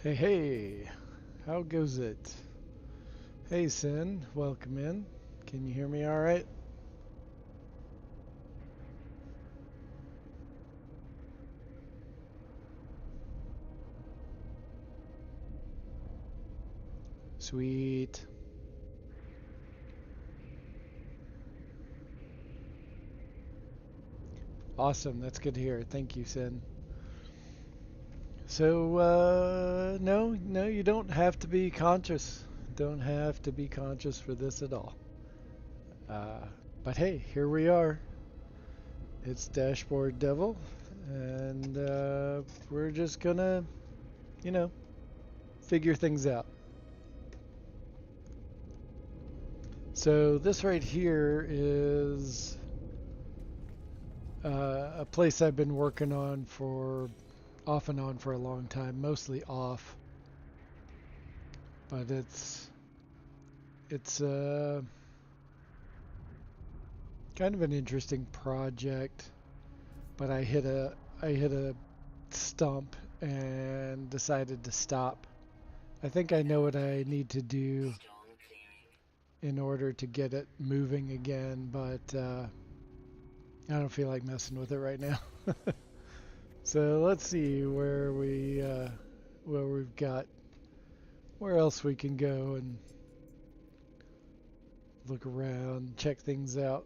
Hey, hey, how goes it? Hey, Sin, welcome in. Can you hear me all right? Sweet. Awesome, that's good to hear. Thank you, Sin. So, no, you don't have to be conscious. Don't have to be conscious for this at all. Uh, but hey, here we are. It's Dashboard Devil, and we're just gonna, you know, figure things out. So, this right here is a place I've been working on for off and on for a long time, mostly off, but it's kind of an interesting project. But I hit a stump and decided to stop. I think I know what I need to do in order to get it moving again, but I don't feel like messing with it right now. So let's see where we've got where else we can go and look around, check things out.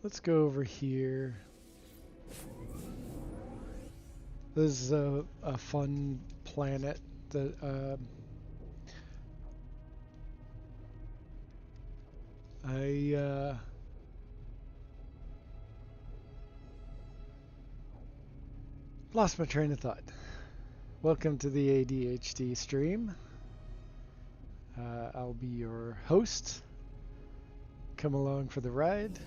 Let's go over here. This is a fun planet that I lost my train of thought. Welcome to the ADHD stream. I'll be your host. Come along for the ride.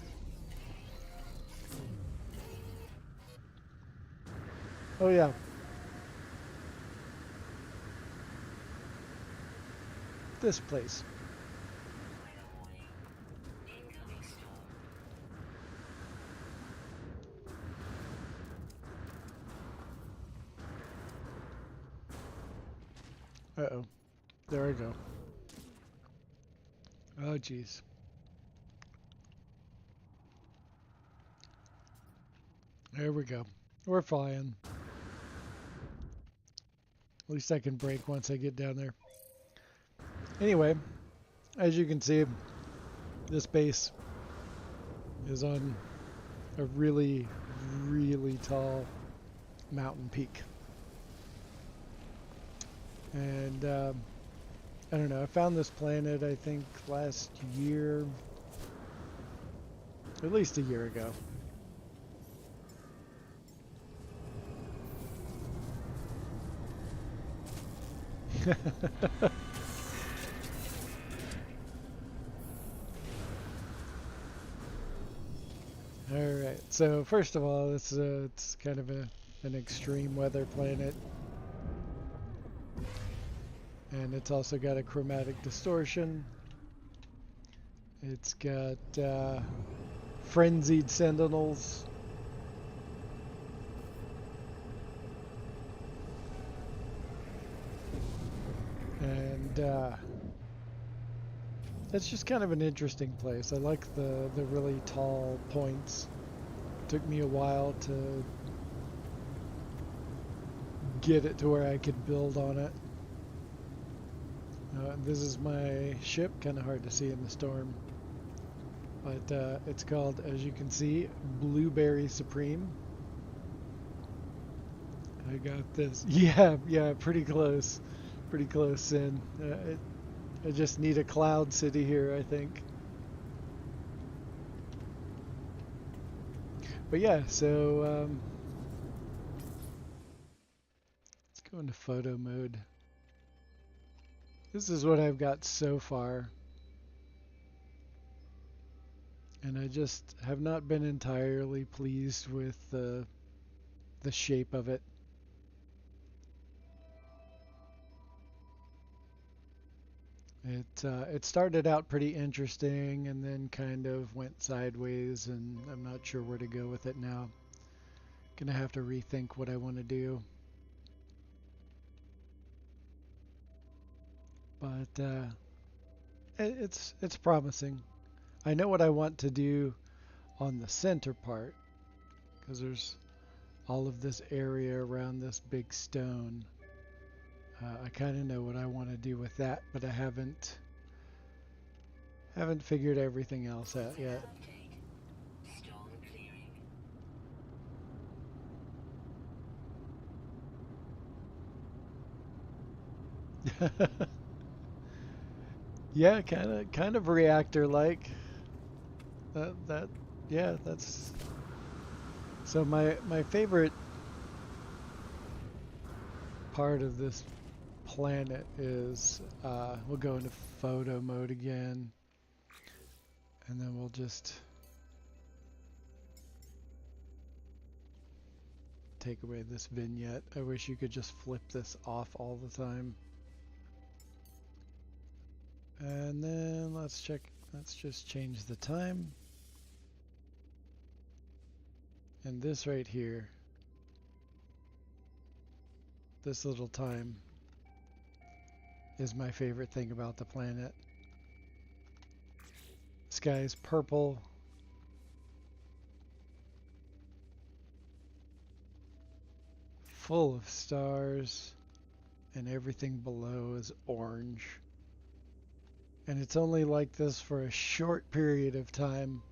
Oh yeah, this place. Uh-oh. There I go. Oh geez. There we go. We're flying. At least I can brake once I get down there. Anyway, as you can see, this base is on a really, really tall mountain peak. And I don't know, I found this planet, I think, last year, at least a year ago. All right. So first of all, it's kind of an extreme weather planet, and it's also got a chromatic distortion. It's got frenzied sentinels, and it's just kind of an interesting place. I like the really tall points. It took me a while to get it to where I could build on it. This is my ship, kind of hard to see in the storm. But it's called, as you can see, Blueberry Supreme. I got this. Yeah, pretty close. Pretty close in. I just need a cloud city here, I think. But yeah, so let's go into photo mode. This is what I've got so far. And I just have not been entirely pleased with the shape of it. It started out pretty interesting and then kind of went sideways, and I'm not sure where to go with it now. Gonna have to rethink what I want to do. But it's promising. I know what I want to do on the center part because there's all of this area around this big stone. I kind of know what I want to do with that, but I haven't figured everything else out yet. Yeah, kind of reactor like. That yeah, that's so my favorite part of this planet is we'll go into photo mode again, and then we'll just take away this vignette. I wish you could just flip this off all the time. And then let's just change the time. And this right here, this little time, is my favorite thing about the planet. Sky's purple. Full of stars, and everything below is orange. And it's only like this for a short period of time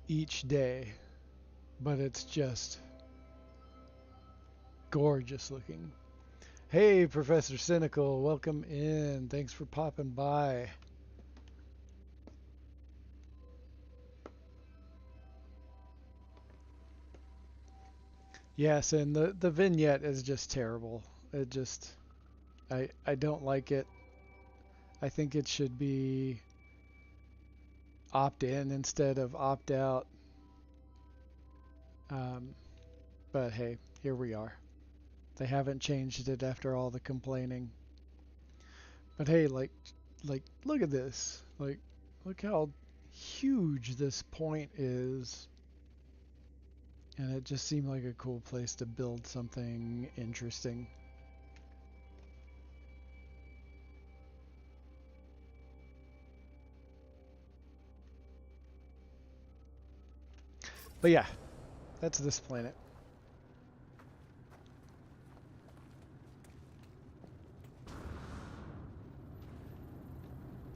each day, but it's just gorgeous looking. Hey, Professor Cynical, welcome in. Thanks for popping by. Yes, and the vignette is just terrible. It just I don't like it. I think it should be opt in instead of opt out. Um, but hey, here we are. They haven't changed it after all the complaining. But hey, like look at this. Like look how huge this point is. And it just seemed like a cool place to build something interesting. But yeah, that's this planet.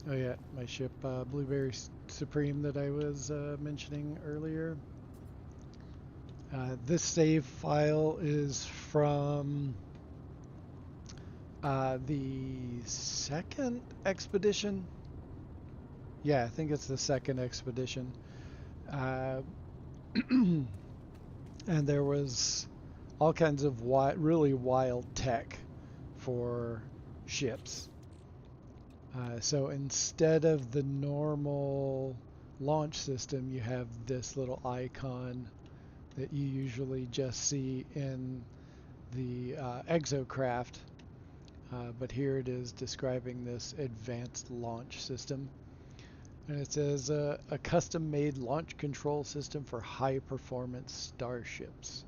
Oh yeah, my ship Blueberry Supreme that I was mentioning earlier. This save file is from the second expedition. Yeah, I think it's the second expedition. Uh, and there was all kinds of really wild tech for ships. So instead of the normal launch system, you have this little icon that you usually just see in the exocraft. But here it is describing this advanced launch system. And it says a custom-made launch control system for high-performance starships.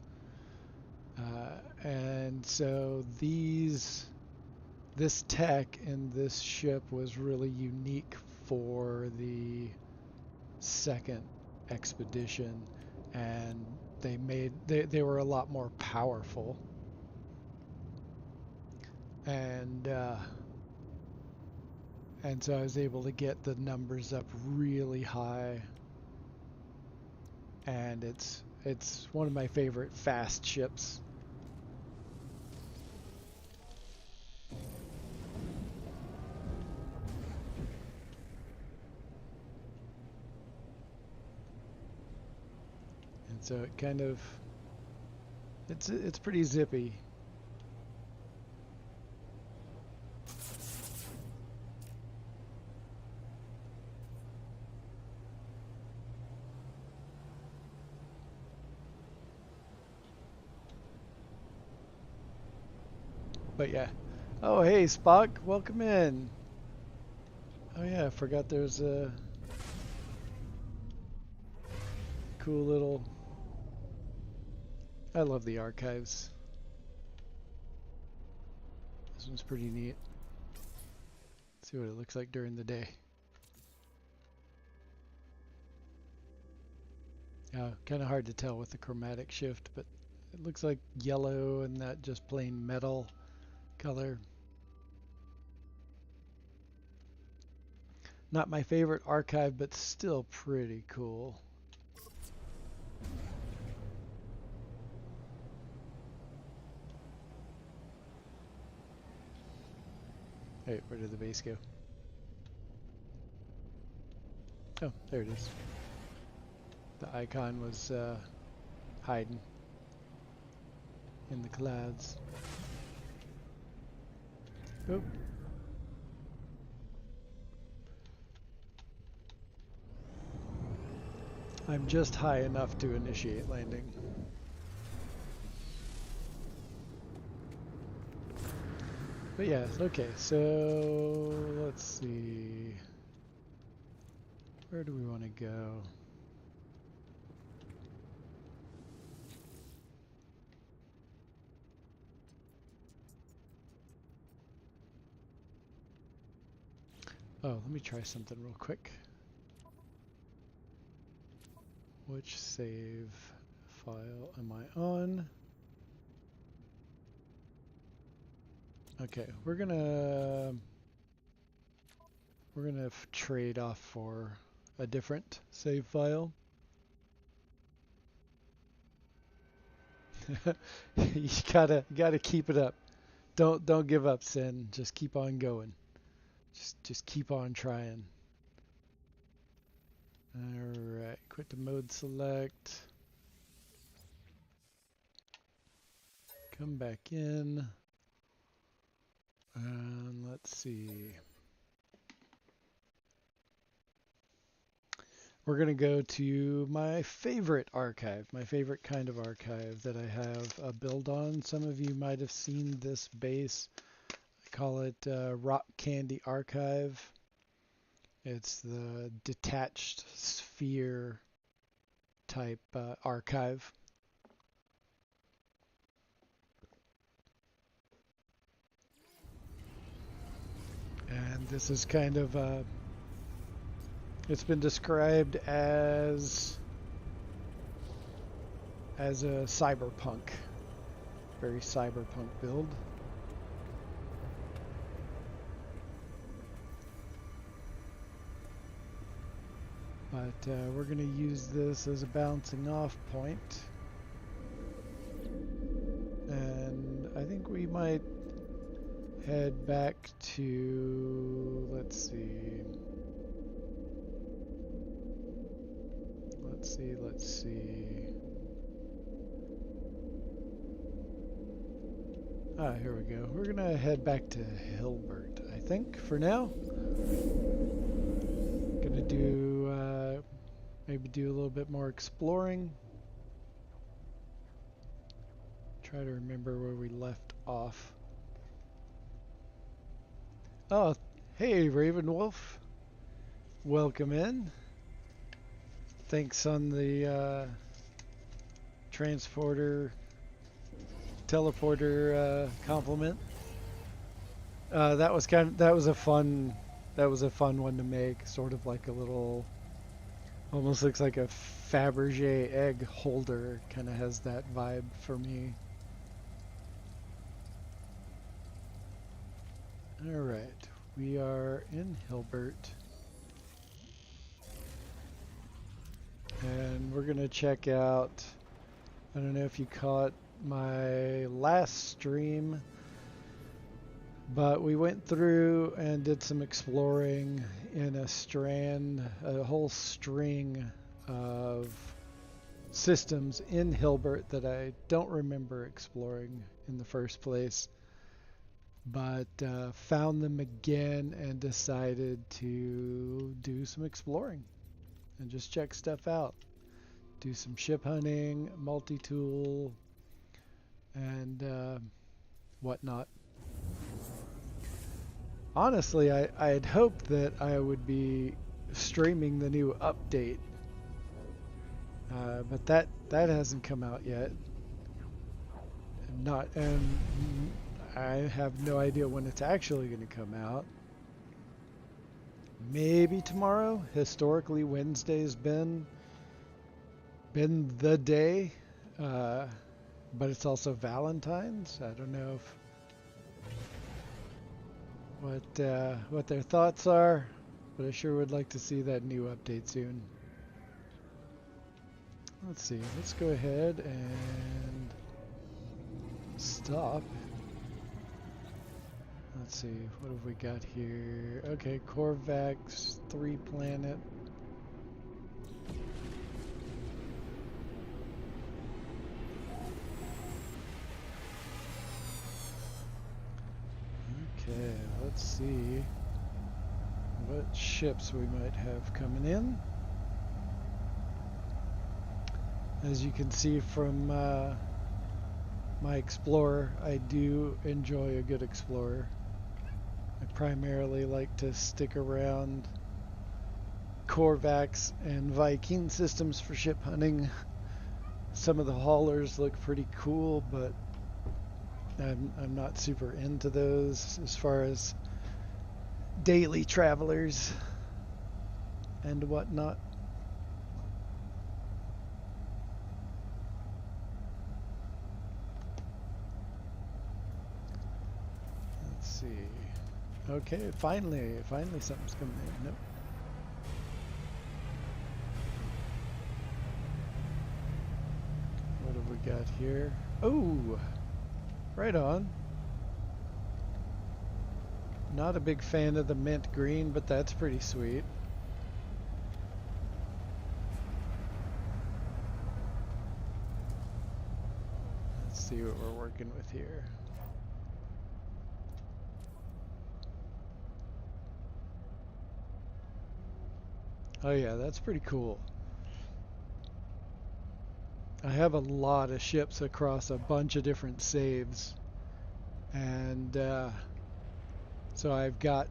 And so this tech in this ship was really unique for the second expedition, and they were a lot more powerful. And so I was able to get the numbers up really high, and it's one of my favorite fast ships. And so it kind of it's pretty zippy. But yeah. Oh, hey, Spock, welcome in. Oh yeah, I forgot there's a cool little... I love the archives. This one's pretty neat. Let's see what it looks like during the day. Kind of hard to tell with the chromatic shift, but it looks like yellow and not just plain metal color. Not my favorite archive, but still pretty cool. Hey, where did the base go? Oh, there it is. The icon was hiding in the clouds. Oh. I'm just high enough to initiate landing. But yeah, okay, so let's see. Where do we want to go? Oh, let me try something real quick. Which save file am I on? Okay, we're gonna trade off for a different save file. You gotta keep it up. Don't give up, Sin. Just keep on going. Just keep on trying. Alright, quit the mode select. Come back in. And let's see. We're going to go to my favorite archive, my favorite kind of archive that I have a build on. Some of you might have seen this base. I call it Rock Candy Archive. It's the detached sphere type archive. And this is kind of it's been described as a cyberpunk, very cyberpunk build. But we're going to use this as a bouncing off point. And I think we might head back to, let's see. Ah, here we go. We're gonna head back to Hilbert, I think, for now. Gonna do, maybe do a little bit more exploring. Try to remember where we left off. Oh, hey, Ravenwolf. Welcome in. Thanks on the teleporter compliment. That was a fun one to make. Sort of like a little, almost looks like a Fabergé egg holder. Kind of has that vibe for me. All right, we are in Hilbert. And we're gonna check out, I don't know if you caught my last stream, but we went through and did some exploring in a whole string of systems in Hilbert that I don't remember exploring in the first place, but found them again and decided to do some exploring and just check stuff out. Do some ship hunting, multi-tool, and whatnot. Honestly, I had hoped that I would be streaming the new update, but that hasn't come out yet. Not, and I have no idea when it's actually going to come out. Maybe tomorrow. Historically, Wednesday's been the day, uh, but it's also Valentine's. I don't know if what their thoughts are, but I sure would like to see that new update soon. Let's see. Let's go ahead and stop. Let's see. What have we got here? Okay, Corvax 3 planet. Okay, let's see what ships we might have coming in. As you can see from my Explorer, I do enjoy a good Explorer. I primarily like to stick around Corvax and Viking systems for ship hunting. Some of the haulers look pretty cool, but I'm not super into those as far as daily travelers and whatnot. Let's see. Okay, finally something's coming in. Nope. What have we got here? Oh, right on. Not a big fan of the mint green, but that's pretty sweet. Let's see what we're working with here. Oh yeah, that's pretty cool. I have a lot of ships across a bunch of different saves, and so I've got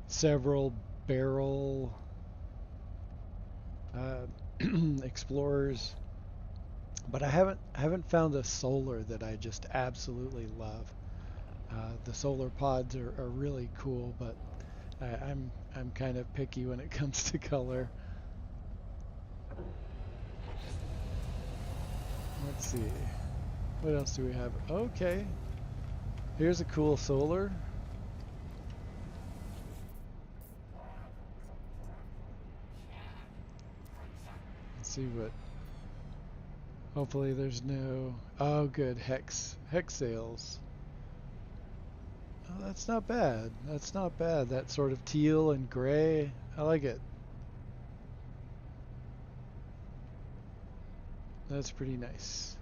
several barrel explorers, but I haven't found a solar that I just absolutely love. The solar pods are really cool, but I'm kind of picky when it comes to color. Let's see. What else do we have? Okay. Here's a cool solar. Let's see what. Hopefully there's no. Oh, good. Hex sails. Oh, that's not bad. That's not bad. That sort of teal and gray. I like it. That's pretty nice.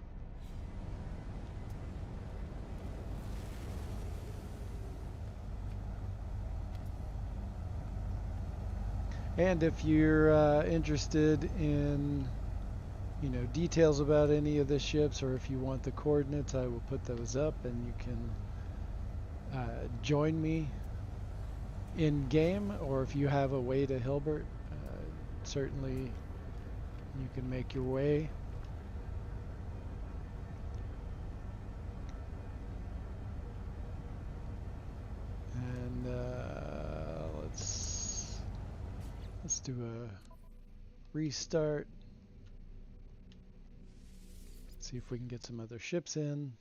And if you're interested in, details about any of the ships, or if you want the coordinates, I will put those up, and you can join me in game, or if you have a way to Hilbert, certainly you can make your way. And let's do a restart. See if we can get some other ships in.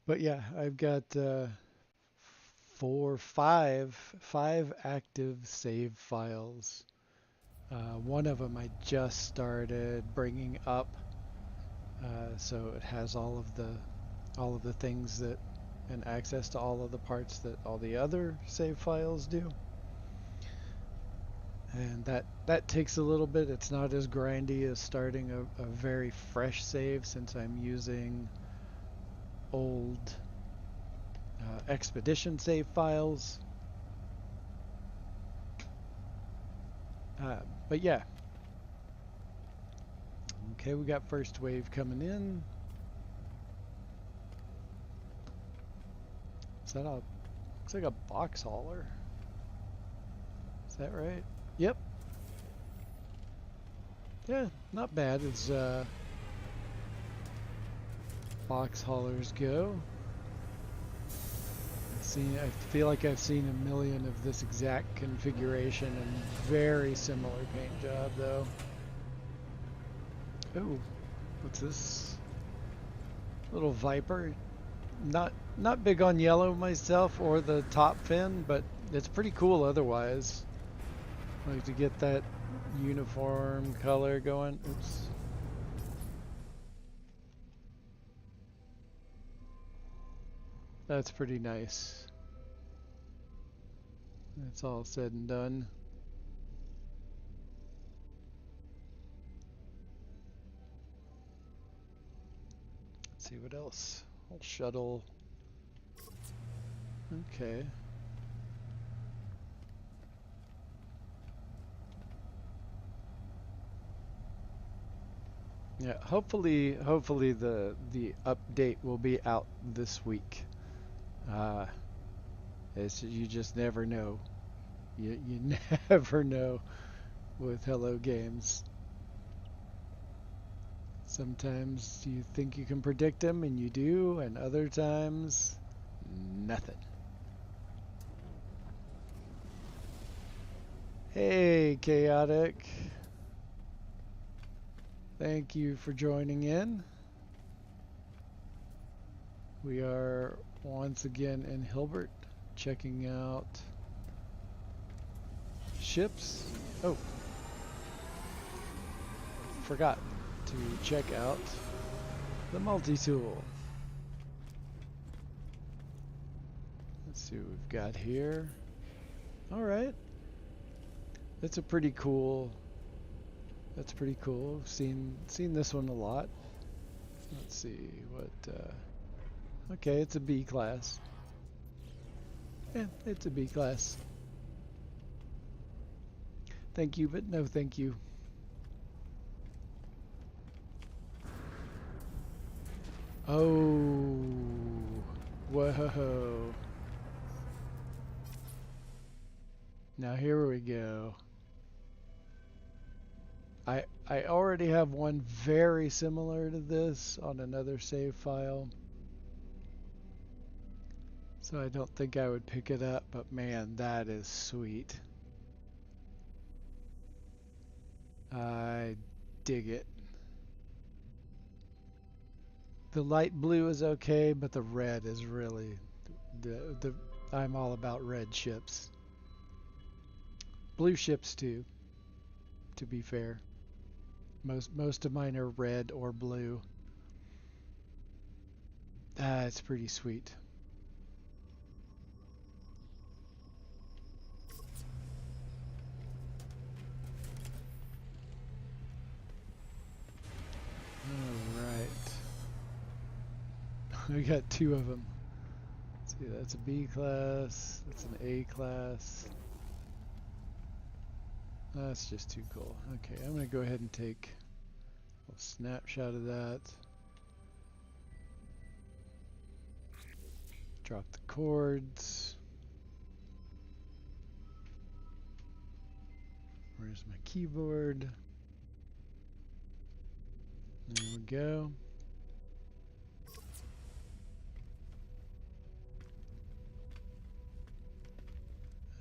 But yeah, I've got five active save files. One of them I just started bringing up, so it has all of the things that and access to all of the parts that all the other save files do. And that takes a little bit. It's not as grindy as starting a very fresh save, since I'm using old expedition save files. But yeah. Okay, we got first wave coming in. Is that a, looks like a box hauler. Is that right? Yep. Yeah, not bad as box haulers go. I feel like I've seen a million of this exact configuration and very similar paint job though. Oh, what's this? Little Viper. Not big on yellow myself or the top fin, but it's pretty cool otherwise. Like to get that uniform color going. Oops. That's pretty nice. That's all said and done. Let's see what else. Whole shuttle. Okay. Yeah, hopefully the update will be out this week. You just never know. You never know with Hello Games. Sometimes you think you can predict them, and you do, and other times, nothing. Hey, Chaotic. Thank you for joining in. We are once again in Hilbert, checking out ships. Oh, forgot to check out the multi-tool. Let's see what we've got here. All right. That's pretty cool. That's pretty cool. Seen this one a lot. Let's see what. Okay, it's a B class. Yeah, it's a B class. Thank you, but no thank you. Oh, whoa. Now here we go. I already have one very similar to this on another save file. So I don't think I would pick it up, but man, that is sweet. I dig it. The light blue is okay, but the red is really I'm all about red ships. Blue ships too, to be fair. Most of mine are red or blue. It's pretty sweet. All right. We got two of them. Let's see, that's a B class. That's an A class. That's just too cool. Okay, I'm going to go ahead and take a snapshot of that. Drop the cords. Where's my keyboard? There we go.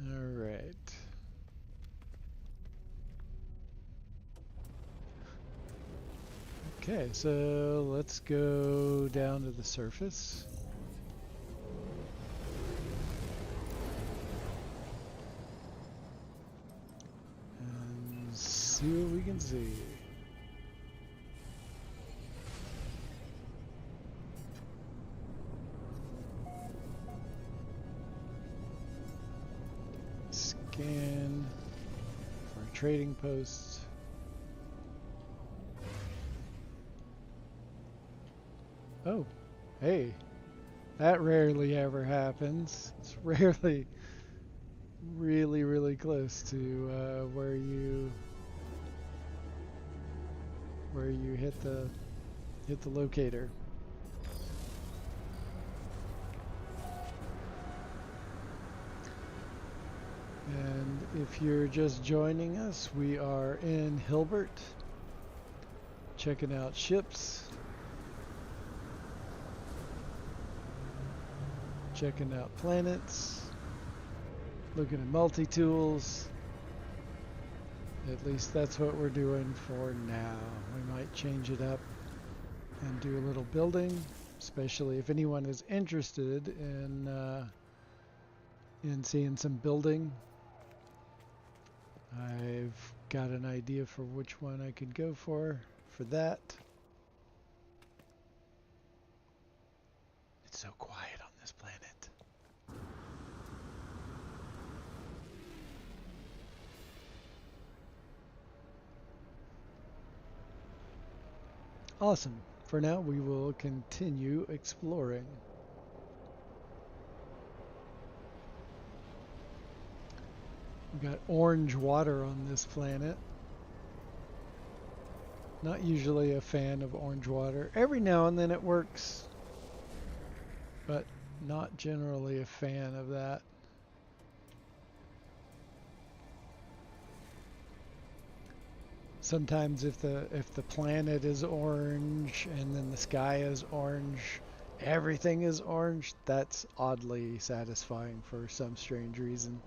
All right. Okay, so let's go down to the surface. And see what we can see. Scan for trading posts. Oh, hey, that rarely ever happens. It's rarely really close to where you hit the locator. And if you're just joining us, we are in Hilbert, checking out ships, checking out planets, looking at multi-tools. At least that's what we're doing for now. We might change it up and do a little building, especially if anyone is interested in seeing some building. I've got an idea for which one I could go for that. It's so quiet on this planet. Awesome. For now, we will continue exploring. We've got orange water on this planet. Not usually a fan of orange water. Every now and then it works, but not generally a fan of that. Sometimes if the planet is orange and then the sky is orange, everything is orange, that's oddly satisfying for some strange reason.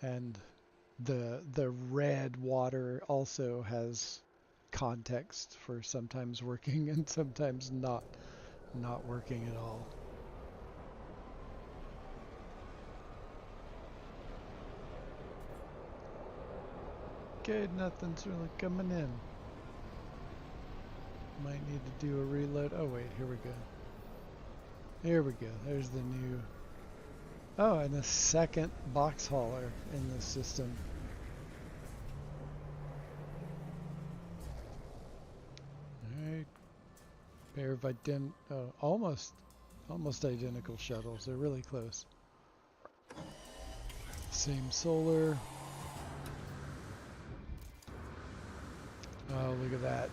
And the red water also has context for sometimes working and sometimes not working at all. Okay, nothing's really coming in. Might need to do a reload. Oh wait, here we go. Here we go. There's the new. Oh, and a second box hauler in the system. Alright. Pair of almost identical shuttles. They're really close. Same solar. Oh, look at that.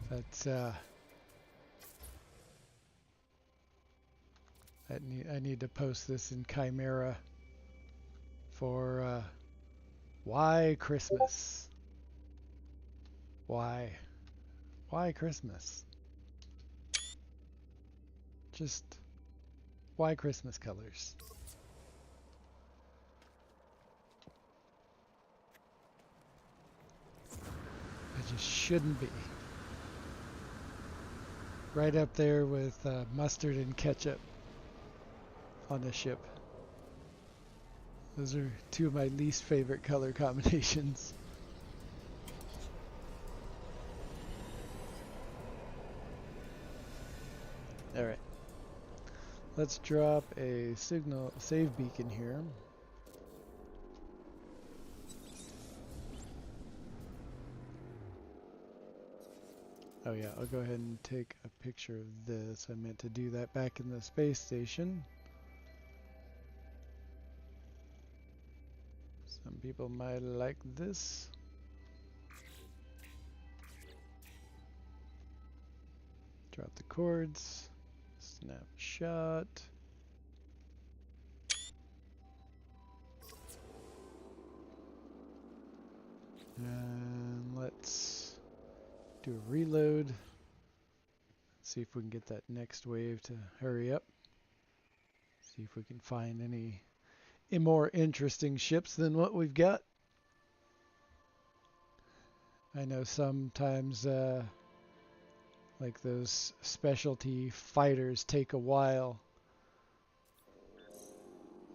That's I need to post this in Chimera for why Christmas? Why Christmas? Just why Christmas colors? It just shouldn't be. Right up there with mustard and ketchup on a ship. Those are two of my least favorite color combinations. Alright. Let's drop a signal save beacon here. Oh yeah, I'll go ahead and take a picture of this. I meant to do that back in the space station. Some people might like this. Drop the cords. Snapshot. And let's do a reload. See if we can get that next wave to hurry up. See if we can find any more interesting ships than what we've got. I know sometimes like those specialty fighters take a while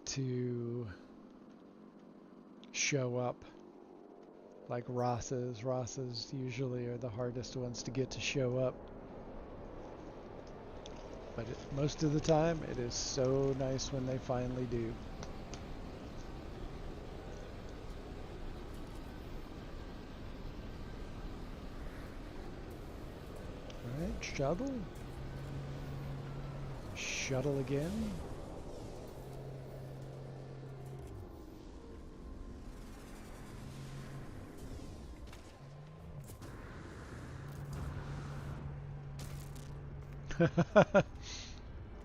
to show up. Like Ross's. Ross's usually are the hardest ones to get to show up. But most of the time, it is so nice when they finally do. Alright, shuttle. Shuttle again.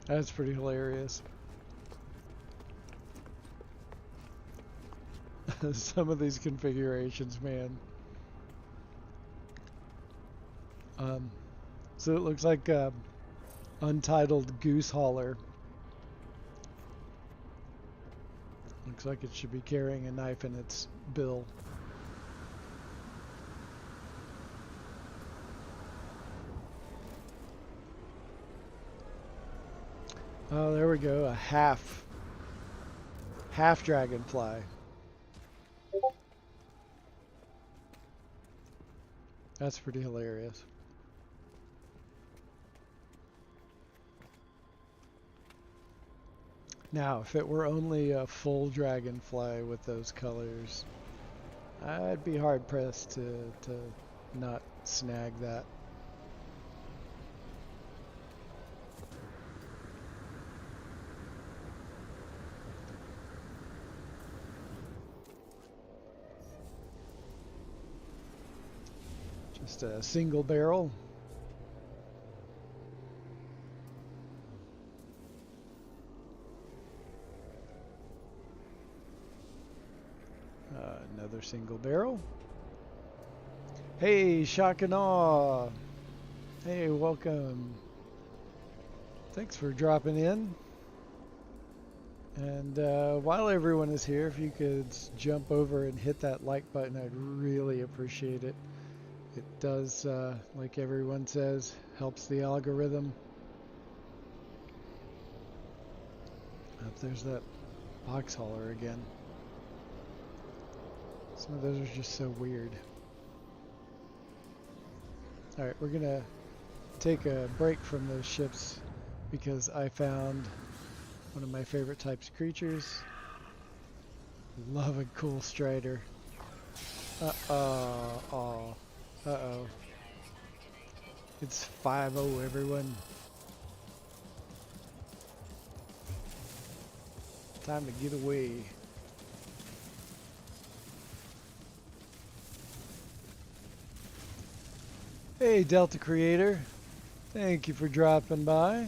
That's pretty hilarious. Some of these configurations, man. Um, so it looks like untitled goose hauler. Looks like it should be carrying a knife in its bill. Oh, there we go. A half dragonfly. That's pretty hilarious. Now, if it were only a full dragonfly with those colors, I'd be hard pressed to not snag that. Just a single barrel. Another single barrel. Hey, Shock and Awe. Hey, welcome. Thanks for dropping in. And while everyone is here, if you could jump over and hit that like button, I'd really appreciate it. It does, like everyone says, helps the algorithm. There's that box hauler again. Some of those are just so weird. Alright, we're gonna take a break from those ships because I found one of my favorite types of creatures. Love a cool strider. Uh-oh. Uh-oh. It's 5-0, everyone. Time to get away. Hey, Delta Creator. Thank you for dropping by.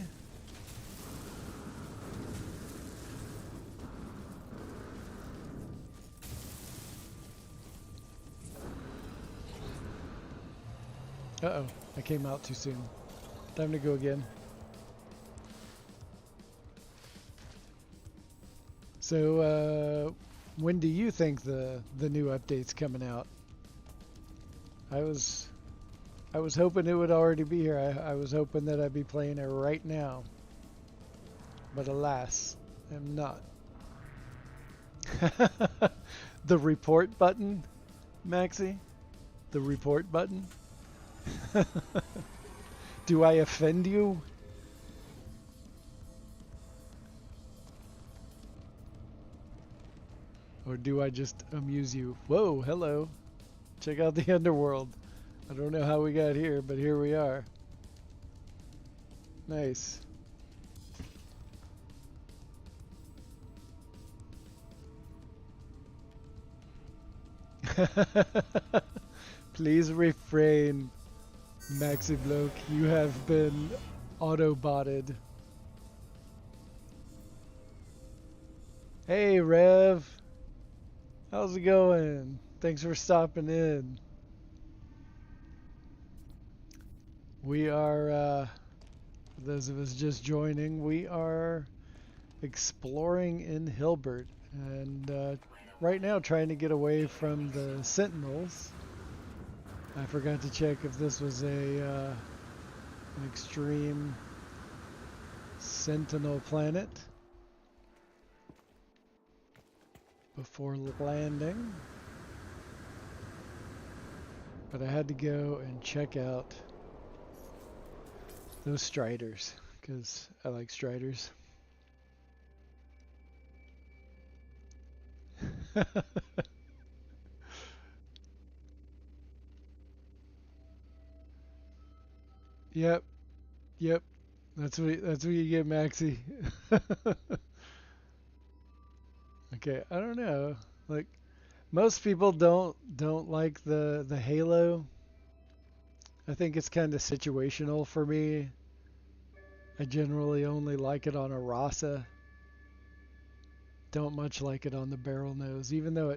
Uh-oh, I came out too soon. Time to go again. So, when do you think the new update's coming out? I was hoping it would already be here. I was hoping that I'd be playing it right now. But alas, I'm not. The report button, Maxie? The report button? Do I offend you? Or do I just amuse you? Whoa, hello. Check out the underworld. I don't know how we got here, but here we are. Nice. Please refrain, Maxi Bloke. You have been auto-botted. Hey, Rev. How's it going? Thanks for stopping in. We are, for those of us just joining, we are exploring in Hilbert. And right now trying to get away from the Sentinels. I forgot to check if this was an extreme Sentinel planet before landing. But I had to go and check out those Striders because I like Striders. Yep. That's what you get, Maxie. Okay, I don't know. Like most people don't like the Halo. I think it's kind of situational for me. I generally only like it on a Rasa. Don't much like it on the barrel nose, even though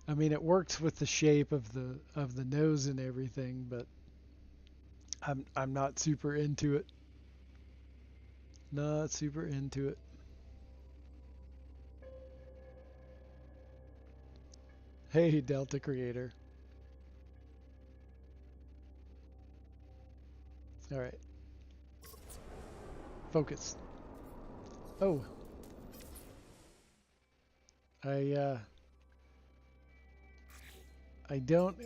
I mean, it works with the shape of the nose and everything, but I'm not super into it. Not super into it. Hey, Delta Creator. All right, focus. Oh, I uh, I don't.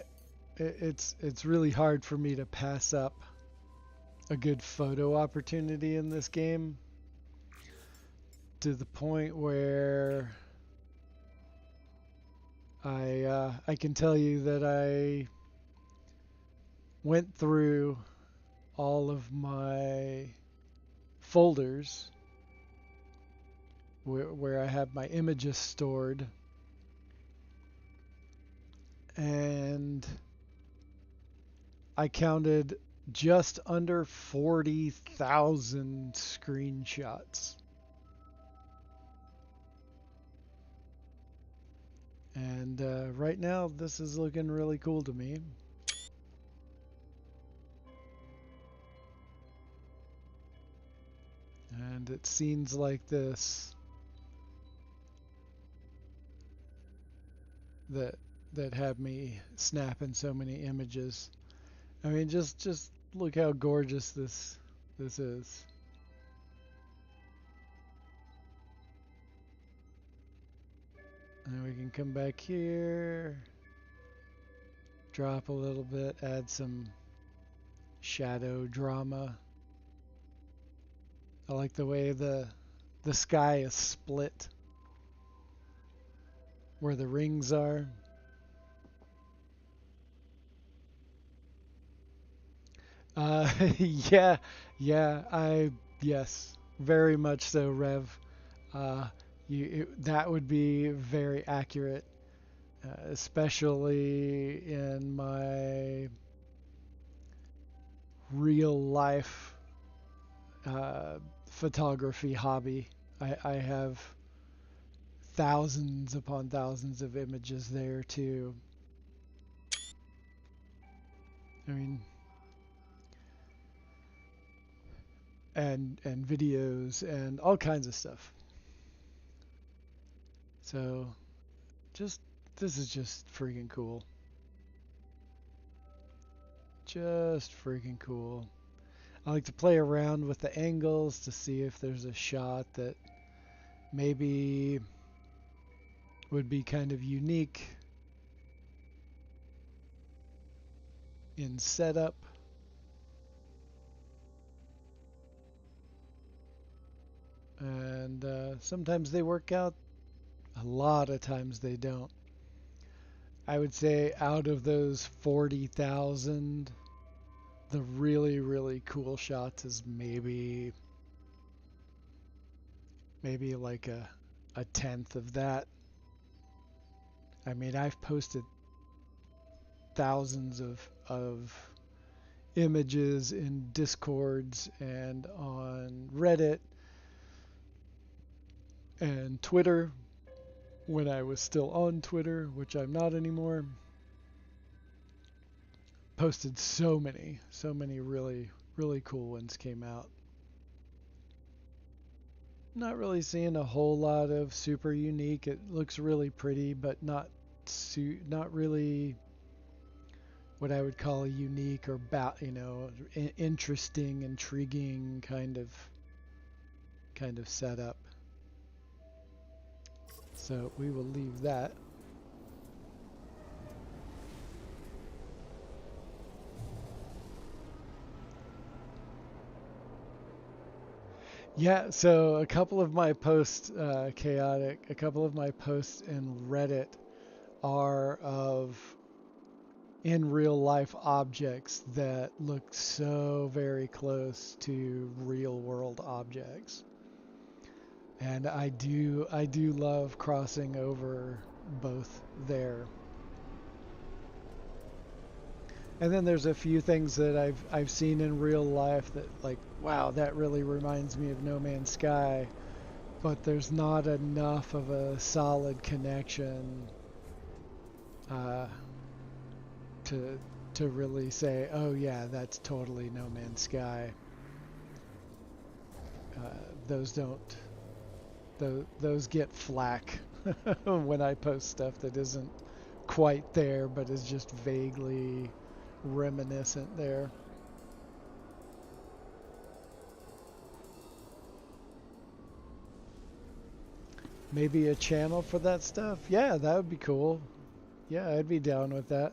It's really hard for me to pass up a good photo opportunity in this game, to the point where I can tell you that I went through all of my folders where I have my images stored, and I counted just under 40,000 screenshots. And right now, this is looking really cool to me. And it's scenes like this that have me snapping so many images. I mean, just look how gorgeous this is. And we can come back here, drop a little bit, add some shadow drama. I like the way the sky is split where the rings are. Yeah, yes, very much so, Rev. Uh, that would be very accurate, especially in my real life photography hobby. I have thousands upon thousands of images there too. I mean, and videos and all kinds of stuff. So just this is just freaking cool. Just freaking cool. I like to play around with the angles to see if there's a shot that maybe would be kind of unique in setup. And sometimes they work out, a lot of times they don't. I would say out of those 40,000, the really, really cool shots is maybe like a tenth of that. I mean, I've posted thousands of images in Discords and on Reddit and Twitter when I was still on Twitter, which I'm not anymore. Posted so many really, really cool ones came out. Not really seeing a whole lot of super unique. It looks really pretty, but not really what I would call a unique or interesting, intriguing kind of setup. So we will leave that. Yeah, so a couple of my posts, chaotic, a couple of my posts in Reddit are of in real life objects that look so very close to real world objects. And I do love crossing over both there. And then there's a few things that I've seen in real life that like, wow, that really reminds me of No Man's Sky, but there's not enough of a solid connection uh, to really say, oh yeah, that's totally No Man's Sky. Those don't those get flack when I post stuff that isn't quite there, but is just vaguely reminiscent there. Maybe a channel for that stuff? Yeah, that would be cool. Yeah, I'd be down with that.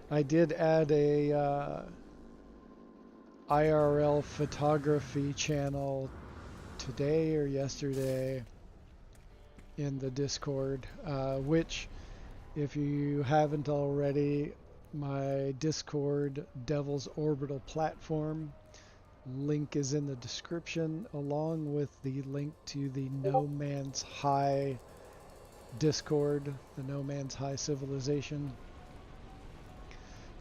I did add a IRL photography channel today or yesterday in the Discord, which, if you haven't already, my Discord Devil's Orbital platform link is in the description, along with the link to the No Man's High Discord, the No Man's High Civilization.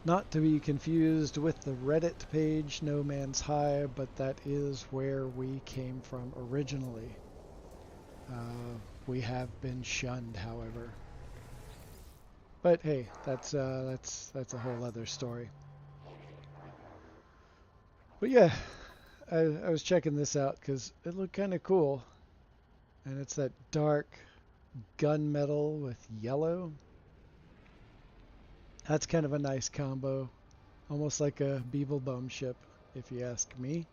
Not to be confused with the Reddit page, No Man's High, but that is where we came from originally. We have been shunned, however. But hey, that's a whole other story. But yeah, I was checking this out because it looked kind of cool, and it's that dark gunmetal with yellow. That's kind of a nice combo, almost like a Beeblebum ship, if you ask me.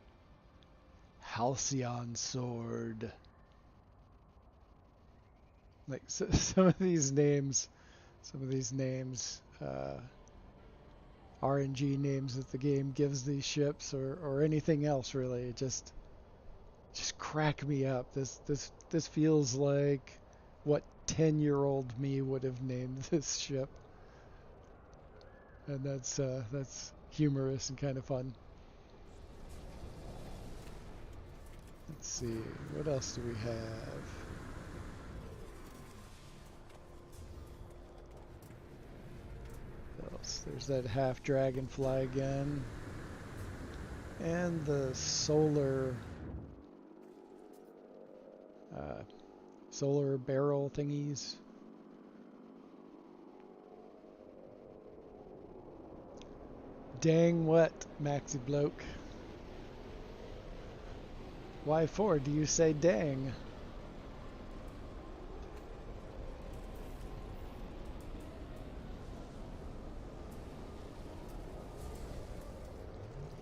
Halcyon sword. Like some of these names, RNG names that the game gives these ships, or anything else really, it just crack me up. This feels like what 10-year-old me would have named this ship, and that's humorous and kind of fun. Let's see, what else do we have? What else? There's that half dragonfly again, and the solar barrel thingies. Dang what, Maxi Bloke? Why for do you say dang?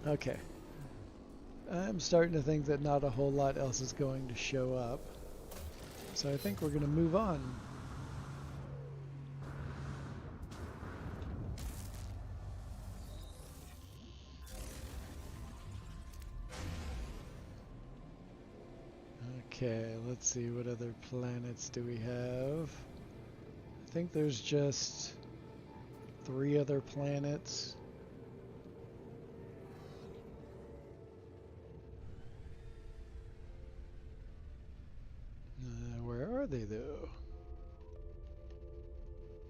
Okay. I'm starting to think that not a whole lot else is going to show up. So I think we're going to move on. Okay, let's see, what other planets do we have? I think there's just 3 other planets. Where are they though?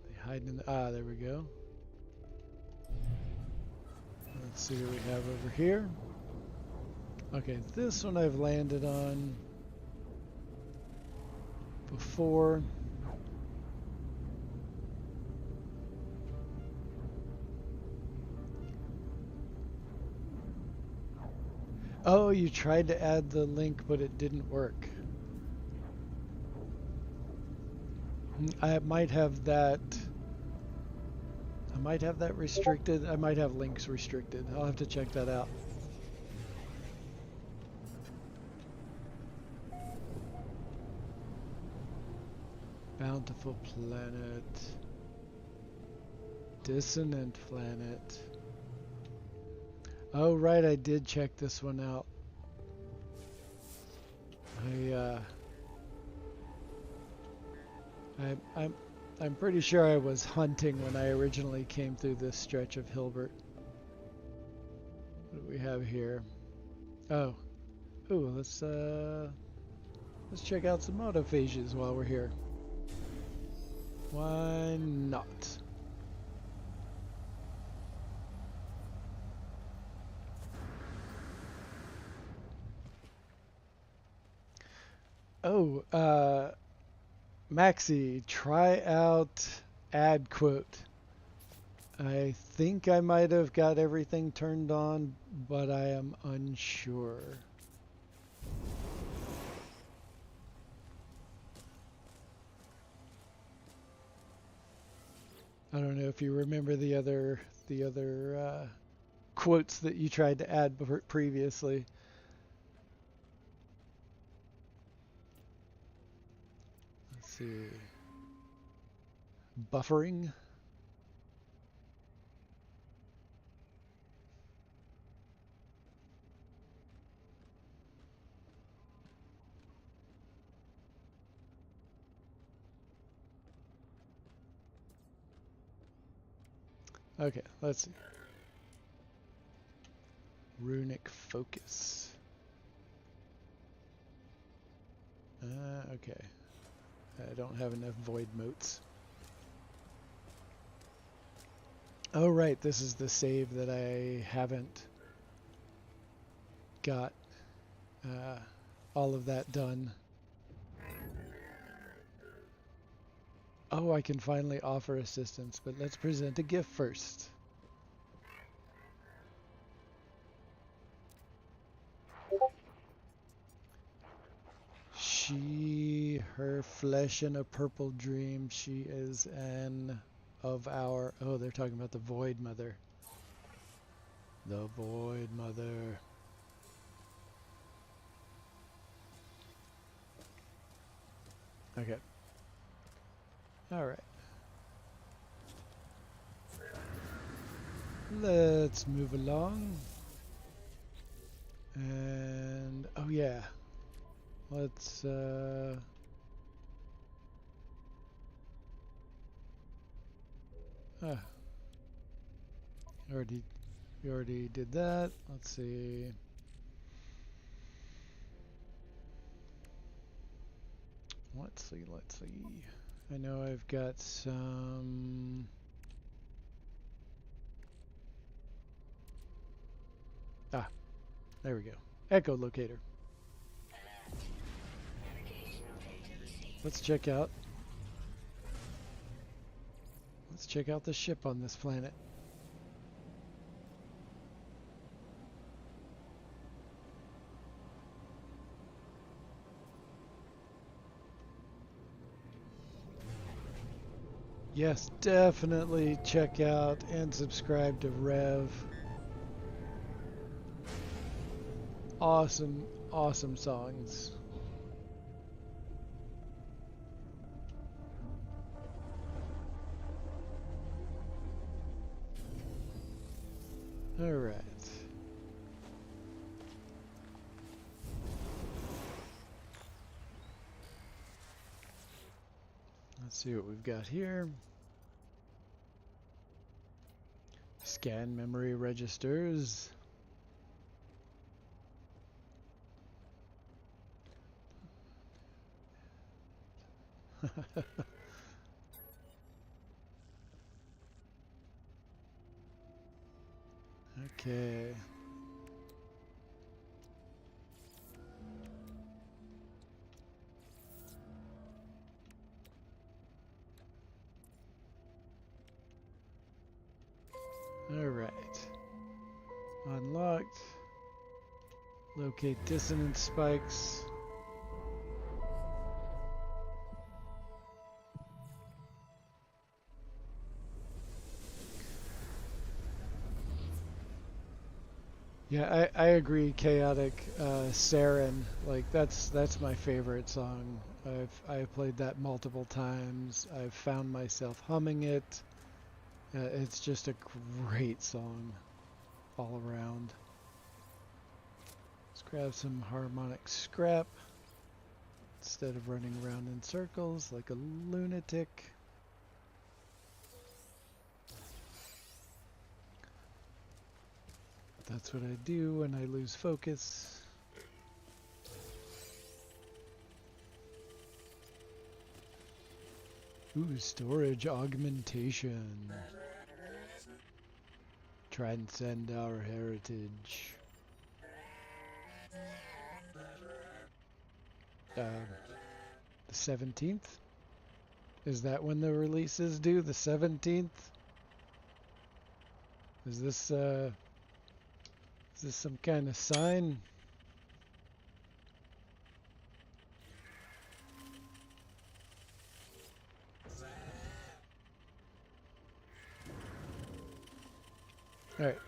They hide in the, there we go. Let's see what we have over here. Okay, this one I've landed on before. Oh, you tried to add the link, but it didn't work. I might have that. I might have that restricted. I might have links restricted. I'll have to check that out. Bountiful planet. Dissonant planet. Oh right, I did check this one out. I'm pretty sure I was hunting when I originally came through this stretch of Hilbert. What do we have here? Oh, ooh, let's check out some autophages while we're here. Why not? Oh, Maxi, try out add quote. I think I might have got everything turned on, but I am unsure. I don't know if you remember the other quotes that you tried to add previously. Let's see. Buffering. Okay, let's see. Runic focus. Okay. I don't have enough void motes. Oh, right. This is the save that I haven't got all of that done. Oh, I can finally offer assistance, but let's present a gift first. Her flesh in a purple dream. She is an of our... Oh, they're talking about the Void Mother. The Void Mother. Okay. Alright. Let's move along. And... Oh, yeah. Let's... we already did that. Let's see. Let's see. I know I've got some... Ah, there we go. Echolocator. Let's check out the ship on this planet. Yes, definitely check out and subscribe to Rev. Awesome, awesome songs. All right. Let's see what we've got here. Scan memory registers. Okay. All right. Unlocked. Locate dissonance spikes. Yeah, I agree. Chaotic Sarin, like that's my favorite song. I've played that multiple times. I've found myself humming it. It's just a great song all around. Let's grab some harmonic scrap instead of running around in circles like a lunatic. That's what I do when I lose focus. Ooh, storage augmentation. Transcend our heritage. 17th? Is that when the release is due? The 17th? Is this some kind of sign? All right.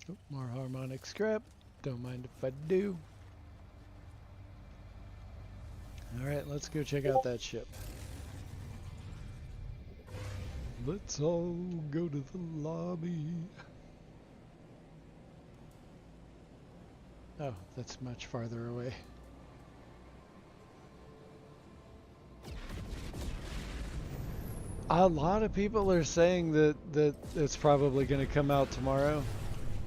Oh, more harmonic scrap. Don't mind if I do. All right, let's go check out that ship. Let's all go to the lobby. Oh, that's much farther away. A lot of people are saying that it's probably going to come out tomorrow.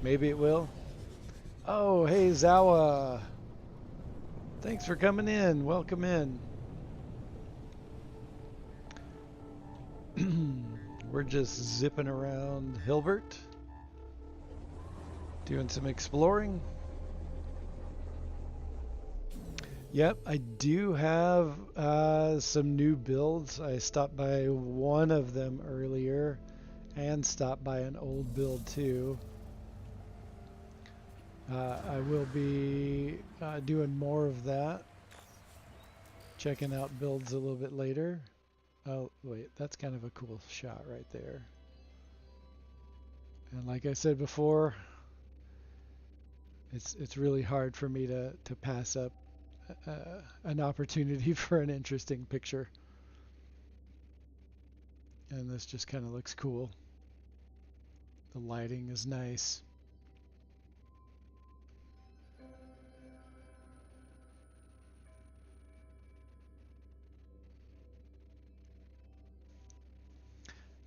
Maybe it will. Oh, hey, Zawa. Thanks for coming in. Welcome in. We're just zipping around Hilbert, doing some exploring. Yep, I do have some new builds. I stopped by one of them earlier and stopped by an old build too. I will be doing more of that. Checking out builds a little bit later. Oh, wait, that's kind of a cool shot right there. And like I said before, it's really hard for me to pass up an opportunity for an interesting picture. And this just kind of looks cool. The lighting is nice.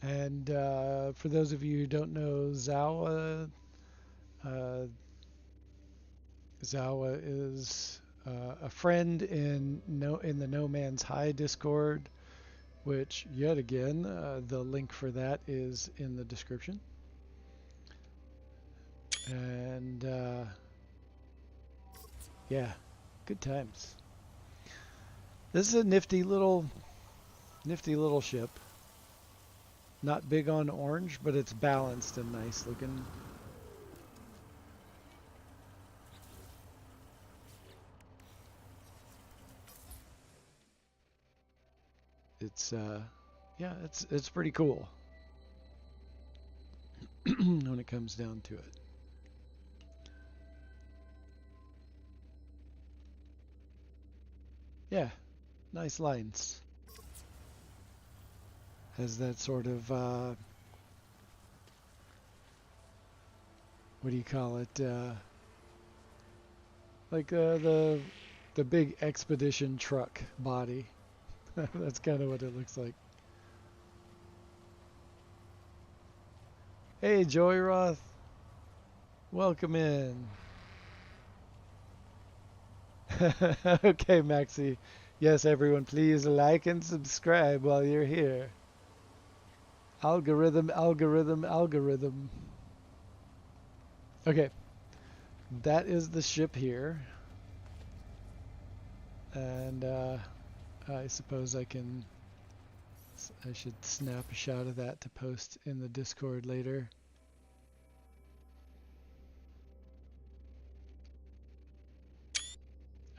And for those of you who don't know Zawa, Zawa is a friend in the No Man's High Discord, which yet again the link for that is in the description. And yeah, good times. This is a nifty little ship. Not big on orange, but it's balanced and nice looking. It's yeah, it's pretty cool when it comes down to it. Yeah, nice lines. Has that sort of what do you call it? Like the big expedition truck body. That's kind of what it looks like. Hey, Joy Roth. Welcome in. Okay, Maxie. Yes, everyone, please like and subscribe while you're here. Algorithm, algorithm, algorithm. Okay. That is the ship here. And I suppose I should snap a shot of that to post in the Discord later.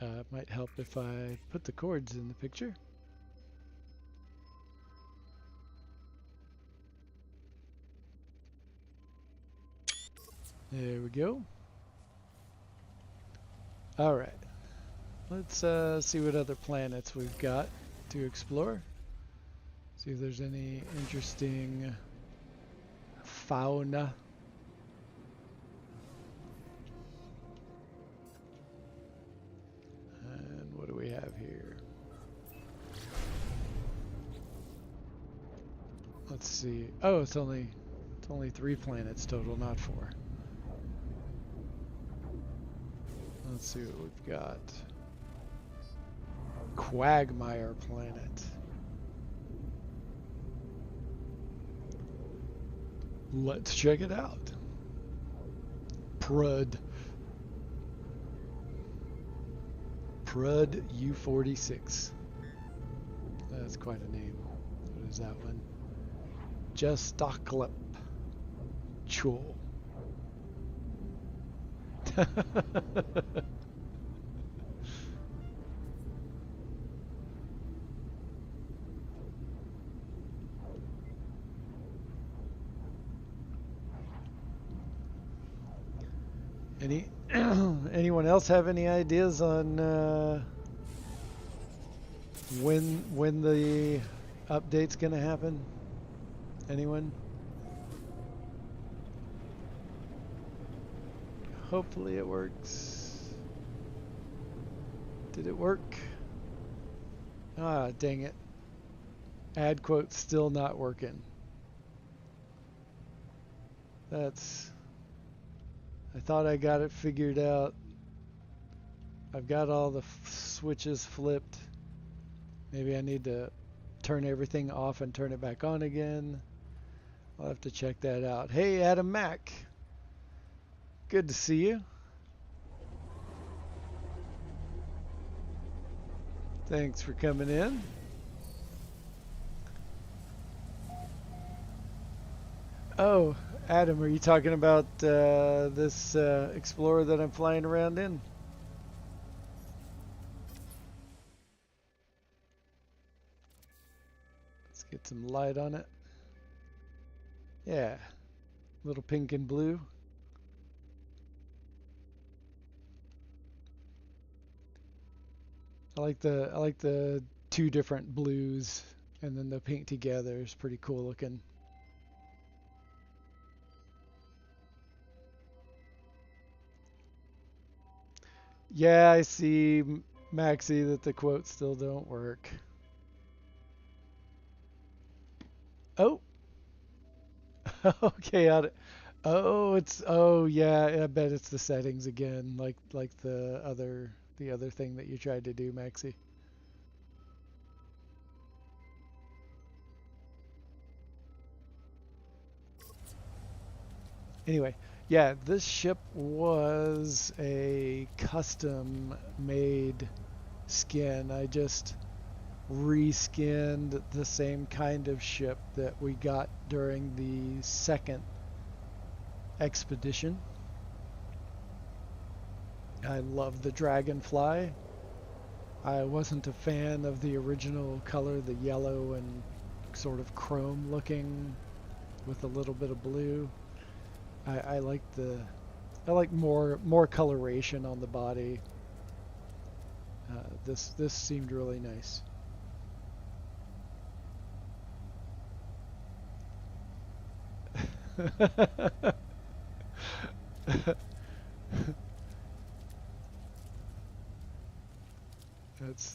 It might help if I put the chords in the picture. There we go. All right. Let's see what other planets we've got to explore. See if there's any interesting fauna. And what do we have here? Let's see. Oh, it's only 3 planets total, not 4. Let's see what we've got. Quagmire planet. Let's check it out. Prud. Prud U46. That's quite a name. What is that one? Justoklep. Chul. Anyone else have any ideas on when the update's gonna happen? Anyone? Hopefully it works. Did it work? Ah, dang it. Add quote still not working. That's... I thought I got it figured out. I've got all the switches flipped. Maybe I need to turn everything off and turn it back on again. I'll have to check that out. Hey, Adam Mack. Good to see you. Thanks for coming in. Oh, Adam, are you talking about this Explorer that I'm flying around in? Let's get some light on it. Yeah, little pink and blue. I like the two different blues and then the pink together is pretty cool looking. Yeah, I see, Maxie, that the quotes still don't work. Oh, okay, oh yeah, I bet it's the settings again, like the other thing that you tried to do, Maxie. Anyway, yeah, this ship was a custom made skin. I just reskinned the same kind of ship that we got during the second expedition. I love the Dragonfly. I wasn't a fan of the original color, the yellow and sort of chrome looking with a little bit of blue. I like more coloration on the body. This seemed really nice.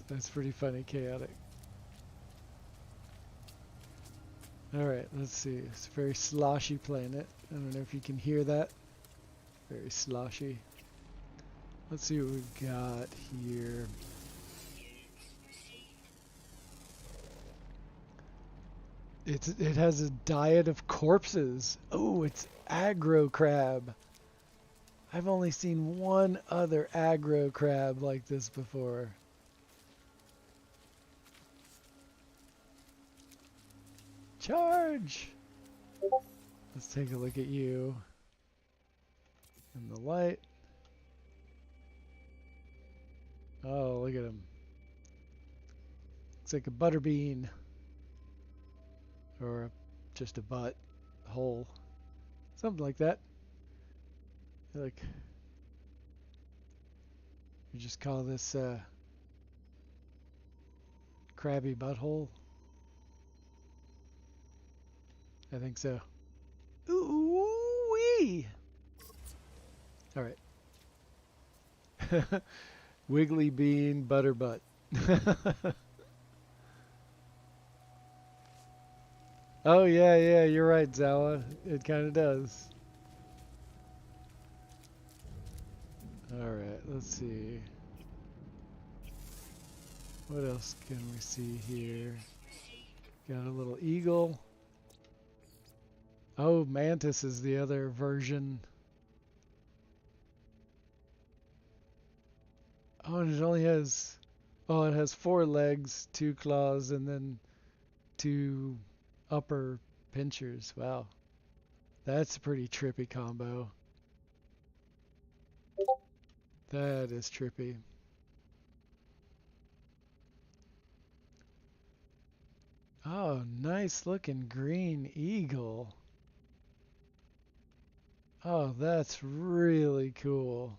That's pretty funny, chaotic. All right, let's see. It's a very sloshy planet. I don't know if you can hear that. Very sloshy. Let's see what we've got here. It has a diet of corpses. Oh, it's aggro crab. I've only seen one other aggro crab like this before. Charge! Let's take a look at you in the light. Oh, look at him. Looks like a butter bean. Or just a butt hole. Something like that. Like, you just call this crabby butthole? I think so. Ooh-wee! Alright. Wiggly bean butter butt. Oh yeah, you're right, Zawa. It kind of does. Alright, let's see. What else can we see here? Got a little eagle. Oh, Mantis is the other version. Oh, and it only has, oh, it has 4 legs, 2 claws, and then 2 upper pinchers. Wow, that's a pretty trippy combo. That is trippy. Oh, nice looking green eagle. Oh, that's really cool.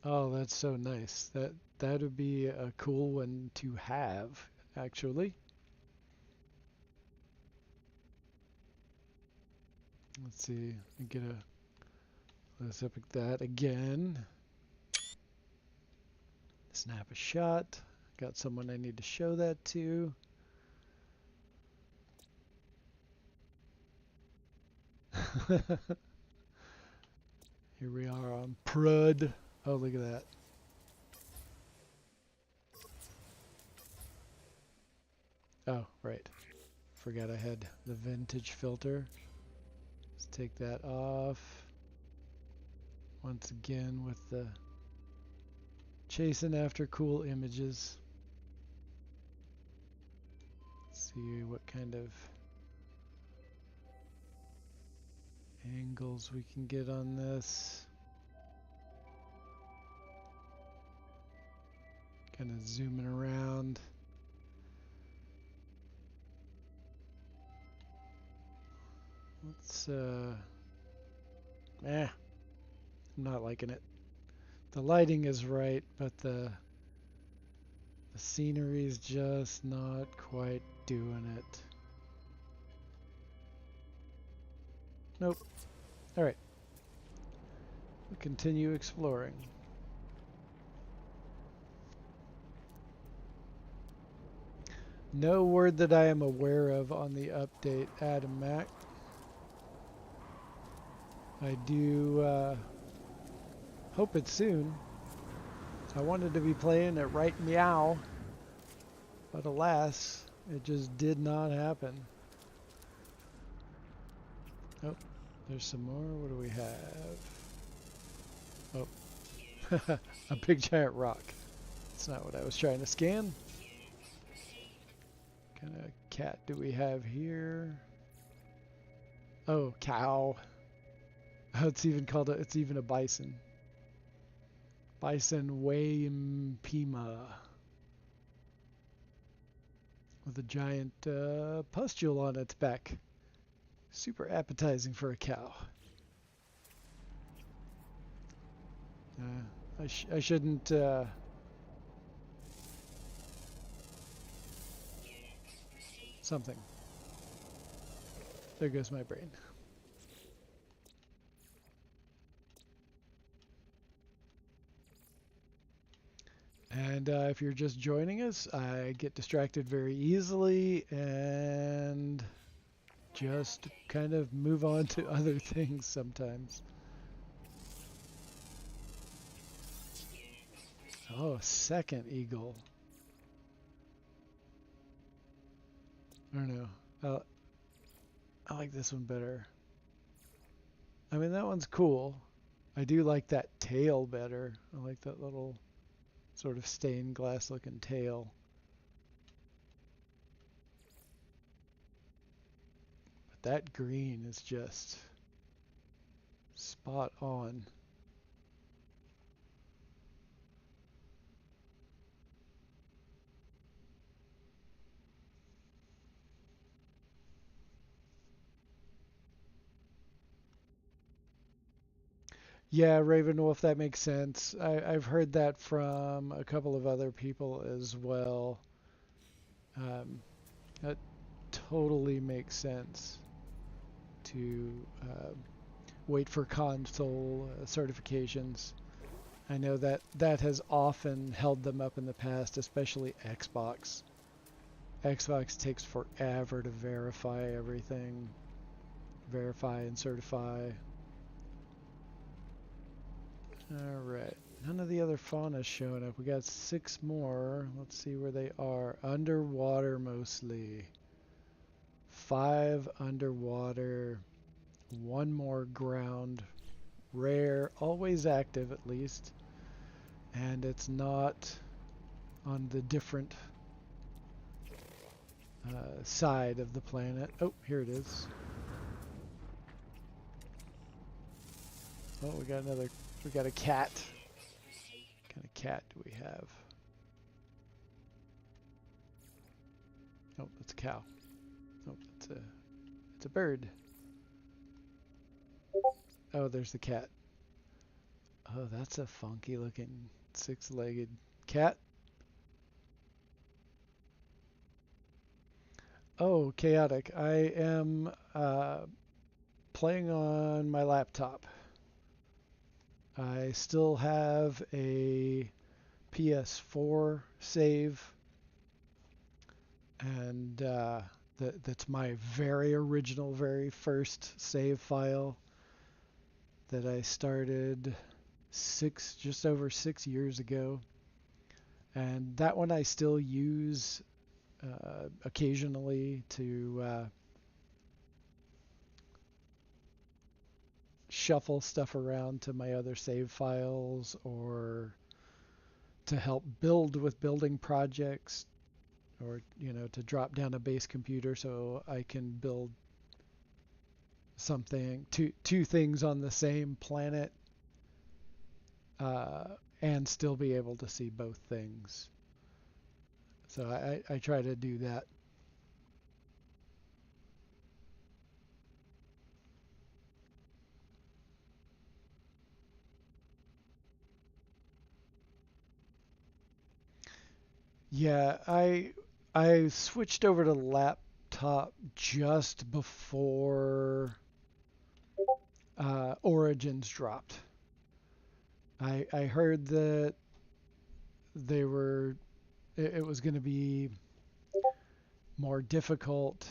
Oh, that's so nice. That would be a cool one to have, actually. Let's see. Get a let's epic that again. Snap a shot. Got someone I need to show that to. Here we are on Prud. Oh, look at that. Oh, right. Forgot I had the vintage filter. Let's take that off. Once again with the chasing after cool images. Let's see what kind of angles we can get on this. Kind of zooming around. Let's I'm not liking it. The lighting is right, but the scenery is just not quite doing it. Nope. Alright. We'll continue exploring. No word that I am aware of on the update, Adam Mac. I do hope it's soon. I wanted to be playing it right meow, but alas, it just did not happen. Oh, there's some more. What do we have? Oh, a big giant rock. That's not what I was trying to scan. What kind of cat do we have here? Oh, cow. Oh, it's even a bison. Bison Waimpima. With a giant pustule on its back. Super appetizing for a cow. I shouldn't... something. There goes my brain. And if you're just joining us, I get distracted very easily and just kind of move on to other things sometimes. Oh, second eagle. I don't know. I like this one better. I mean, that one's cool. I do like that tail better. I like that little sort of stained glass looking tail. But that green is just spot on. Yeah, Ravenwolf, that makes sense. I've heard that from a couple of other people as well. That totally makes sense to wait for console certifications. I know that that has often held them up in the past, especially Xbox. Xbox takes forever to verify everything, verify and certify. Alright, none of the other fauna's showing up. We got 6 more. Let's see where they are. Underwater mostly. 5 underwater. 1 more ground rare, always active at least, and it's not on the different side of the planet. Oh, here it is. Oh, we got a cat. What kind of cat do we have? Oh, that's a cow. Oh, it's a bird. Oh, there's the cat. Oh, that's a funky looking six-legged cat. Oh, chaotic. I am playing on my laptop. I still have a PS4 save, and that's my very original, very first save file that I started just over 6 years ago. And that one I still use occasionally to shuffle stuff around to my other save files, or to help build with building projects, or to drop down a base computer so I can build something, two things on the same planet, uh, and still be able to see both things. So I try to do that. Yeah, I switched over to laptop just before Origins dropped. I heard that they were it was going to be more difficult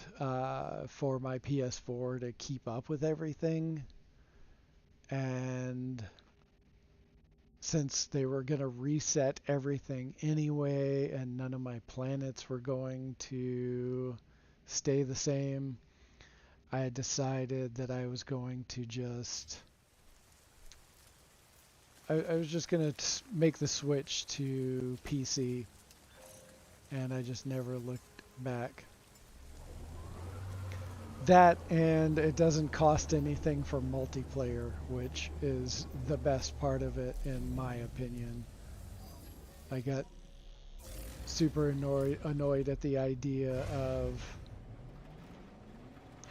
for my PS4 to keep up with everything, and since they were going to reset everything anyway, and none of my planets were going to stay the same, I had decided that I was going to I was just going to make the switch to PC, and I just never looked back. That, and it doesn't cost anything for multiplayer, which is the best part of it in my opinion. I got super annoyed at the idea of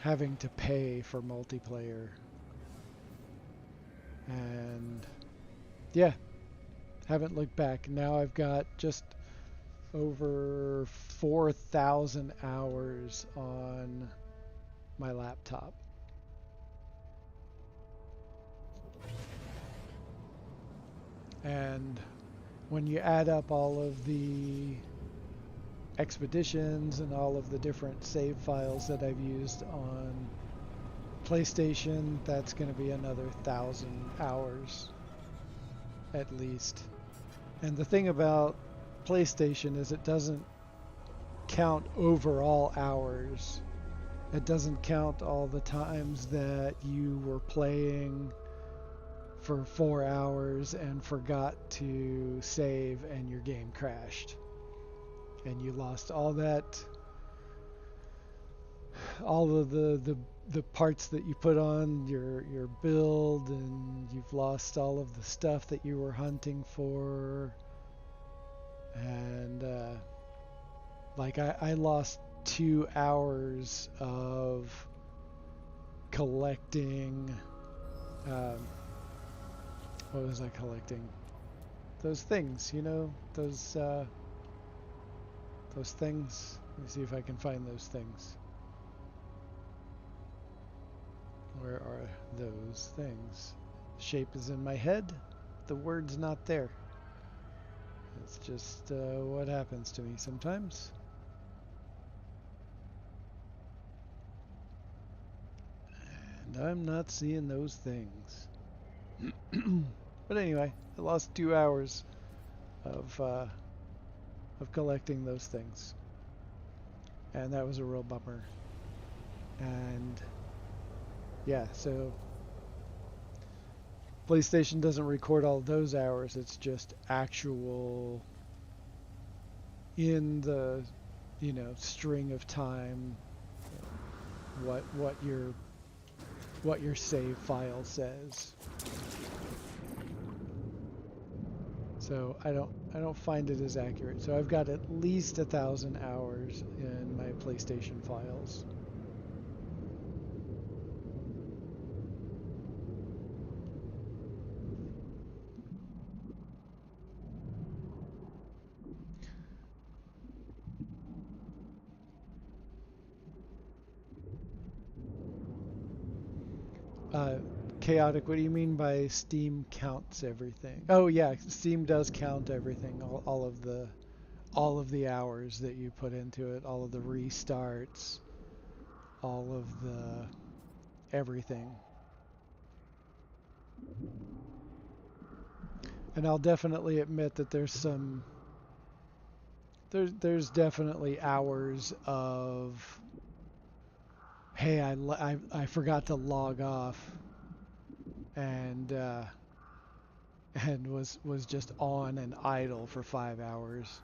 having to pay for multiplayer. And yeah, haven't looked back. Now I've got just over 4,000 hours on my laptop. And when you add up all of the expeditions and all of the different save files that I've used on PlayStation, that's going to be another 1,000 hours at least. And the thing about PlayStation is it doesn't count overall hours. It doesn't count all the times that you were playing for 4 hours and forgot to save and your game crashed. And you lost all of the parts that you put on your build, and you've lost all of the stuff that you were hunting for. And like I lost 2 hours of collecting. What was I collecting? Those things, those things. Let me see if I can find those things. Where are those things? Shape is in my head. The word's not there. It's just what happens to me sometimes. And I'm not seeing those things. But anyway, I lost 2 hours of collecting those things, and that was a real bummer. And yeah, so PlayStation doesn't record all those hours. It's just actual in the, string of time. What your save file says. So I don't find it as accurate. So I've got at least 1,000 hours in my PlayStation files. Uh, Chaotic, what do you mean by Steam counts everything? Oh yeah, Steam does count everything, all of the hours that you put into it, all of the restarts, all of the everything. And I'll definitely admit that there's definitely hours of, hey, I forgot to log off, and and was just on and idle for 5 hours.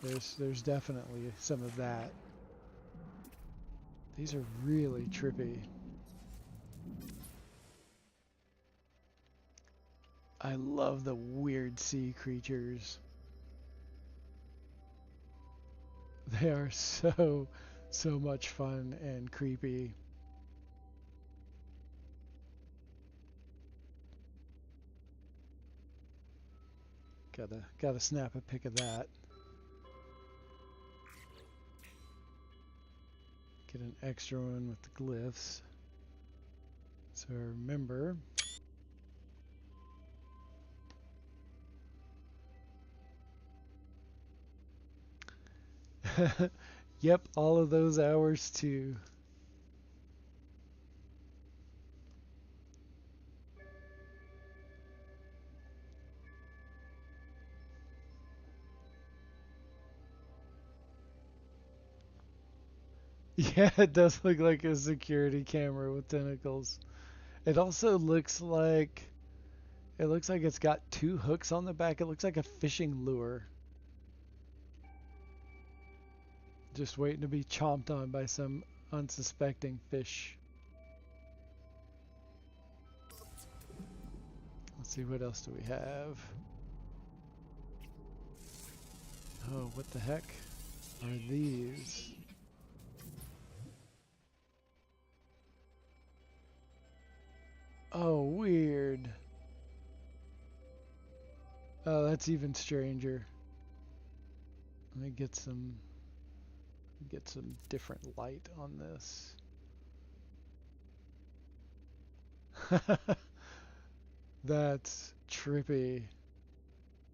There's definitely some of that. These are really trippy. I love the weird sea creatures. They are so much fun and creepy. Gotta snap a pic of that. Get an extra one with the glyphs. So remember. Yep, all of those hours too. Yeah, it does look like a security camera with tentacles. It also looks like it's got two hooks on the back. It looks like a fishing lure. Just waiting to be chomped on by some unsuspecting fish. Let's see, what else do we have? Oh, what the heck are these? Oh, weird. Oh, that's even stranger. Let me get some different light on this. That's trippy.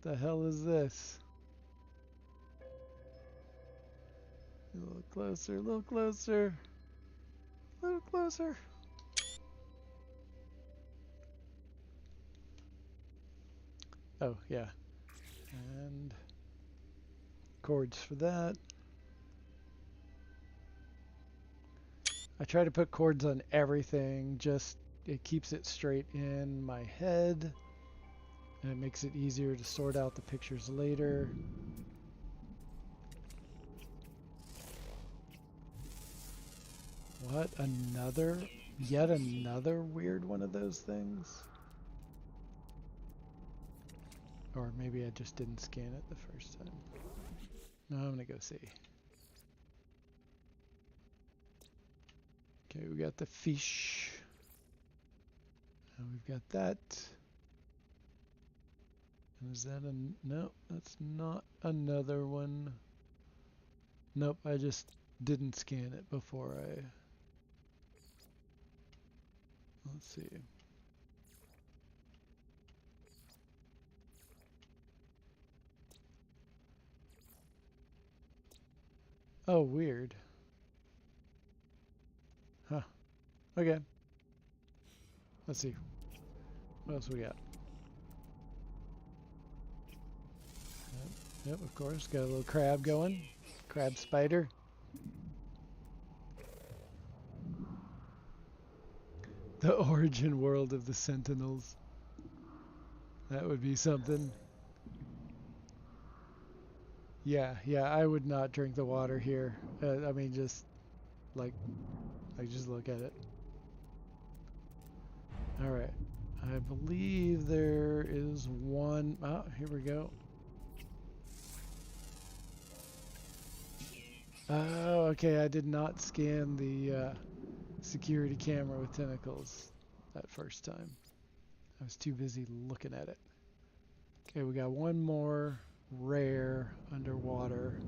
The hell is this? A little closer, a little closer, a little closer. Oh, yeah. And cords for that. I try to put cords on everything, just it keeps it straight in my head, and it makes it easier to sort out the pictures later. What? Yet another weird one of those things? Or maybe I just didn't scan it the first time. No, I'm gonna go see. Okay, we got the fish. And we've got that. And is that no, that's not another one. Nope, I just didn't scan it before I... Let's see. Oh, weird. Huh. Okay. Let's see. What else we got? Yep, of course. Got a little crab going. Crab spider. The origin world of the Sentinels. That would be something. Yeah, I would not drink the water here. I mean, just like just look at it. All right. I believe there is one. Oh, here we go. Oh, okay. I did not scan the security camera with tentacles that first time. I was too busy looking at it. Okay, we got one more rare underwater.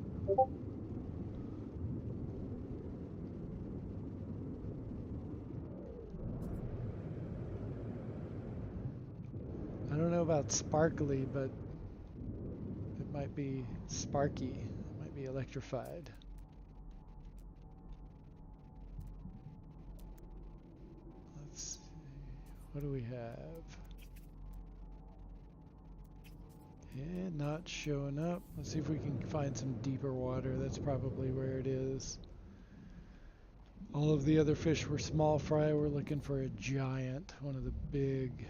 I don't know about sparkly, but it might be sparky. It might be electrified. Let's see. What do we have? Yeah, not showing up. Let's see if we can find some deeper water. That's probably where it is. All of the other fish were small fry. We're looking for a giant, one of the big.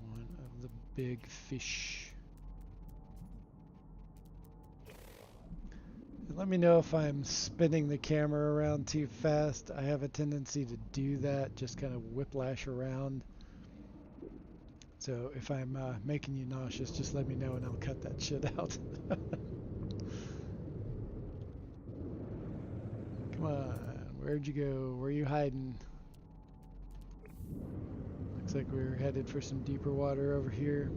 One of the big fish. And let me know if I'm spinning the camera around too fast. I have a tendency to do that, just kind of whiplash around. So if I'm making you nauseous, just let me know and I'll cut that shit out. Come on, where'd you go? Where are you hiding? Looks like we're headed for some deeper water over here.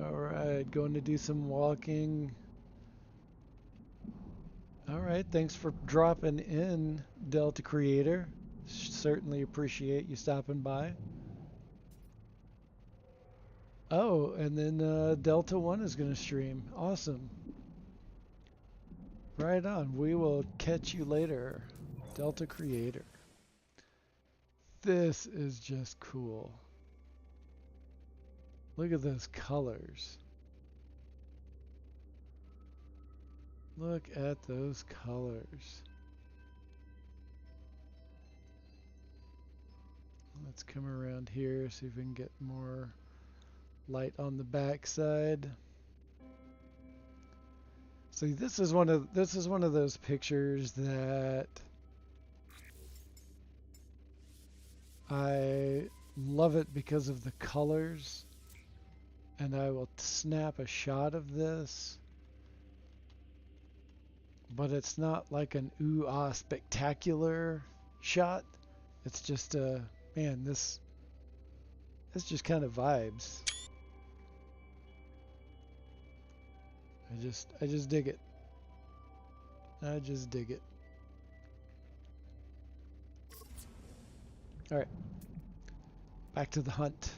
Alright, going to do some walking. Alright, thanks for dropping in, Delta Creator. Certainly appreciate you stopping by. Oh, and then Delta 1 is going to stream. Awesome. Right on. We will catch you later, Delta Creator. This is just cool. Look at those colors. Look at those colors. Let's come around here, see if we can get more light on the backside. See, this is one of those pictures that I love it because of the colors, and I will snap a shot of this, but it's not like an ooh-ah spectacular shot. It's just man, this just kind of vibes. I just dig it. I just dig it. All right. Back to the hunt.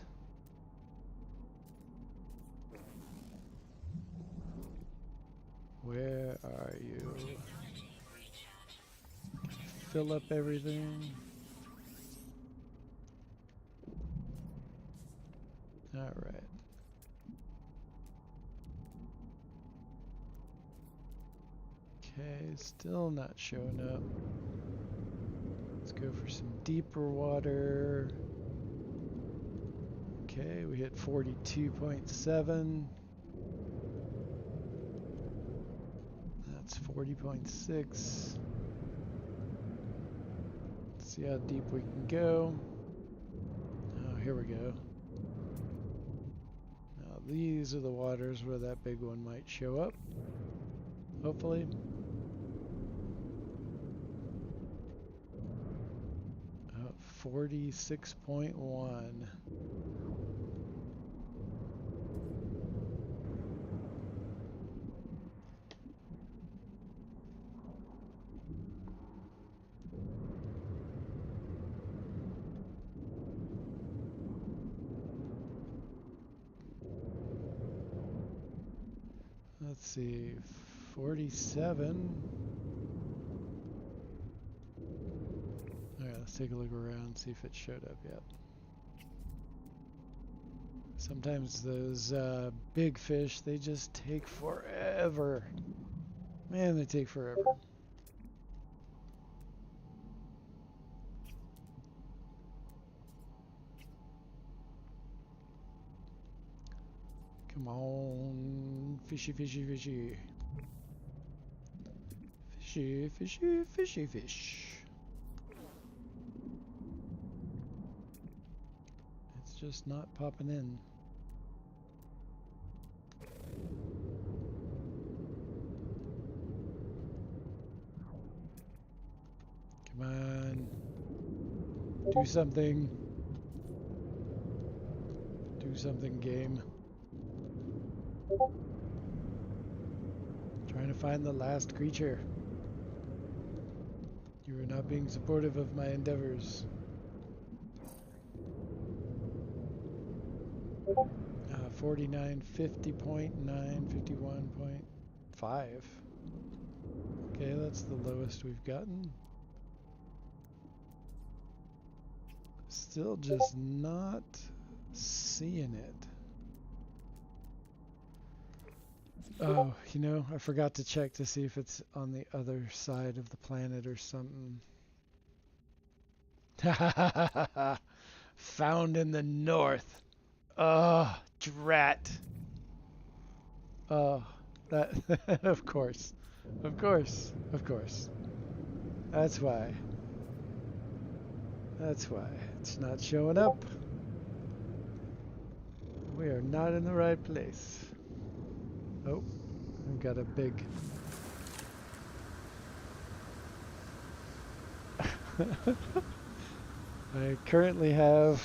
Where are you? Fill up everything. All right. Okay, still not showing up. Let's go for some deeper water. Okay, we hit 42.7. That's 40.6. Let's see how deep we can go. Oh, here we go. Now these are the waters where that big one might show up. Hopefully. 46.1. Let's see, 47. Alright, let's take a look around, see if it showed up yet. Sometimes those big fish, they just take forever. Man, they take forever. Come on, fishy, fishy, fishy. Fishy, fishy, fishy, fish. It's just not popping in. Come on. Do something. Do something, game. Trying to find the last creature. You are not being supportive of my endeavors. 49, 50.9, 51.5. Okay, that's the lowest we've gotten. Still just not seeing it. Oh, you know, I forgot to check to see if it's on the other side of the planet or something. Found in the north. Oh, drat. Oh, that, of course. Of course. Of course. That's why. That's why. It's not showing up. We are not in the right place. Oh, I've got a big... I currently have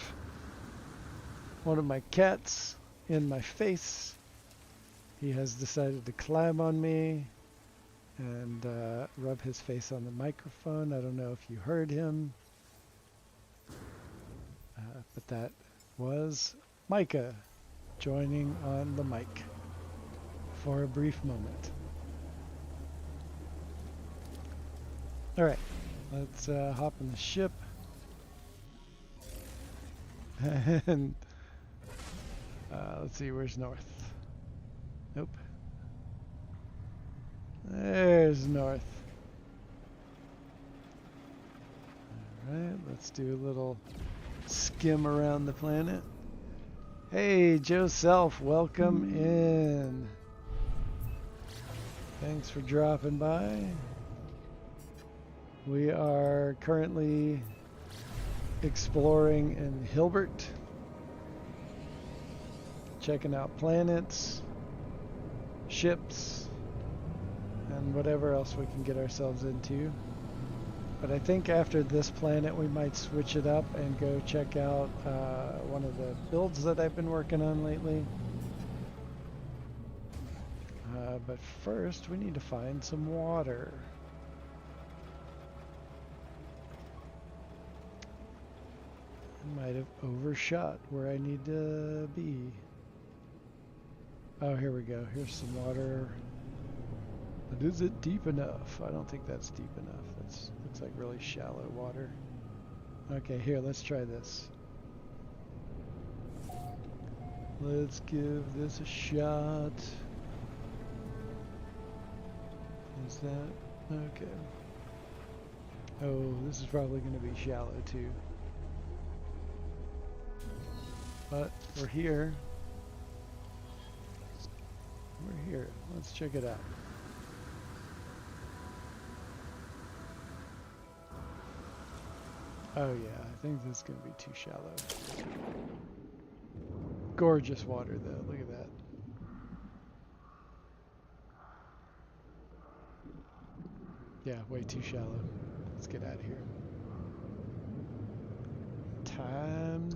one of my cats in my face. He has decided to climb on me and rub his face on the microphone. I don't know if you heard him, but that was Micah joining on the mic for a brief moment. All right, let's hop in the ship. And let's see, where's north? Nope. There's north. Alright, let's do a little skim around the planet. Hey, Joe Self, welcome in. Thanks for dropping by. We are currently exploring in Hilbert, checking out planets, ships, and whatever else we can get ourselves into. But I think after this planet we might switch it up and go check out one of the builds that I've been working on lately. But first we need to find some water. Might have overshot where I need to be. Oh, here we go. Here's some water. But is it deep enough? I don't think that's deep enough. That's looks like really shallow water. Okay, here, let's try this. Let's give this a shot. Is that okay? Oh, this is probably going to be shallow too. But we're here. We're here. Let's check it out. Oh yeah, I think this is going to be too shallow. Gorgeous water though, look at that. Yeah, way too shallow. Let's get out of here. Time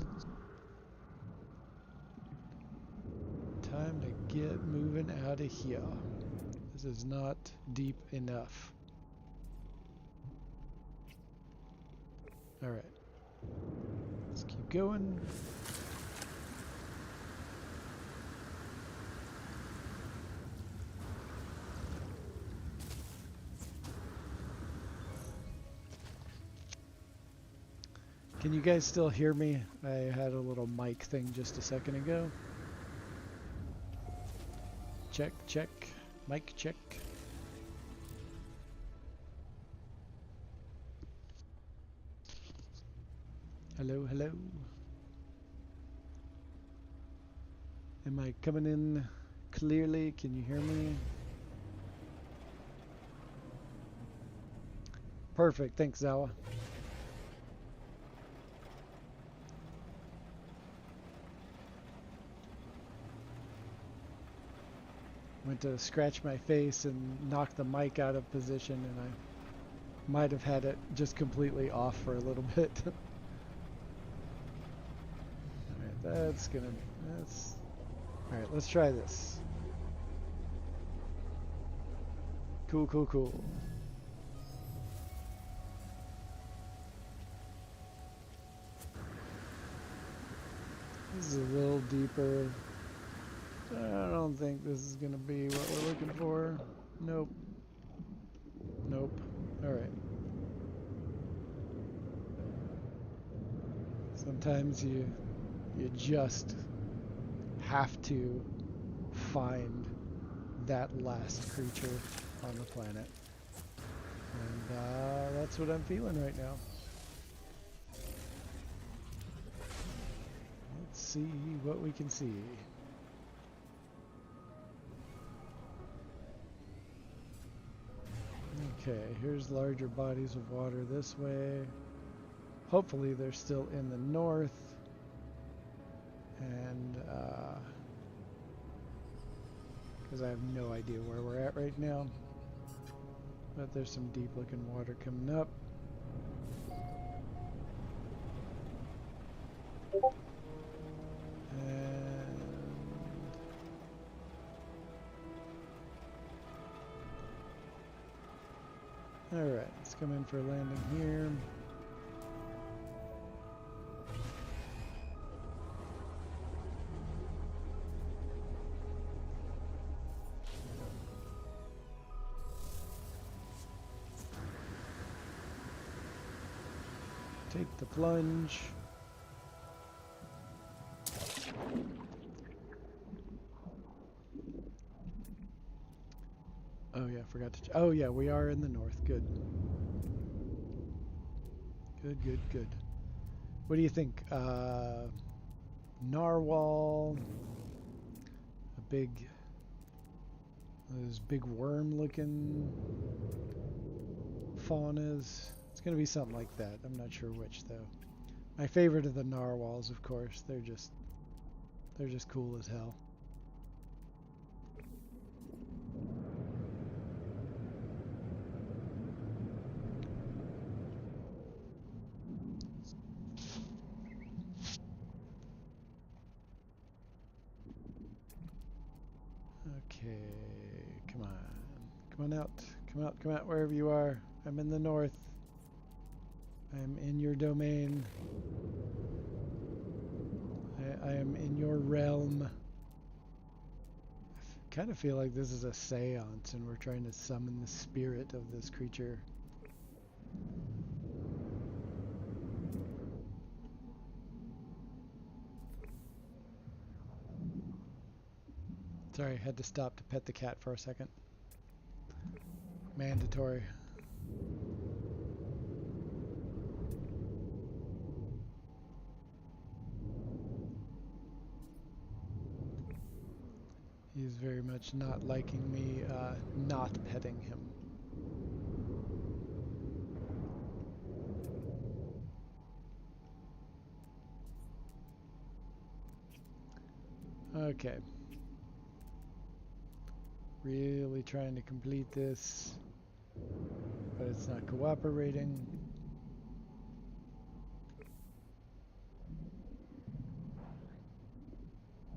to get moving out of here. This is not deep enough. All right, let's keep going. Can you guys still hear me? I had a little mic thing just a second ago. check, check. Mic check. Hello, hello. Am I coming in clearly? Can you hear me? Perfect. Thanks, Zawa. Went to scratch my face and knock the mic out of position, and I might have had it just completely off for a little bit. Alright, that's... Alright, let's try this. Cool, cool, cool. This is a little deeper. I don't think this is going to be what we're looking for. Nope. Nope. Alright. Sometimes you just have to find that last creature on the planet. And that's what I'm feeling right now. Let's see what we can see. Okay, here's larger bodies of water this way. Hopefully they're still in the north. And, because I have no idea where we're at right now. But there's some deep looking water coming up. And alright, let's come in for a landing here. Take the plunge. Oh yeah, forgot to... Oh yeah, we are in the north. Good. Good, good, good. What do you think? Narwhal. A big... Those big worm-looking faunas. It's going to be something like that. I'm not sure which, though. My favorite are the narwhals, of course. They're just cool as hell. Okay, come on. Come on out. Come out, come out wherever you are. I'm in the north. I'm in your domain. I am in your realm. I kind of feel like this is a seance and we're trying to summon the spirit of this creature. Sorry, I had to stop to pet the cat for a second. Mandatory. He's very much not liking me not petting him. Okay. Really trying to complete this, but it's not cooperating.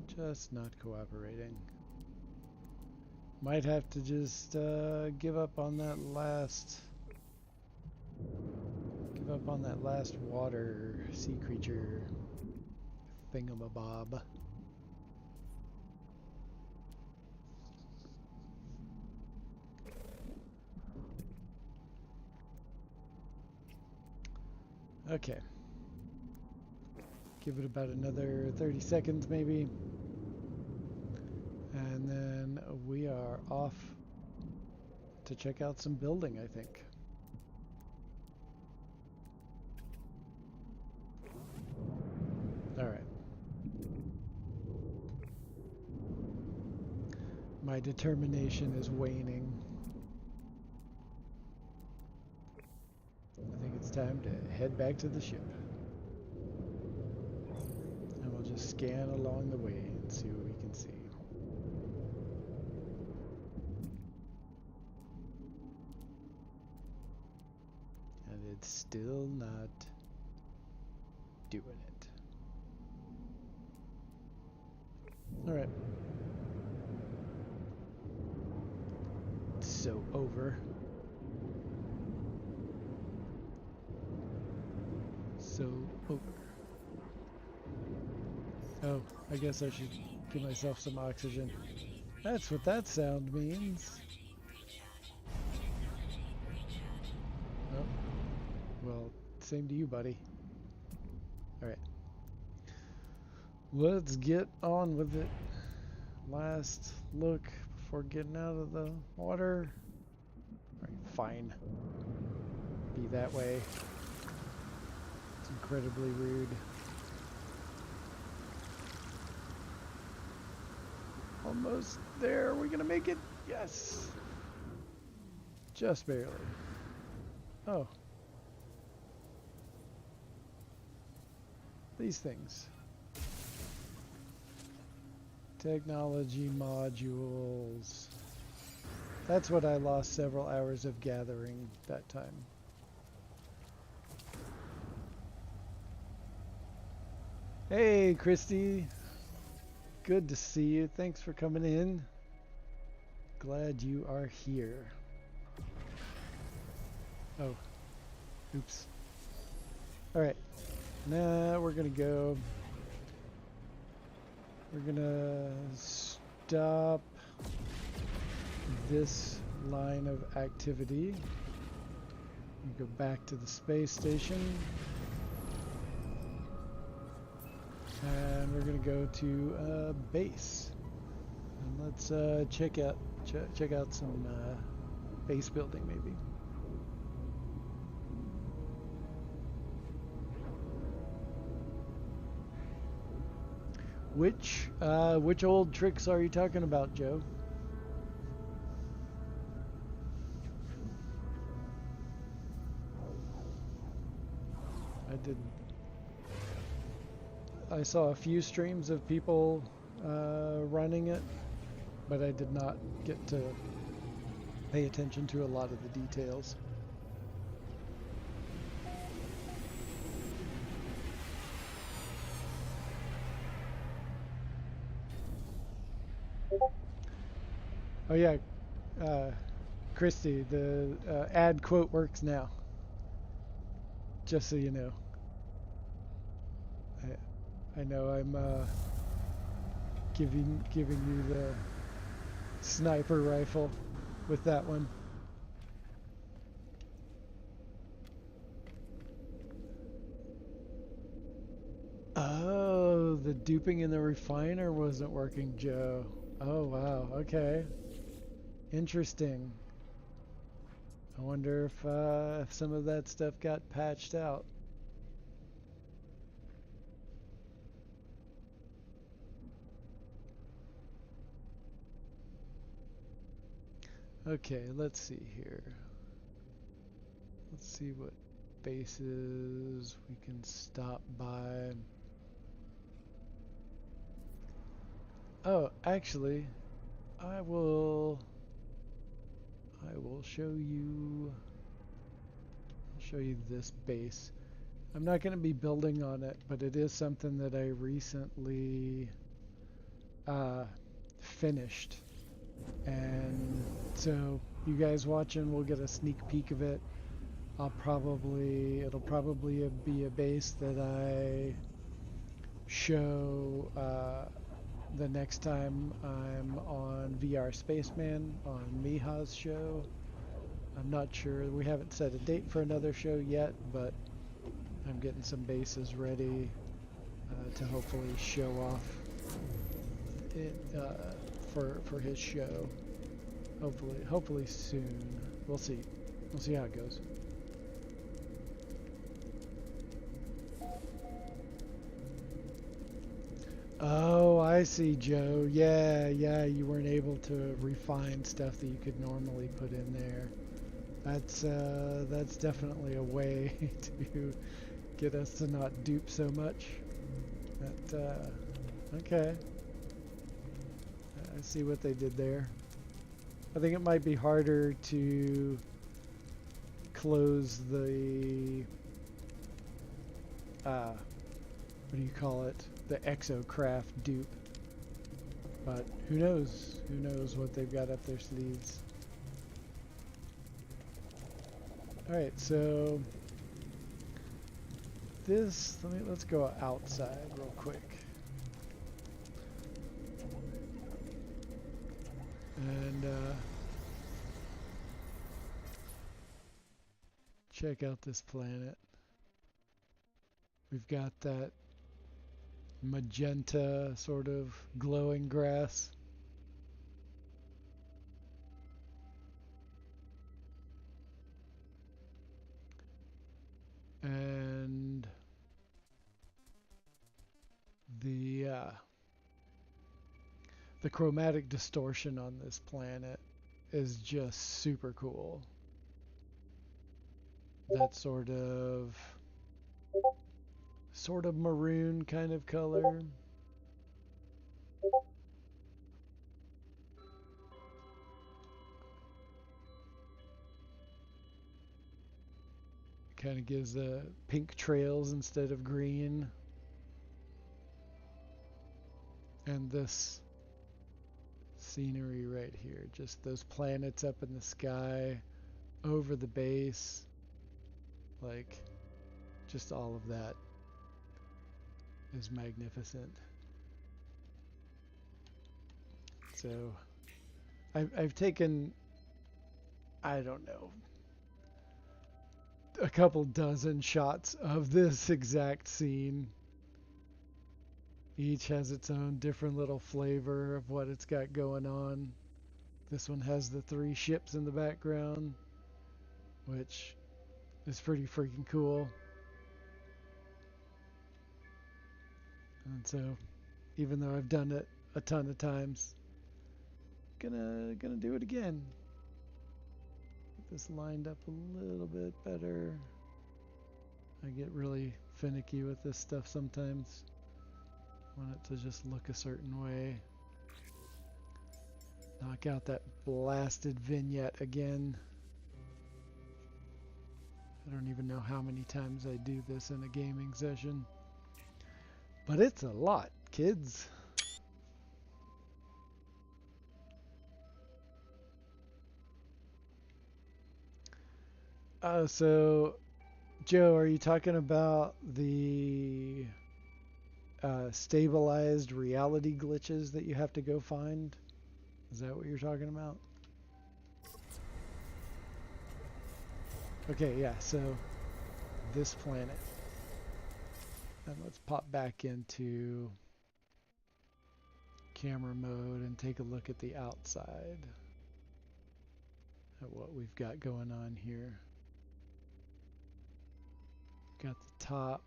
Just not cooperating. Might have to just give up on that last water sea creature thingamabob. Okay. Give it about another 30 seconds maybe. And then we are off to check out some building, I think. All right. My determination is waning. I think it's time to head back to the ship. And we'll just scan along the way and see what we can see. And it's still not doing it. All right. So over. So over. Oh, I guess I should give myself some oxygen. That's what that sound means. Oh, well, same to you, buddy. Alright. Let's get on with it. Last look before getting out of the water. Alright, fine. Be that way. It's incredibly rude. Almost there. Are we gonna make it? Yes. Just barely. Oh. These things. Technology modules. That's what I lost several hours of gathering that time. Hey, Christy. Good to see you. Thanks for coming in. Glad you are here. Oh. Oops. Alright. Now we're gonna go. We're gonna stop this line of activity. Go back to the space station. And we're gonna go to base. And let's check out some base building maybe. Which old tricks are you talking about, Joe? I saw a few streams of people running it, but I did not get to pay attention to a lot of the details. Oh yeah, Christy, the ad quote works now. Just so you know. I know I'm giving you the sniper rifle with that one. Oh, the duping in the refiner wasn't working, Joe. Oh wow, okay. Interesting. I wonder if some of that stuff got patched out. Okay, let's see here. Let's see what bases we can stop by. Oh, actually, I will show you. I'll show you this base. I'm not going to be building on it, but it is something that I recently finished. And so you guys watching will get a sneak peek of it. It'll probably be a base that I show the next time I'm on VR Spaceman on Miha's show. I'm not sure. We haven't set a date for another show yet, but I'm getting some bases ready to hopefully show off it for his show. Hopefully soon. We'll see. We'll see how it goes. Oh, I see, Joe. Yeah, you weren't able to refine stuff that you could normally put in there. That's definitely a way to get us to not dupe so much. Okay. I see what they did there. I think it might be harder to close the what do you call it? The exocraft dupe. But who knows? Who knows what they've got up their sleeves. Alright, so let's go outside real quick. And check out this planet. We've got that magenta sort of glowing grass. And the chromatic distortion on this planet is just super cool. That sort of maroon kind of color. Kind of gives pink trails instead of green. And this scenery right here, just those planets up in the sky over the base, like just all of that is magnificent. So I've taken, I don't know, a couple dozen shots of this exact scene. Each has its own different little flavor of what it's got going on. This one has the 3 ships in the background, which is pretty freaking cool. And so, even though I've done it a ton of times, gonna do it again. Get this lined up a little bit better. I get really finicky with this stuff sometimes. Want it to just look a certain way. Knock out that blasted vignette again. I don't even know how many times I do this in a gaming session. But it's a lot, kids. So, Joe, are you talking about the stabilized reality glitches that you have to go find? Is that what you're talking about? Okay, yeah, so this planet. And let's pop back into camera mode and take a look at the outside. At what we've got going on here. Got the top.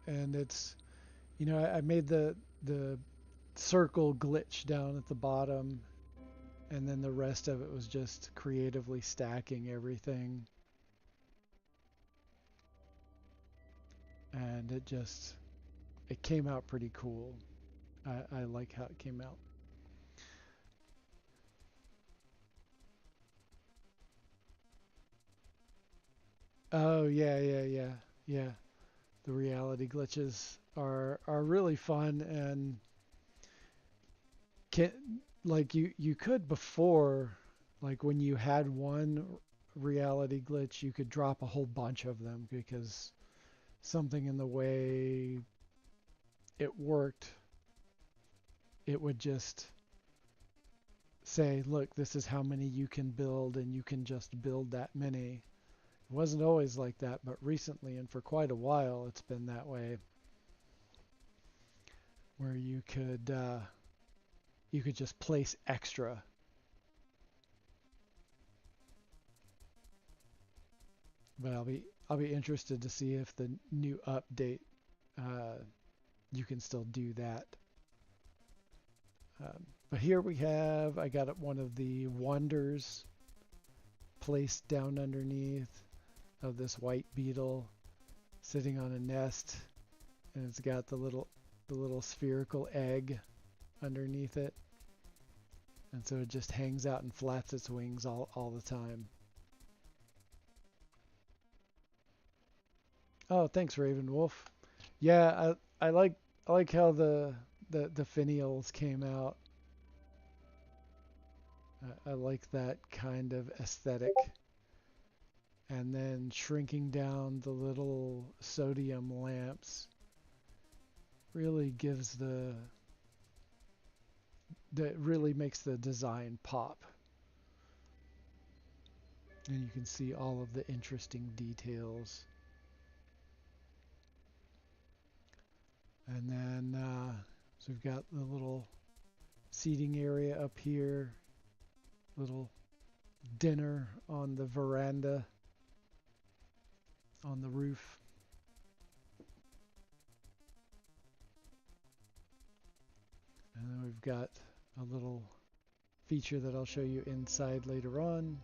And it's, you know, I made the circle glitch down at the bottom, and then the rest of it was just creatively stacking everything. And it came out pretty cool. I like how it came out. Oh yeah. The reality glitches are really fun, and can, like you could before, like when you had one reality glitch, you could drop a whole bunch of them because something in the way it worked, it would just say, look, this is how many you can build, and you can just build that many. It wasn't always like that, but recently and for quite a while it's been that way, where you could just place extra. But I'll be interested to see if the new update uh, you can still do that. But here we have, I got one of the wonders placed down underneath of this white beetle sitting on a nest, and it's got the little spherical egg underneath it, and so it just hangs out and flaps its wings all the time. Oh, thanks, Raven Wolf. Yeah, I like how the finials came out. I like that kind of aesthetic. And then shrinking down the little sodium lamps really gives that really makes the design pop. And you can see all of the interesting details. And then so we've got the little seating area up here, little dinner on the veranda on the roof. And then we've got a little feature that I'll show you inside later on.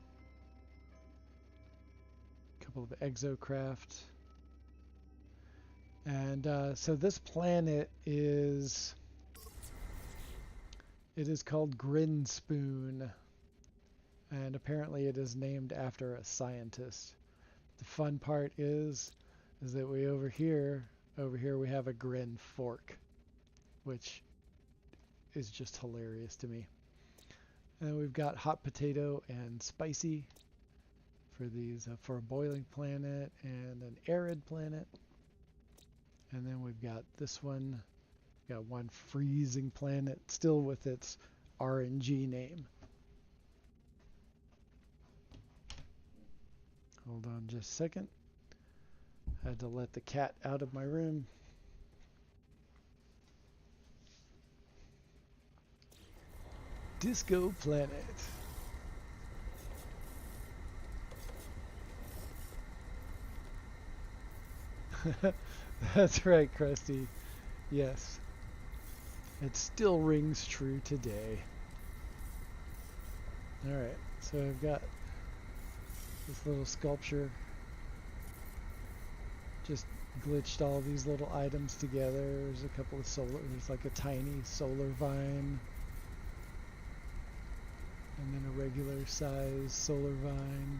A couple of exocraft. And so this planet is called Grinspoon, and apparently it is named after a scientist. The fun part is that we over here we have a Grin fork, which is just hilarious to me. And we've got hot potato and spicy for these for a boiling planet and an arid planet. And then we've got this one. We've got one freezing planet, still with its RNG name. Hold on just a second. Had to let the cat out of my room. Disco Planet. That's right, Krusty. Yes. It still rings true today. Alright, so I've got this little sculpture. Just glitched all these little items together. There's a couple of there's like a tiny solar vine. And then a regular size solar vine.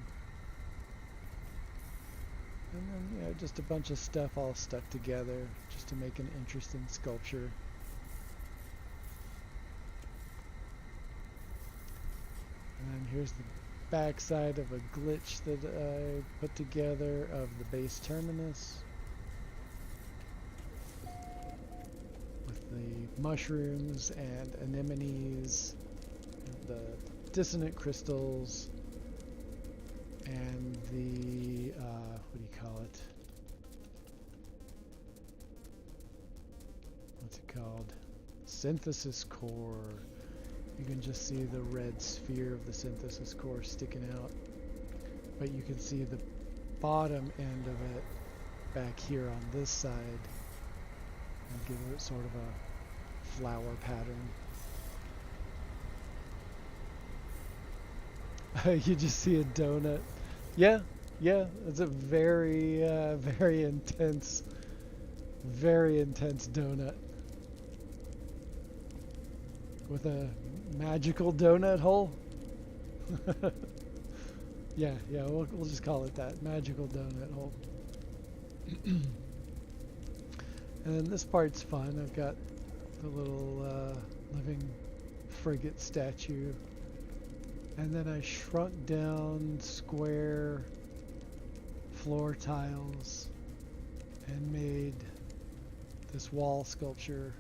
And then, just a bunch of stuff all stuck together just to make an interesting sculpture. And then here's the backside of a glitch that I put together of the base terminus. With the mushrooms and anemones, and the dissonant crystals, and the, what do you call it? What's it called? Synthesis core. You can just see the red sphere of the synthesis core sticking out. But you can see the bottom end of it back here on this side. And give it sort of a flower pattern. You just see a donut. Yeah, it's a very, very intense donut. With a magical donut hole. yeah, we'll just call it that. Magical donut hole. And then this part's fun. I've got the little living frigate statue. And then I shrunk down square floor tiles and made this wall sculpture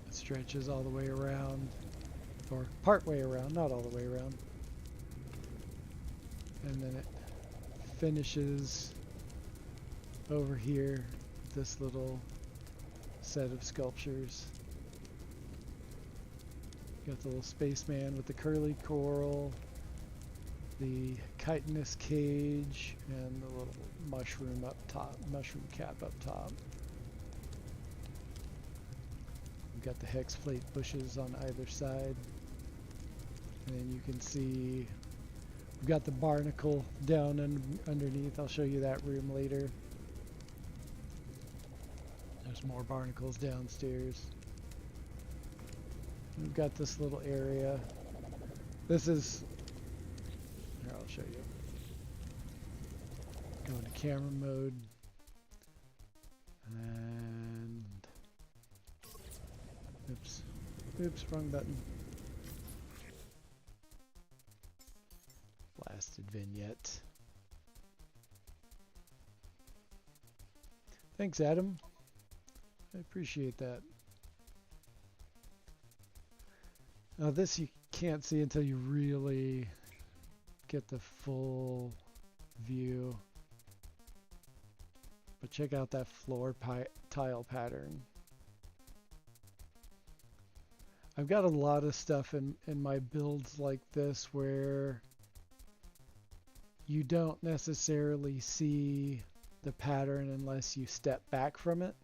that stretches all the way around, or part way around, not all the way around. And then it finishes over here, this little set of sculptures. Got the little spaceman with the curly coral, the chitinous cage, and the little mushroom up top, mushroom cap up top. We've got the hex plate bushes on either side. And then you can see we've got the barnacle down underneath. I'll show you that room later. There's more barnacles downstairs. We've got this little area. This is, here, I'll show you. Go into camera mode. And, oops, wrong button. Blasted vignette. Thanks, Adam. I appreciate that. Now this you can't see until you really get the full view. But check out that floor tile pattern. I've got a lot of stuff in my builds like this where you don't necessarily see the pattern unless you step back from it.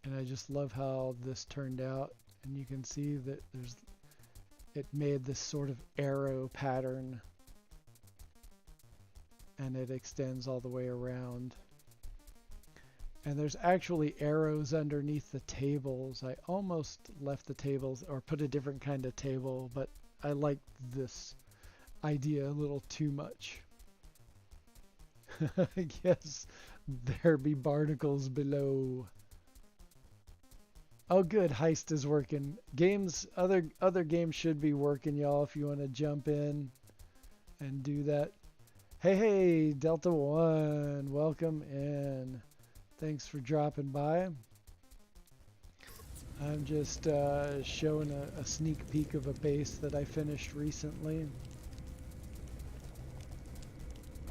And I just love how this turned out. And you can see that it made this sort of arrow pattern. And it extends all the way around. And there's actually arrows underneath the tables. I almost left the tables or put a different kind of table, but I like this idea a little too much. Yes, there be barnacles below. Oh good, Heist is working. Other games should be working, y'all, if you want to jump in and do that. Hey, Delta One, welcome in. Thanks for dropping by. I'm just showing a sneak peek of a base that I finished recently.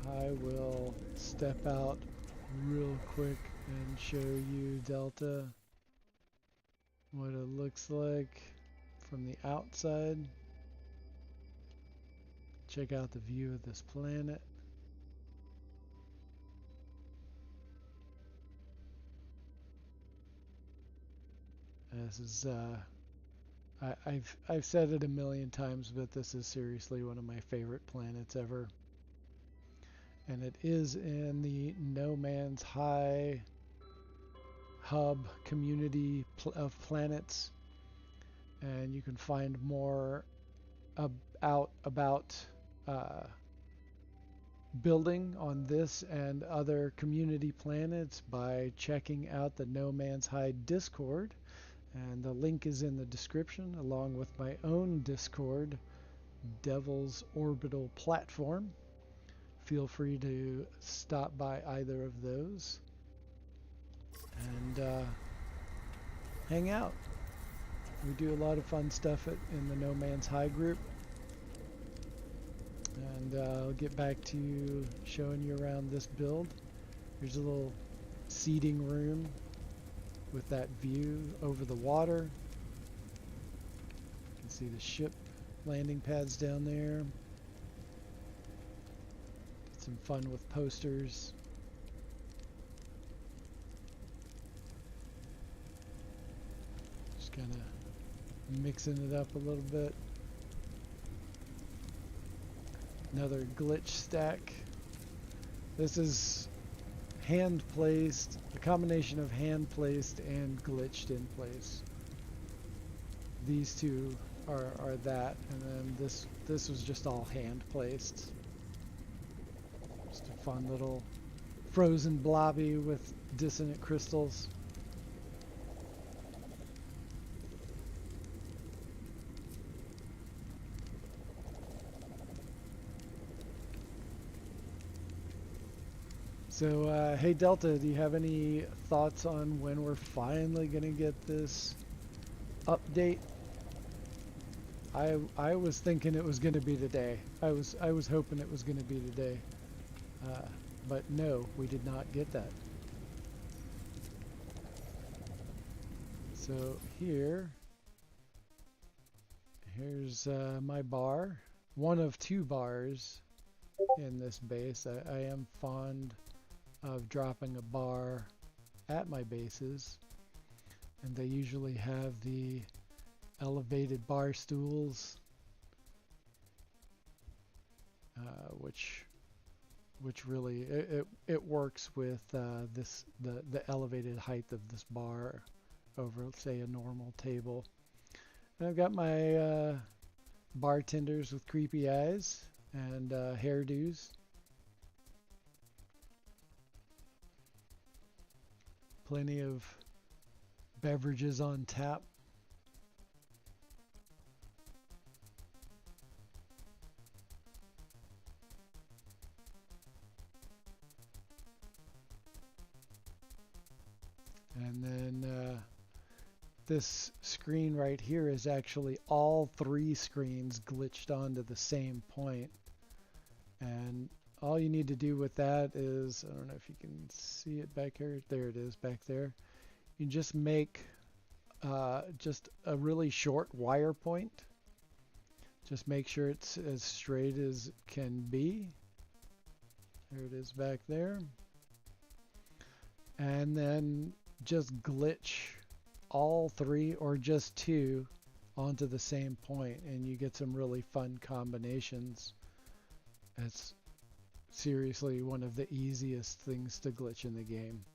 I will step out real quick and show you, Delta, what it looks like from the outside. Check out the view of this planet. This is I've said it a million times, but this is seriously one of my favorite planets ever. And it is in the No Man's High hub community of planets. And you can find more about building on this and other community planets by checking out the No Man's High Discord. And the link is in the description, along with my own Discord, Devil's Orbital Platform. Feel free to stop by either of those and hang out. We do a lot of fun stuff in the No Man's High group. And I'll get back to showing you around this build. Here's a little seating room with that view over the water. You can see the ship landing pads down there. Get some fun with posters. Just kind of mixing it up a little bit. Another glitch stack. This is hand placed, a combination of hand placed and glitched in place. These two are that, and then this was just all hand placed. Just a fun little frozen blobby with dissonant crystals. So, hey Delta, do you have any thoughts on when we're finally going to get this update? I was thinking it was going to be today. I was hoping it was going to be today. Uh, but no, we did not get that. So here's my bar. One of two bars in this base. I am fond of dropping a bar at my bases, and they usually have the elevated bar stools, which really it works with the elevated height of this bar over, say, a normal table. And I've got my bartenders with creepy eyes and hairdos. Plenty of beverages on tap. And then this screen right here is actually all three screens glitched onto the same point. And all you need to do with that is, I don't know if you can see it back here. There it is back there. You just make just a really short wire point. Just make sure it's as straight as it can be. There it is back there. And then just glitch all three or just two onto the same point, and you get some really fun combinations. It's seriously one of the easiest things to glitch in the game.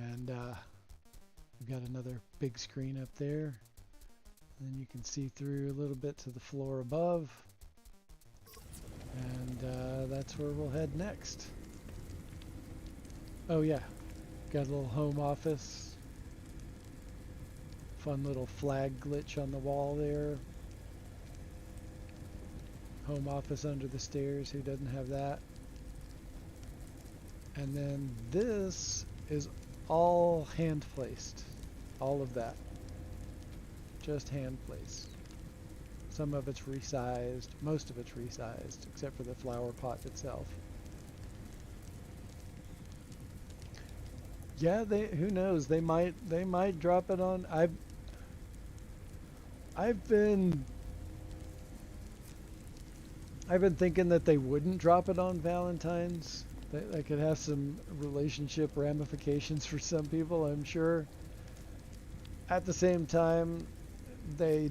And we've got another big screen up there. And you can see through a little bit to the floor above. And that's where we'll head next. Oh yeah, got a little home office. Fun little flag glitch on the wall there. Home office under the stairs, who doesn't have that? And then this is all hand placed. All of that. Just hand placed. Some of it's resized, most of it's resized, except for the flower pot itself. Yeah, who knows? They might drop it on. I've been thinking that they wouldn't drop it on Valentine's. That could have some relationship ramifications for some people, I'm sure. At the same time, they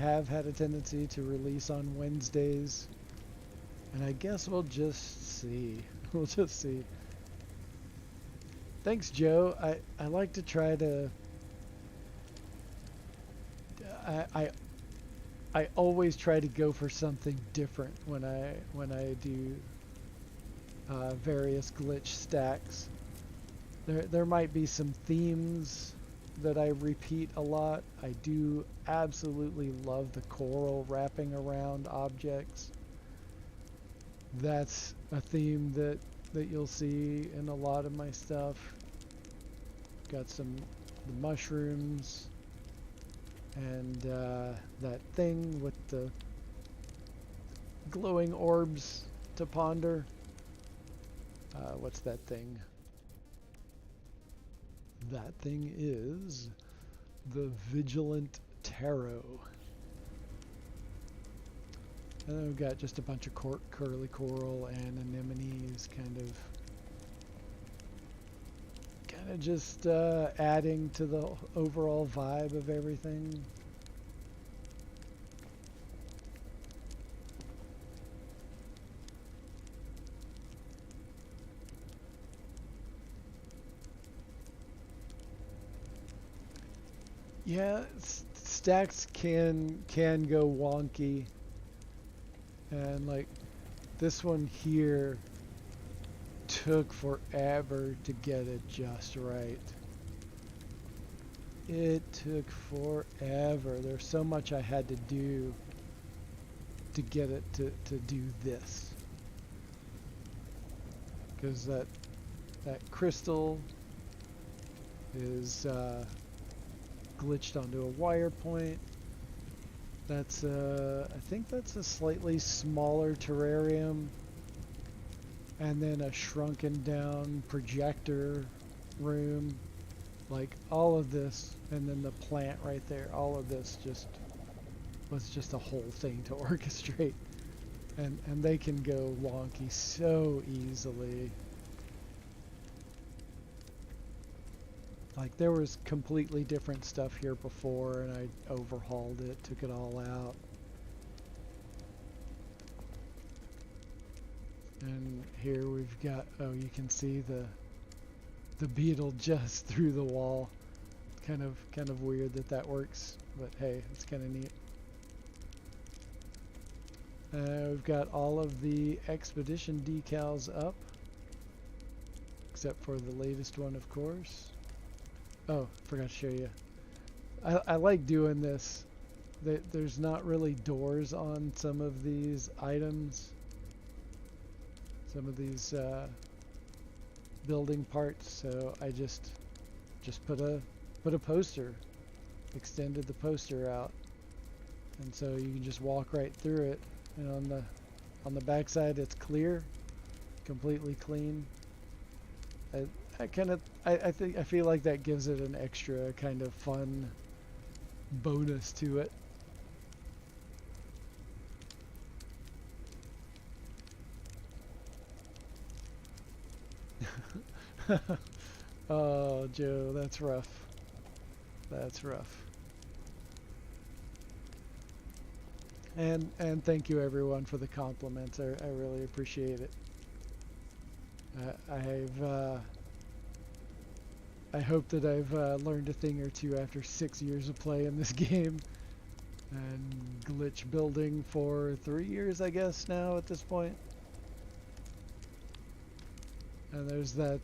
have had a tendency to release on Wednesdays. And I guess we'll just see. We'll just see. Thanks, Joe. I like to try to I always try to go for something different when I do various glitch stacks. There might be some themes that I repeat a lot. I do absolutely love the coral wrapping around objects. That's a theme that you'll see in a lot of my stuff. Got the mushrooms and that thing with the glowing orbs to ponder. What's that thing? That thing is the Vigilant Tarot. And then we've got just a bunch of curly coral and anemones, kind of just adding to the overall vibe of everything. Yeah, stacks can go wonky, and like this one here took forever to get it just right. It took forever. There's so much I had to do to get it to do this, because that crystal is glitched onto a wire point. That's I think that's a slightly smaller terrarium, and then a shrunken down projector room. Like all of this, and then the plant right there. All of this just was just a whole thing to orchestrate, and they can go wonky so easily. Like there was completely different stuff here before, and I overhauled it, took it all out. And here we've got, oh, you can see the beetle just through the wall. Kind of weird that that works, but hey, it's kind of neat. We've got all of the expedition decals up, except for the latest one, of course. Oh, forgot to show you. I like doing this. There's not really doors on some of these items. Some of these building parts, so I just put a poster, extended the poster out, and so you can just walk right through it. And on the back side, it's clear, completely clean. I feel like that gives it an extra kind of fun bonus to it. Oh, Joe, that's rough. That's rough. And thank you everyone for the compliments. I really appreciate it. I hope that I've learned a thing or two after 6 years of play in this game, and glitch building for 3 years, I guess, now at this point. And there's that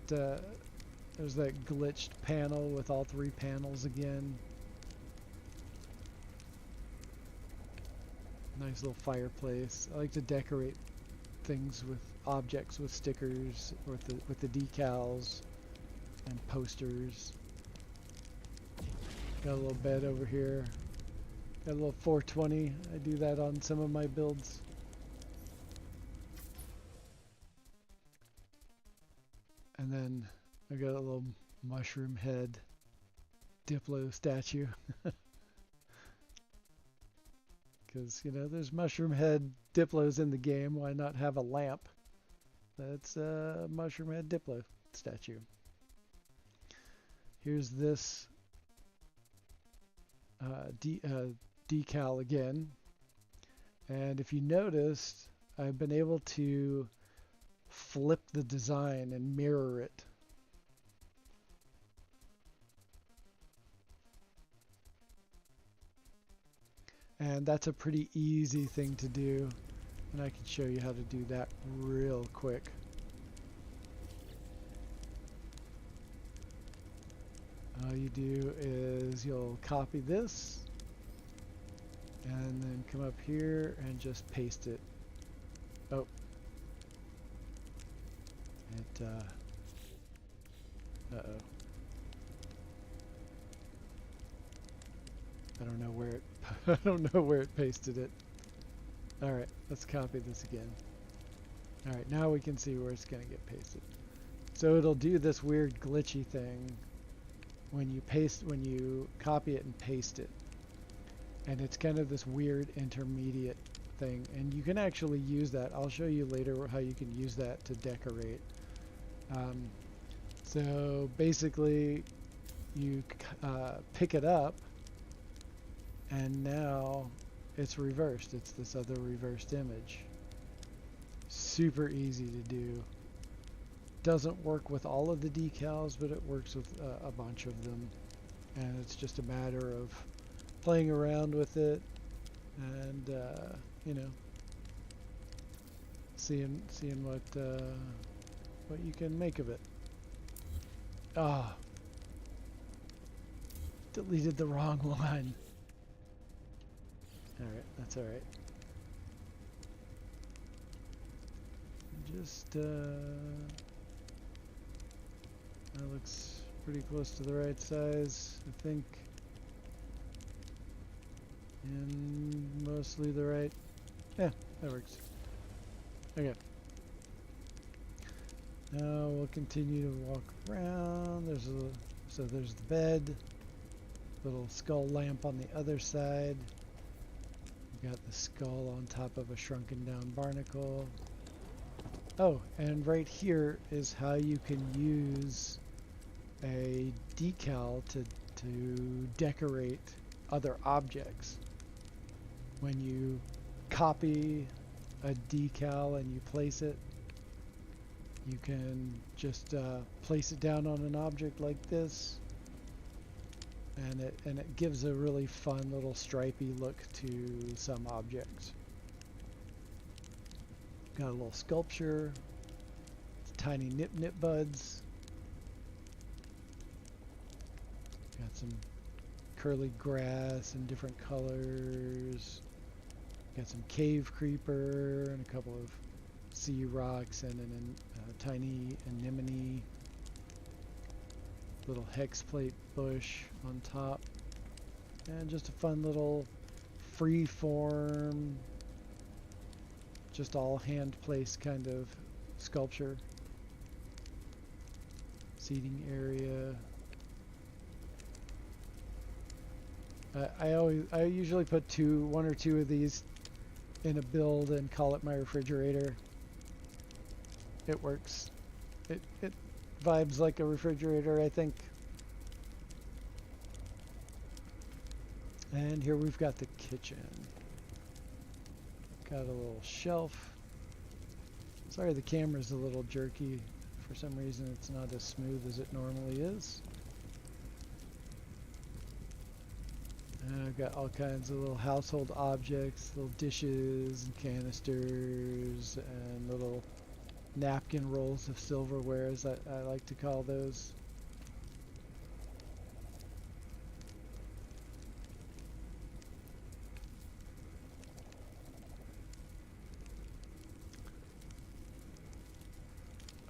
glitched panel with all 3 panels again. Nice little fireplace. I like to decorate things with objects with stickers, or with the decals and posters. Got a little bed over here. Got a little 420. I do that on some of my builds. And then I got a little mushroom head Diplo statue. Because, you know, there's mushroom head Diplos in the game. Why not have a lamp? That's a mushroom head Diplo statue. Here's this decal again. And if you noticed, I've been able to flip the design and mirror it. And that's a pretty easy thing to do. And I can show you how to do that real quick. All you do is you'll copy this and then come up here and just paste it. Oh. It, uh-oh. I don't know where it I don't know where it pasted it. Alright, let's copy this again. Alright, now we can see where it's gonna get pasted. So it'll do this weird glitchy thing when you copy it and paste it. And it's kind of this weird intermediate thing, and you can actually use that. I'll show you later how you can use that to decorate. So basically you pick it up, and now it's reversed. It's this other reversed image. Super easy to do. Doesn't work with all of the decals, but it works with a bunch of them. And it's just a matter of playing around with it and, you know, seeing what you can make of it. Ah, deleted the wrong line. Alright, that's alright. Just, that looks pretty close to the right size, I think. in mostly the right. Yeah, that works. Okay. Now we'll continue to walk around. There's the bed. Little skull lamp on the other side. We've got the skull on top of a shrunken down barnacle. Oh, and right here is how you can use a decal to decorate other objects. When you copy a decal and you place it, you can just place it down on an object like this, and it gives a really fun little stripy look to some objects. Got a little sculpture, tiny nip buds. Got some curly grass in different colors. Got some cave creeper and a couple of sea rocks and a tiny anemone. Little hex plate bush on top. And just a fun little free form, just all hand placed kind of sculpture. Seating area. I usually put one or two of these in a build and call it my refrigerator. It works. It vibes like a refrigerator, I think. And here we've got the kitchen. Got a little shelf. Sorry, the camera's a little jerky. For some reason, it's not as smooth as it normally is. And I've got all kinds of little household objects, little dishes and canisters and little napkin rolls of silverware, as I like to call those.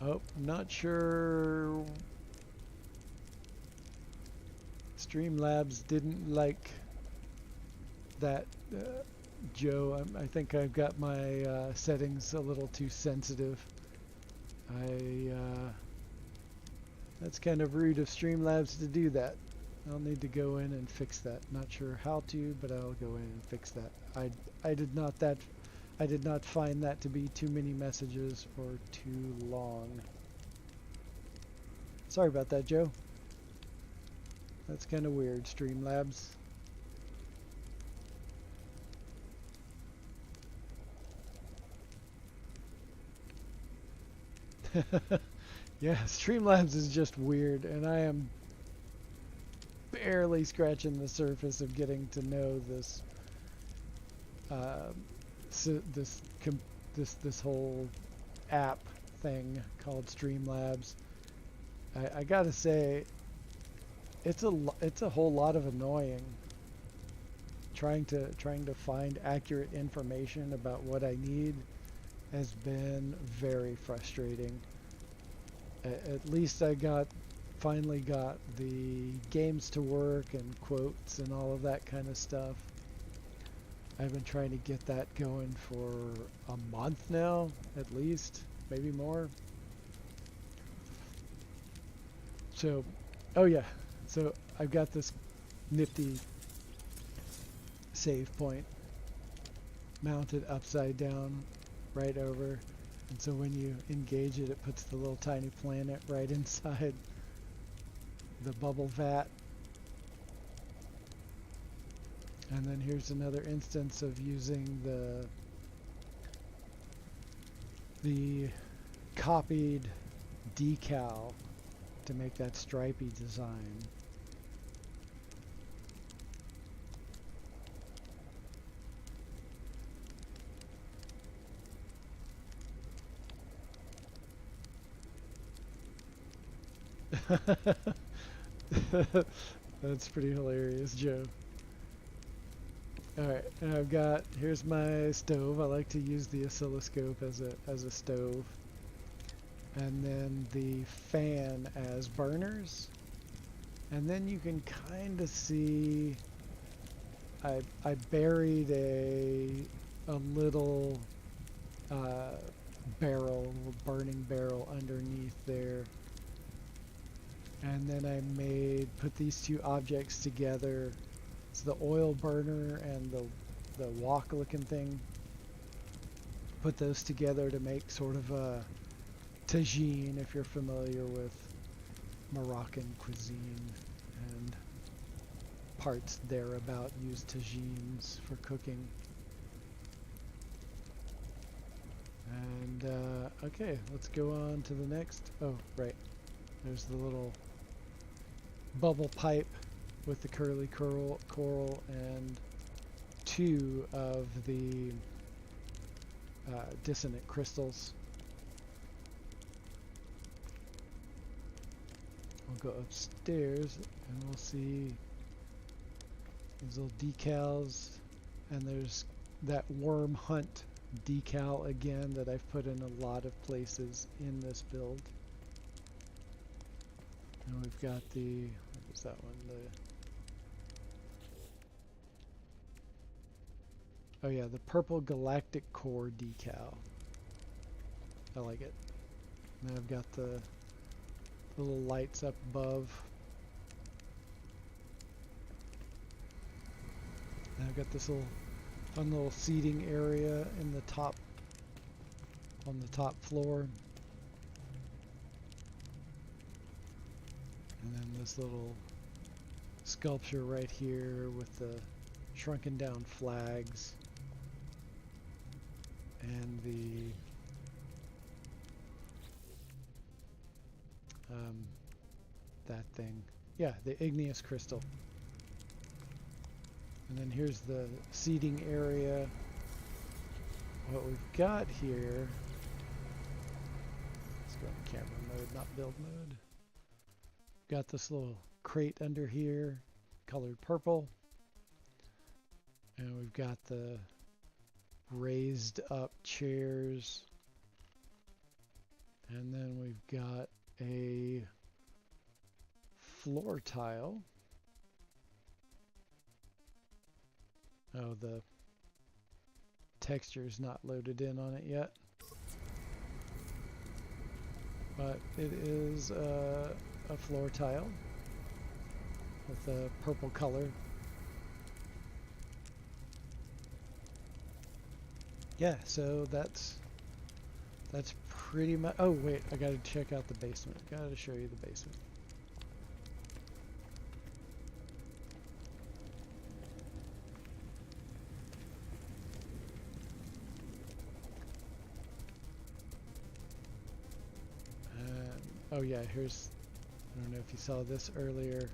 Oh, not sure. Streamlabs didn't like that, Joe. I think I've got my settings a little too sensitive. That's kind of rude of Streamlabs to do that. I'll need to go in and fix that. Not sure how to, but I'll go in and fix that. I did not find that to be too many messages or too long. Sorry about that, Joe. That's kind of weird, Streamlabs. Yeah, Streamlabs is just weird, and I am barely scratching the surface of getting to know this this whole app thing called Streamlabs. I gotta say, it's a whole lot of annoying trying to find accurate information about what I need. Has been very frustrating. At least I finally got the games to work and quotes and all of that kind of stuff. I've been trying to get that going for a month now, at least, maybe more. So, oh yeah, so I've got this nifty save point mounted upside down right over, and so when you engage it, it puts the little tiny planet right inside the bubble vat. And then here's another instance of using the copied decal to make that stripy design. That's pretty hilarious, Joe. Alright, and here's my stove. I like to use the oscilloscope as a stove. And then the fan as burners. And then you can kind of see I buried a little barrel, a little burning barrel underneath there. And then I put these two objects together. It's the oil burner and the wok looking thing. Put those together to make sort of a tagine, if you're familiar with Moroccan cuisine, and parts thereabout use tagines for cooking. And okay, let's go on to the next. Oh, right. There's the little bubble pipe with the curly coral and two of the dissonant crystals. We'll go upstairs and we'll see these little decals, and there's that worm hunt decal again that I've put in a lot of places in this build. And we've got the, what was that one? Oh yeah, the purple galactic core decal. I like it. And then I've got the little lights up above. And I've got this little fun little seating area in the top, on the top floor. And then this little sculpture right here with the shrunken down flags and the that thing. Yeah, the igneous crystal. And then here's the seating area. What we've got here, let's go in camera mode, not build mode. Got this little crate under here, colored purple. And we've got the raised up chairs. And then we've got a floor tile. Oh, the texture is not loaded in on it yet. But it is a floor tile with a purple color. Yeah, so that's pretty much. Oh wait, I gotta check out the basement. Gotta show you the basement. Oh yeah, here's, I don't know if you saw this earlier.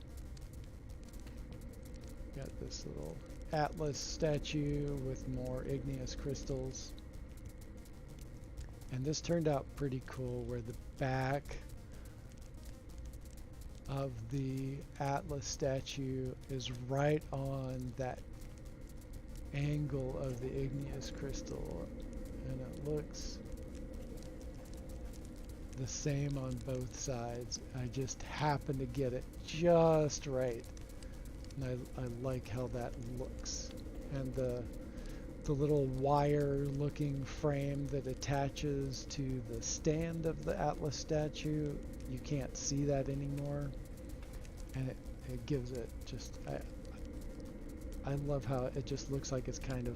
Got this little Atlas statue with more igneous crystals. And this turned out pretty cool, where the back of the Atlas statue is right on that angle of the igneous crystal. And it looks the same on both sides. I just happen to get it just right. And I like how that looks. And the little wire looking frame that attaches to the stand of the Atlas statue, you can't see that anymore. And it gives it just, I love how it just looks like it's kind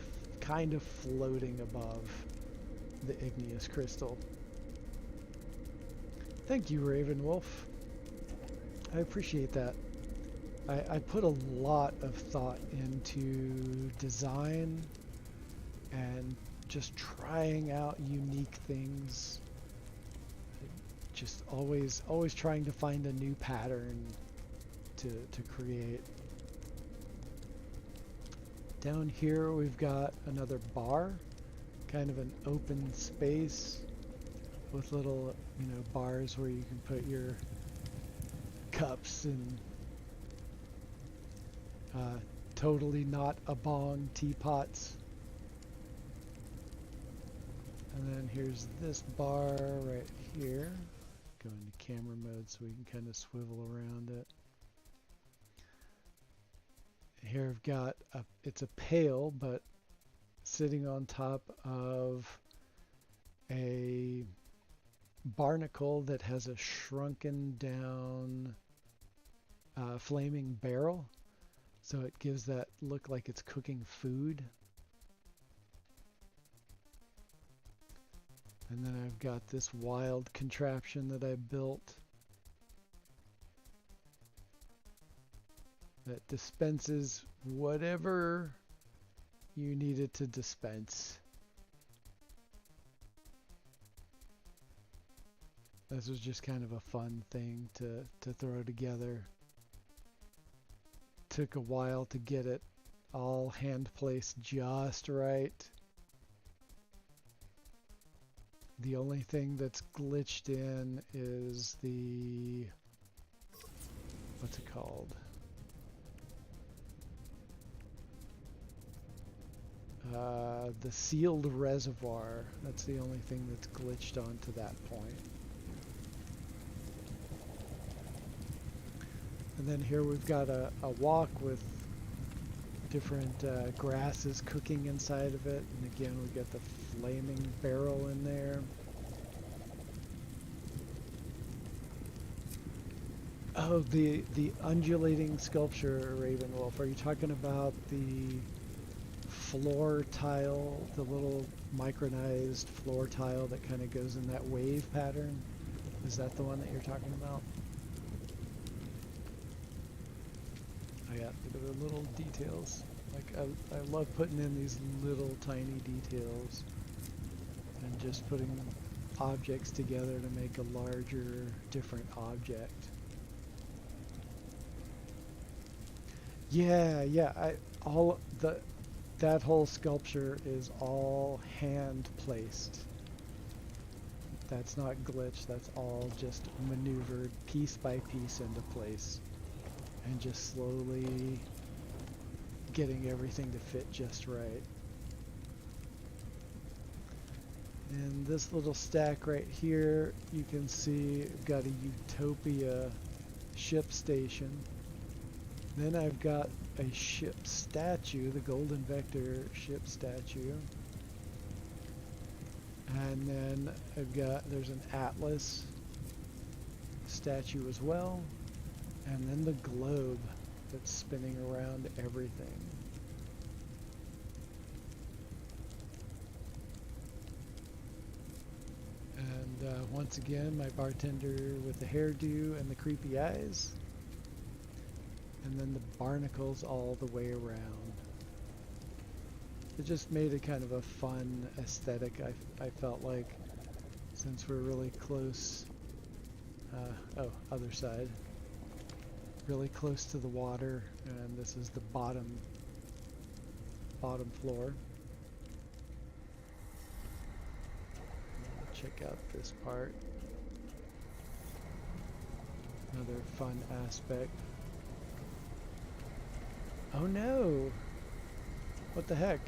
of floating above the igneous crystal. Thank you, Raven Wolf. I appreciate that. I put a lot of thought into design and just trying out unique things. Just always trying to find a new pattern to create. Down here we've got another bar, kind of an open space with little, bars where you can put your cups and totally not a bong teapots. And then here's this bar right here. Go into camera mode so we can kind of swivel around it. Here I've got it's a pail, but sitting on top of a barnacle that has a shrunken down flaming barrel. So it gives that look like it's cooking food. And then I've got this wild contraption that I built that dispenses whatever you need it to dispense. This was just kind of a fun thing to throw together. Took a while to get it all hand placed just right. The only thing that's glitched in is the, what's it called? The sealed reservoir. That's the only thing that's glitched onto that point. And then here we've got a wok with different grasses cooking inside of it. And again, we've got the flaming barrel in there. Oh, the undulating sculpture, Ravenwolf. Are you talking about the floor tile, the little micronized floor tile that kind of goes in that wave pattern? Is that the one that you're talking about? I got the little details. Like I love putting in these little tiny details and just putting objects together to make a larger, different object. Yeah, that whole sculpture is all hand placed. That's not glitched, that's all just maneuvered piece by piece into place. And just slowly getting everything to fit just right. And this little stack right here, you can see I've got a Utopia ship station. Then I've got a ship statue, the Golden Vector ship statue. And then there's an Atlas statue as well. And then the globe that's spinning around everything. And once again, my bartender with the hairdo and the creepy eyes. And then the barnacles all the way around. It just made it kind of a fun aesthetic, I felt like, since we're really close. Other side. Really close to the water, and this is the bottom floor. Check out this part. Another fun aspect. Oh no! What the heck?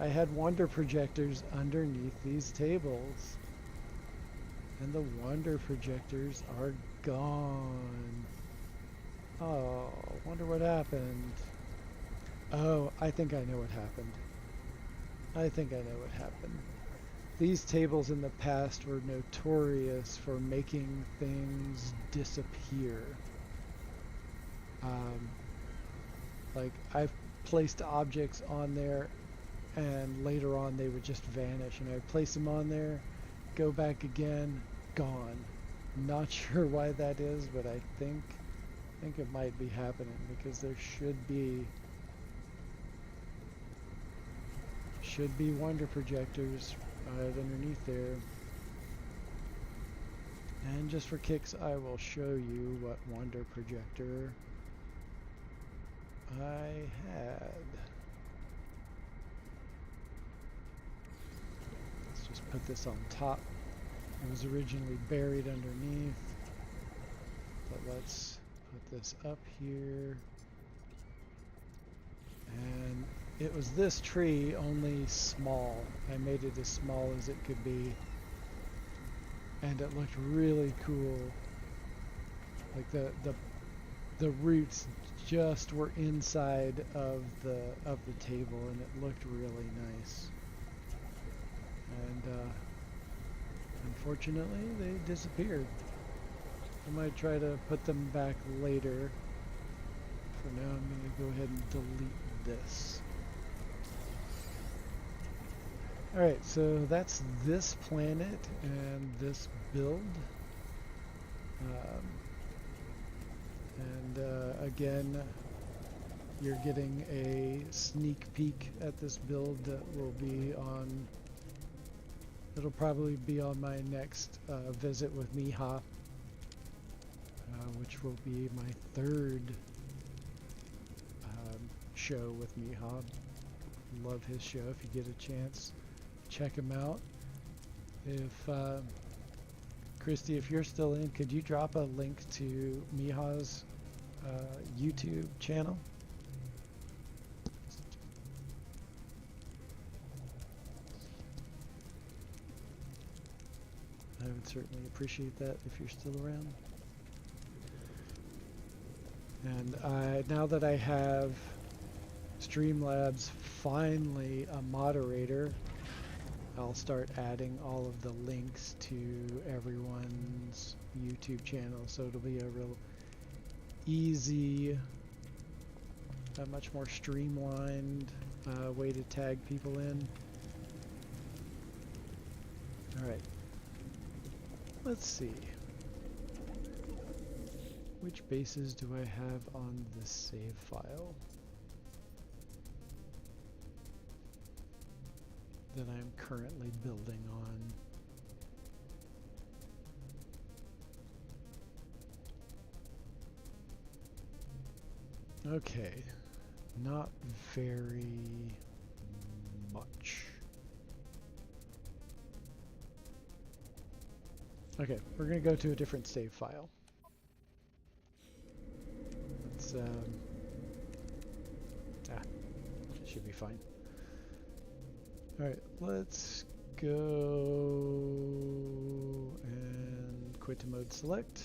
I had wonder projectors underneath these tables. And the wonder projectors are gone. Oh, wonder what happened. Oh, I think I know what happened. These tables in the past were notorious for making things disappear. Like, I've placed objects on there and later on they would just vanish, and I'd place them on there, go back again, gone. Not sure why that is, but I think it might be happening because there should be wonder projectors right underneath there. And just for kicks, I will show you what wonder projector I had. Let's just put this on top. It was originally buried underneath, but let's put this up here. And it was this tree, only small. I made it as small as it could be. And it looked really cool. Like the roots just were inside of the table, and it looked really nice. And unfortunately, they disappeared. I might try to put them back later. For now, I'm going to go ahead and delete this. Alright, so that's this planet and this build. Again, you're getting a sneak peek at this build that will be on, it'll probably be on my next visit with Miha, which will be my third show with Miha. Love his show. If you get a chance, check him out. If Christy, if you're still in, could you drop a link to Miha's YouTube channel? I would certainly appreciate that if you're still around. And now that I have Streamlabs finally a moderator, I'll start adding all of the links to everyone's YouTube channel, so it'll be a real easy, a much more streamlined way to tag people in. Alright, let's see. Which bases do I have on this save file that I'm currently building on? Okay, not very much. Okay, we're going to go to a different save file. Let's, it should be fine. Alright, let's go and quit to mode select.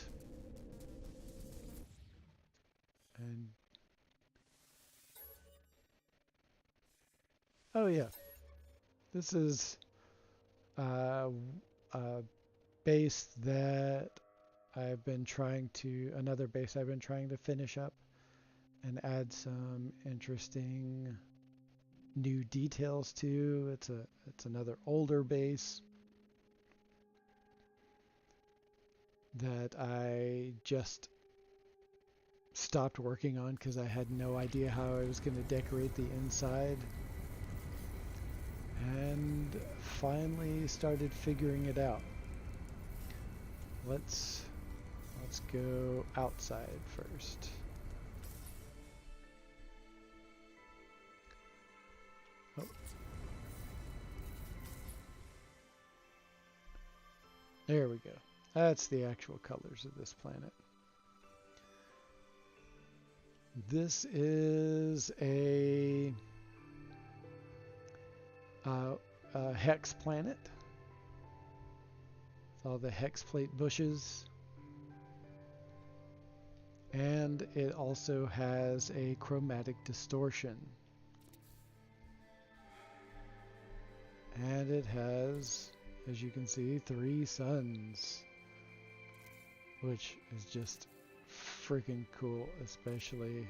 And oh yeah, this is a base that I've been trying to, another base I've been trying to finish up and add some interesting new details to. It's another older base that I just stopped working on because I had no idea how I was going to decorate the inside, and finally started figuring it out. Let's go outside first. Oh. There we go. That's the actual colors of this planet. This is a hex planet. With all the hex plate bushes. And it also has a chromatic distortion. And it has, as you can see, 3 suns, which is just freaking cool, especially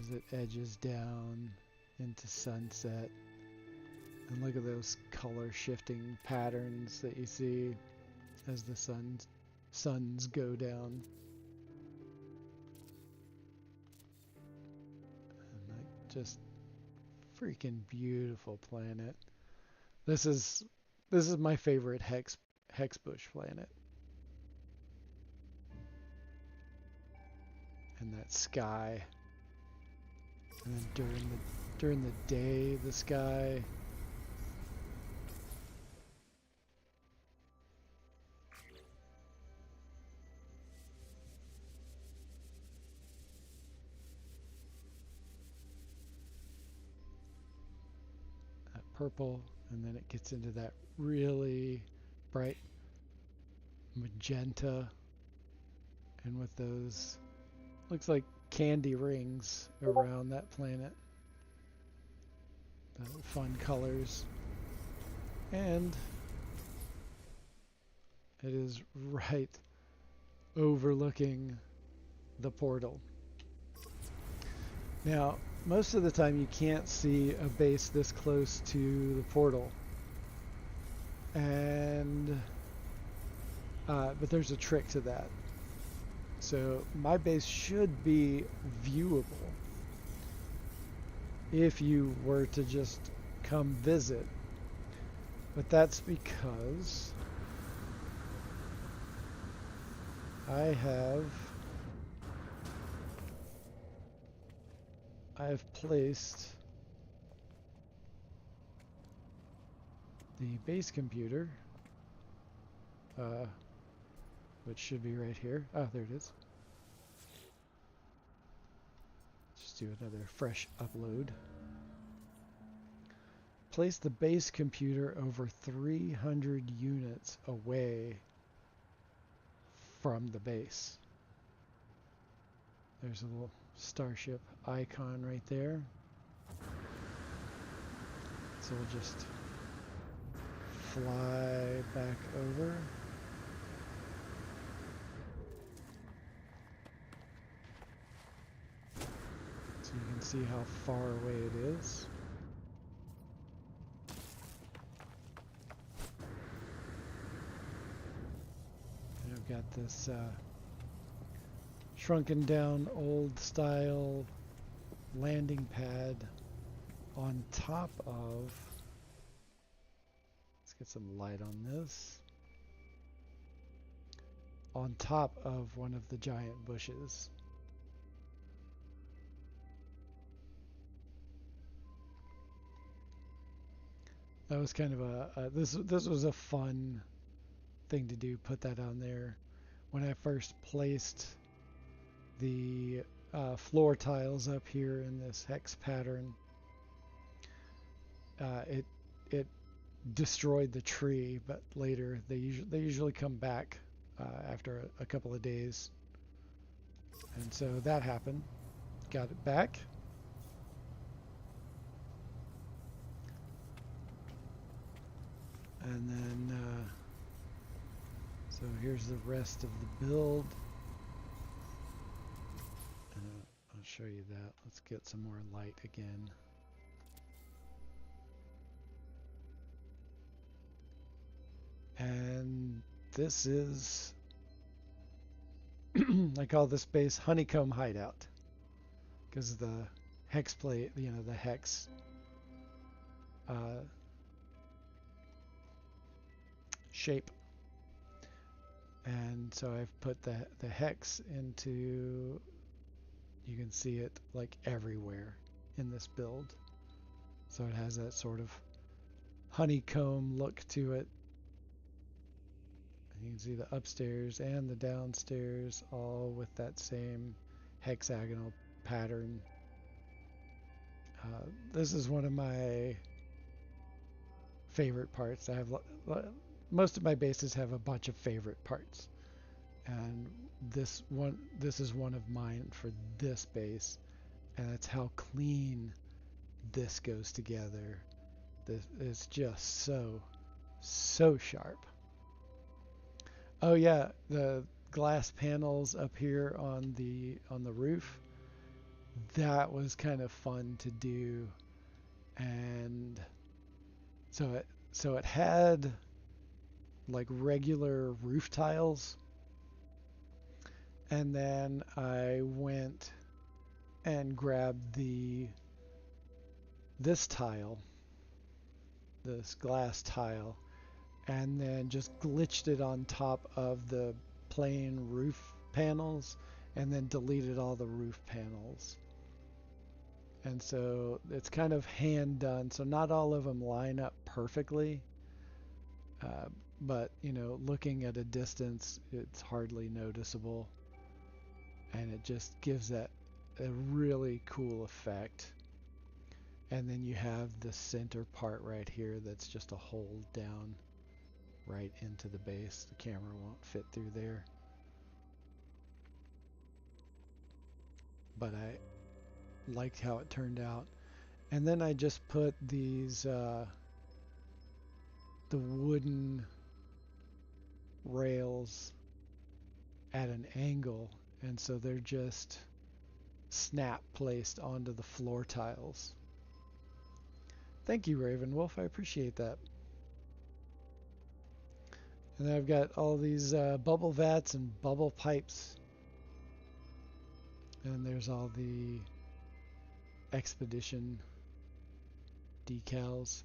as it edges down into sunset. And look at those color shifting patterns that you see as the suns go down. And like, just freaking beautiful planet. This is my favorite hex bush planet. And that sky. And then during the day, the sky. That purple, and then it gets into that really bright magenta, and with those, looks like candy rings around that planet. Fun colors. And it is right overlooking the portal. Now, most of the time you can't see a base this close to the portal. And but there's a trick to that. So my base should be viewable if you were to just come visit. But that's because I've placed the base computer, which should be right here. Oh, there it is. Just do another fresh upload. Place the base computer over 300 units away from the base. There's a little starship icon right there. So we'll just fly back over. So you can see how far away it is. And I've got this shrunken down old style landing pad on top of, let's get some light on this, on top of one of the giant bushes. That was kind of this was a fun thing to do, put that on there. When I first placed the floor tiles up here in this hex pattern, it destroyed the tree, but later they usually come back after a couple of days, and so that happened. Got it back. And then so here's the rest of the build. I'll show you that. Let's get some more light again. And this is, I call this base Honeycomb Hideout, because the hex plate, the hex shape. And so I've put the hex into, you can see it like everywhere in this build. So it has that sort of honeycomb look to it. And you can see the upstairs and the downstairs all with that same hexagonal pattern. This is one of my favorite parts. I have most of my bases have a bunch of favorite parts, and this is one of mine for this base, and that's how clean this goes together. This is just so sharp. Oh yeah, the glass panels up here on the roof, that was kind of fun to do. And so it had like regular roof tiles, and then I went and grabbed this tile, this glass tile, and then just glitched it on top of the plain roof panels, and then deleted all the roof panels. And so it's kind of hand done, so not all of them line up perfectly, but looking at a distance, it's hardly noticeable, and it just gives that a really cool effect. And then you have the center part right here that's just a hole down right into the base. The camera won't fit through there. but I liked how it turned out. And then I just put these the wooden rails at an angle, and so they're just snap placed onto the floor tiles. Thank you, Ravenwolf. I appreciate that. And then I've got all these bubble vats and bubble pipes. And there's all the expedition decals.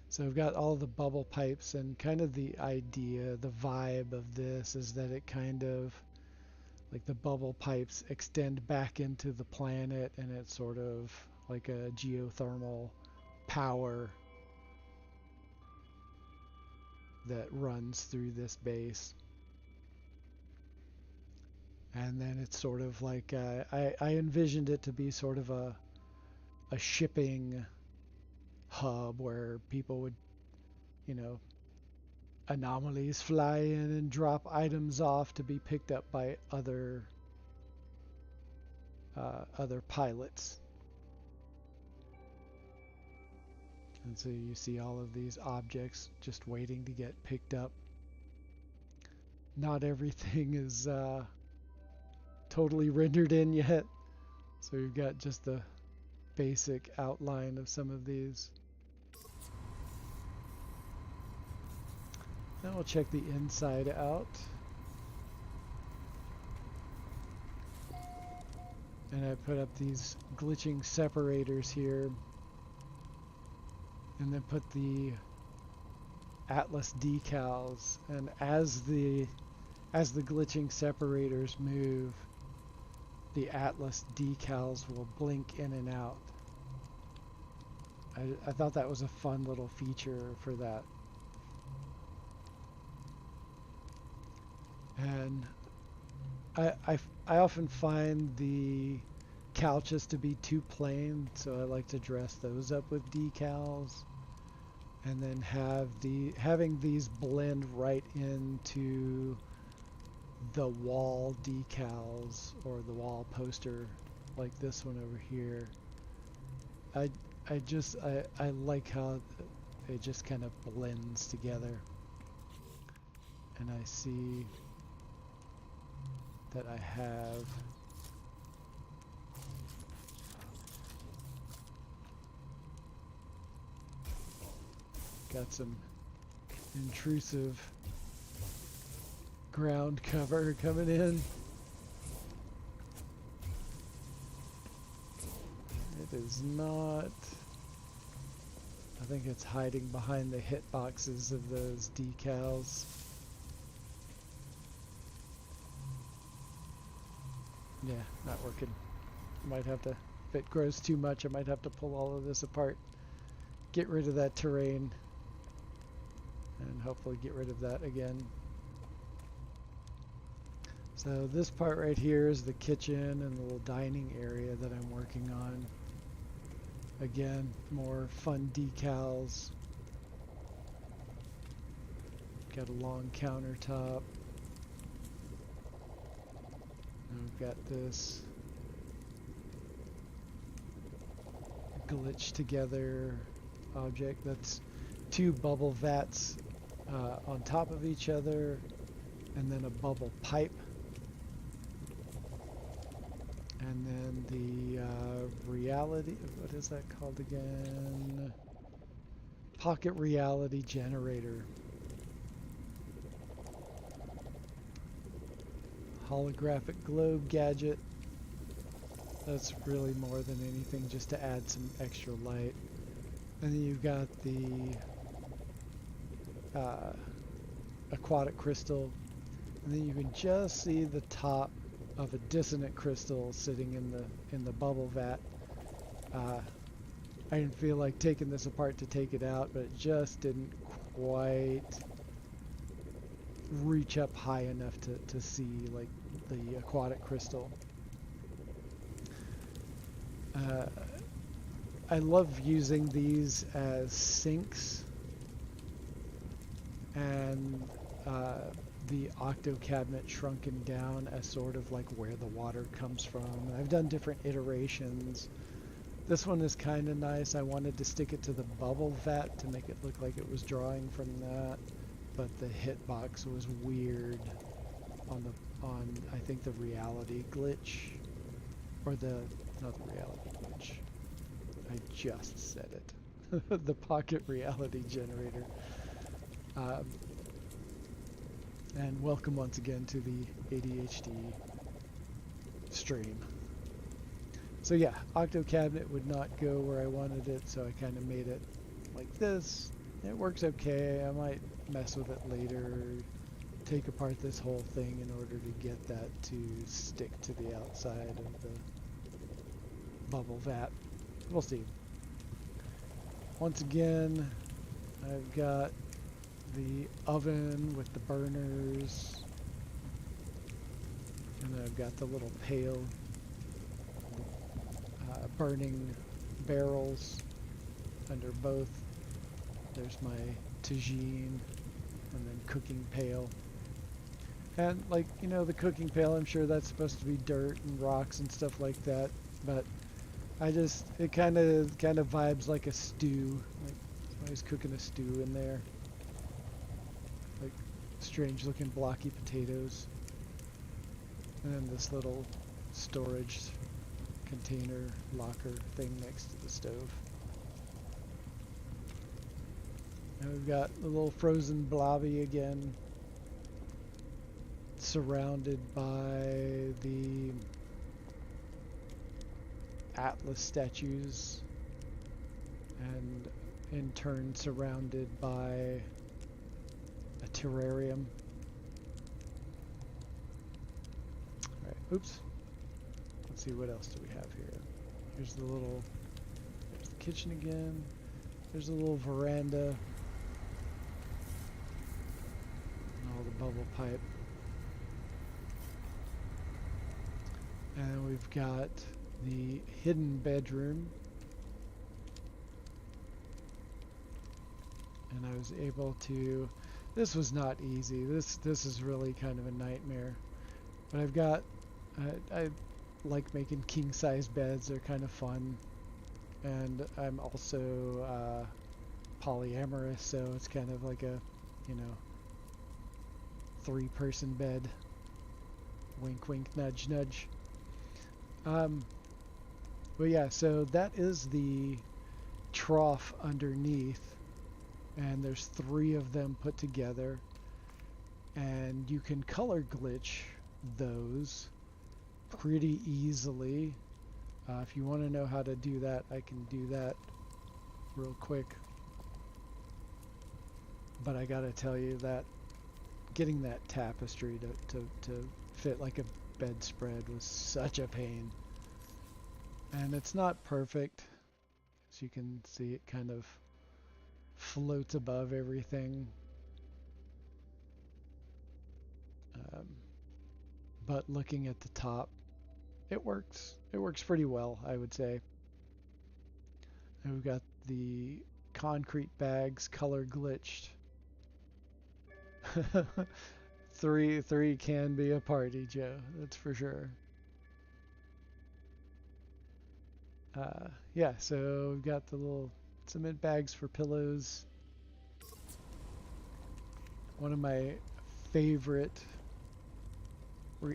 So I've got all the bubble pipes, and kind of the idea, the vibe of this is that it kind of, like the bubble pipes extend back into the planet, and it's sort of like a geothermal power that runs through this base. And then it's sort of like, I envisioned it to be sort of a shipping hub where people would, you know, anomalies fly in and drop items off to be picked up by other pilots. And so you see all of these objects just waiting to get picked up. Not everything is totally rendered in yet, so you've got just the basic outline of some of these. Now we'll check the inside out. And I put up these glitching separators here, and then put the Atlas decals, and as the glitching separators move, the Atlas decals will blink in and out. I thought that was a fun little feature for that. And I often find the couches to be too plain, so I like to dress those up with decals, and then having these blend right into the wall decals or the wall poster, like this one over here. I like how it just kind of blends together, and I see that I have got some intrusive ground cover coming in. It is not. I think it's hiding behind the hitboxes of those decals. Yeah, not working. Might have to, if it grows too much, I might have to pull all of this apart. Get rid of that terrain. And hopefully get rid of that again. So this part right here is the kitchen and the little dining area that I'm working on. Again, more fun decals. Got a long countertop. And we've got this glitch together object that's two bubble vats on top of each other, and then a bubble pipe, and then the reality, what is that called again? Pocket reality generator. Holographic globe gadget. That's really more than anything just to add some extra light. And then you've got the aquatic crystal, and then you can just see the top of a dissonant crystal sitting in the bubble vat. I didn't feel like taking this apart to take it out, but it just didn't quite reach up high enough to see like the aquatic crystal. I love using these as sinks, and the octo cabinet shrunken down as sort of like where the water comes from. I've done different iterations. This one is kind of nice. I wanted to stick it to the bubble vat to make it look like it was drawing from that, but the hitbox was weird on I think the reality glitch, or not the reality glitch. I just said it. The pocket reality generator. And welcome once again to the ADHD stream. So yeah, Octo Cabinet would not go where I wanted it, so I kind of made it like this. It works okay. I might mess with it later, take apart this whole thing in order to get that to stick to the outside of the bubble vat. We'll see. Once again, I've got the oven with the burners, and then I've got the little pail burning barrels under both. There's my tagine and then cooking pail. And like, you know, the cooking pail, I'm sure that's supposed to be dirt and rocks and stuff like that, but it kind of vibes like a stew. Like somebody's cooking a stew in there. Like strange looking blocky potatoes. And then this little storage container locker thing next to the stove. And we've got the little frozen blobby again, surrounded by the Atlas statues, and in turn surrounded by a terrarium. Alright, oops. Let's see, what else do we have here? There's the kitchen again. There's a little veranda. And all the bubble pipe. And we've got the hidden bedroom. And I was able to, this was not easy. This is really kind of a nightmare. But I've got, I like making king size beds. They're kind of fun. And I'm also polyamorous, so it's kind of like a, you know, 3-person bed. Wink wink, nudge nudge. But yeah, so that is the trough underneath, and there's 3 of them put together, and you can color glitch those pretty easily. If you want to know how to do that, I can do that real quick. But I gotta tell you that getting that tapestry to fit like a bedspread was such a pain. And it's not perfect. As you can see, it kind of floats above everything. But looking at the top, it works. It works pretty well, I would say. And we've got the concrete bags color glitched. Three can be a party, Joe. That's for sure. Yeah, so we've got the little cement bags for pillows. One of my favorite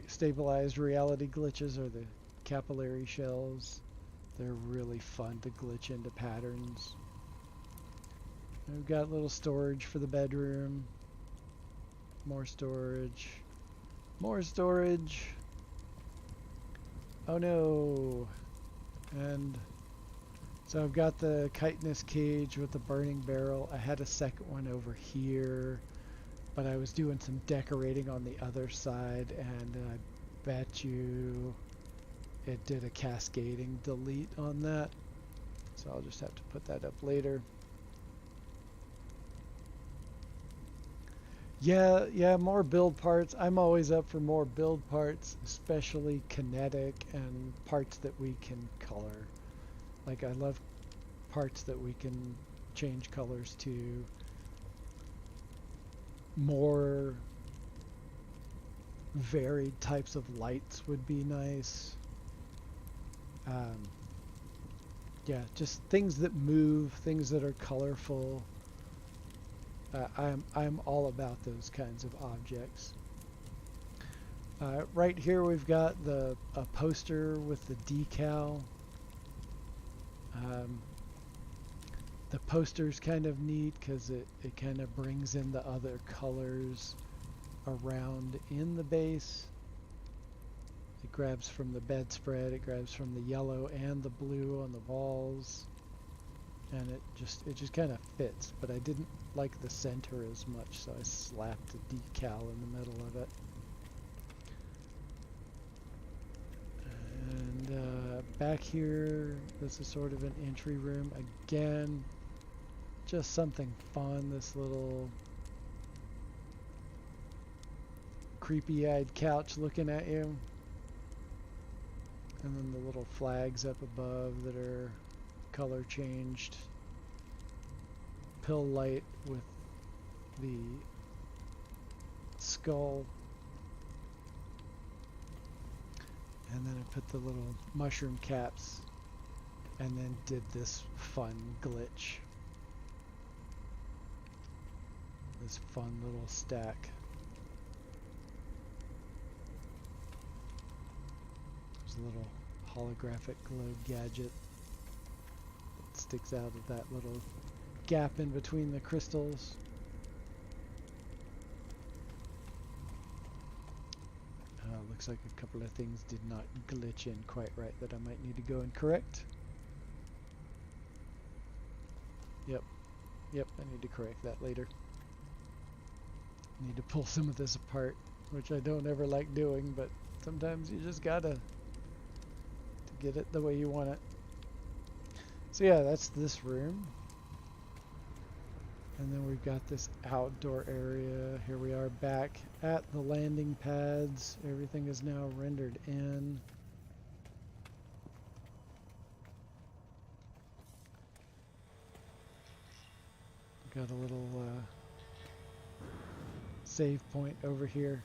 stabilized reality glitches are the capillary shells. They're really fun to glitch into patterns. And we've got little storage for the bedroom. More storage. More storage. Oh no. And so I've got the chitinous cage with the burning barrel. I had a second one over here, but I was doing some decorating on the other side, and I bet you it did a cascading delete on that. So I'll just have to put that up later. Yeah, more build parts. I'm always up for more build parts, especially kinetic and parts that we can color. Like, I love parts that we can change colors to. More varied types of lights would be nice. Yeah, just things that move, things that are colorful. I'm all about those kinds of objects. Right here we've got a poster with the decal. The poster's kind of neat because it kind of brings in the other colors around in the base. It grabs from the bedspread, it grabs from the yellow and the blue on the walls, and it just kind of fits. But I didn't like the center as much, so I slapped a decal in the middle of it. And back here, this is sort of an entry room. Again, just something fun. This little creepy-eyed couch looking at you. And then the little flags up above that are color changed. Pill light with the skull. And then I put the little mushroom caps and then did this fun glitch. This fun little stack. There's a little holographic globe gadget that sticks out of that little gap in between the crystals. Looks like a couple of things did not glitch in quite right that I might need to go and correct. Yep, I need to correct that later. I need to pull some of this apart, which I don't ever like doing, but sometimes you just gotta to get it the way you want it. So yeah, that's this room. And then we've got this outdoor area. Here we are back at the landing pads. Everything is now rendered in. Got a little save point over here.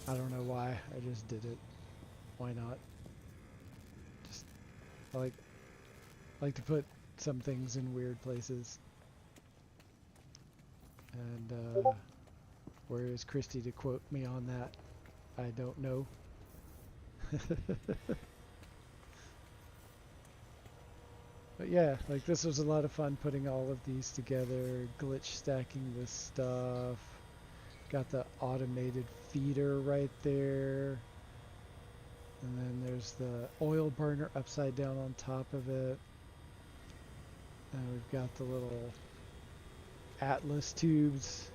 I don't know why, I just did it. Why not? Just I like to put some things in weird places. And where is Christy to quote me on that? I don't know. But yeah, like this was a lot of fun putting all of these together, glitch stacking this stuff. Got the automated feeder right there. And then there's the oil burner upside down on top of it. And we've got the little Atlas tubes,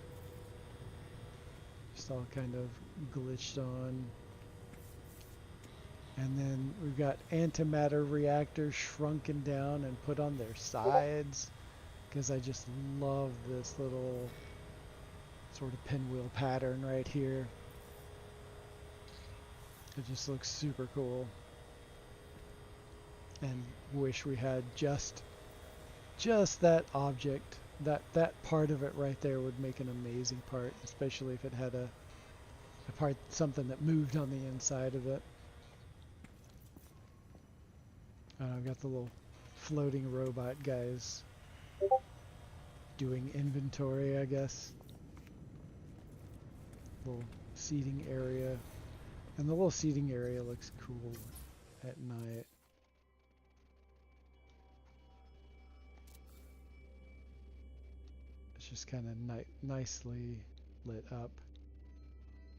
just all kind of glitched on. And then we've got antimatter reactors shrunken down and put on their sides, because I just love this little sort of pinwheel pattern right here. It just looks super cool. And wish we had just that object. That part of it right there would make an amazing part, especially if it had a part, something that moved on the inside of it. I've got the little floating robot guys doing inventory, I guess. Little seating area. And the little seating area looks cool at night. It's just kind of nicely lit up.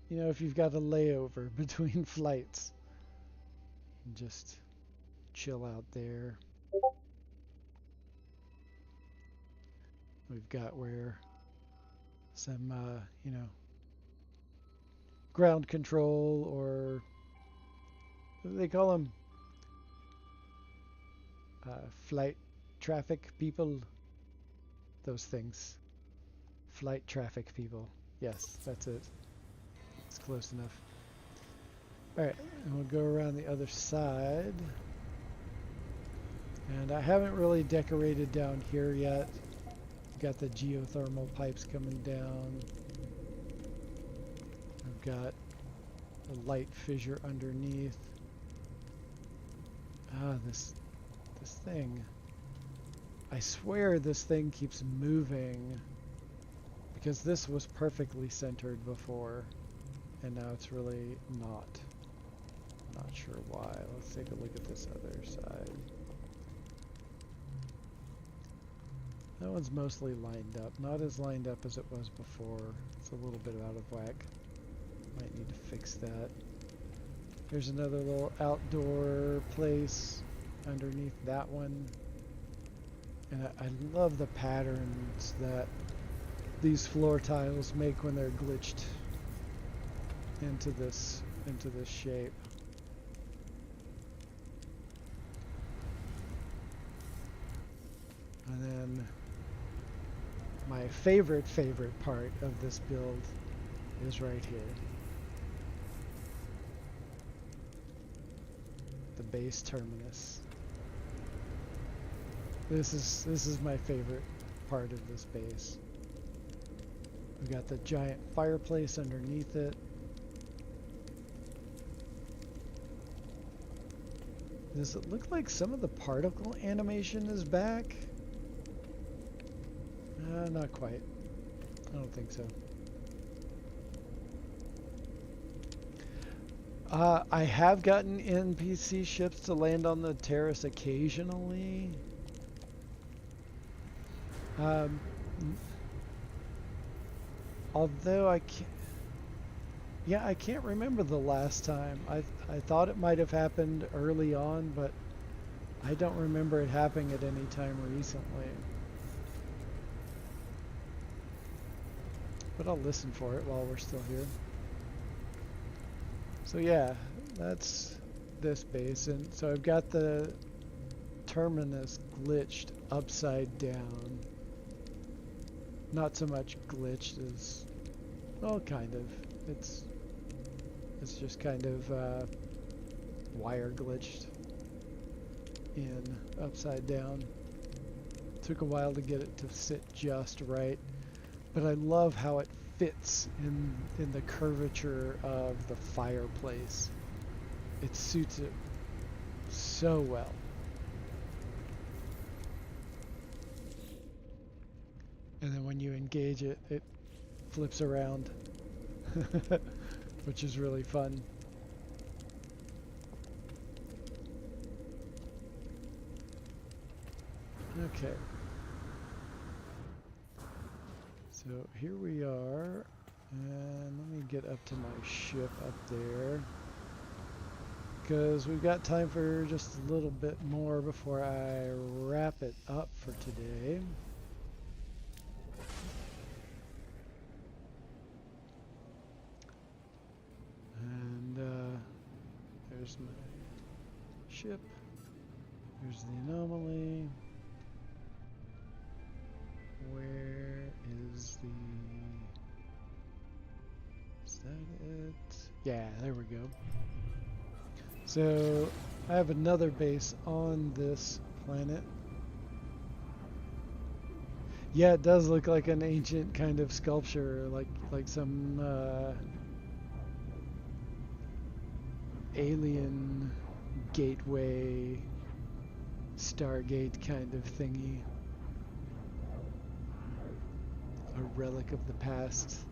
You know, if you've got a layover between flights, just chill out there. We've got where some, you know, ground control, or what do they call them? Flight traffic people. Those things. Flight traffic people. Yes, that's it. It's close enough. Alright, and we'll go around the other side. And I haven't really decorated down here yet. Got the geothermal pipes coming down. I've got a light fissure underneath. Ah, this thing. I swear this thing keeps moving because this was perfectly centered before and now it's really not. Not sure why. Let's take a look at this other side. That one's mostly lined up. Not as lined up as it was before. It's a little bit out of whack. Might need to fix that. There's another little outdoor place underneath that one. And I love the patterns that these floor tiles make when they're glitched into this shape. And then my favorite part of this build is right here. The base terminus. This is my favorite part of this base. We've got the giant fireplace underneath it. Does it look like some of the particle animation is back? Not quite. I don't think so. I have gotten NPC ships to land on the terrace occasionally. Although I can't... Yeah, I can't remember the last time. I thought it might have happened early on, but I don't remember it happening at any time recently. But I'll listen for it while we're still here. So yeah, that's this base. And so I've got the terminus glitched upside down. Not so much glitched as, well, kind of. It's just kind of wire glitched in upside down. Took a while to get it to sit just right, but I love how it fits in the curvature of the fireplace. It suits it so well. And then when you engage it, it flips around, which is really fun. Okay. So here we are, and let me get up to my ship up there, because we've got time for just a little bit more before I wrap it up for today. And there's my ship. There's the anomaly. Where is that it? Yeah, there we go. So I have another base on this planet. Yeah, it does look like an ancient kind of sculpture, like some alien gateway, Stargate kind of thingy. A relic of the past.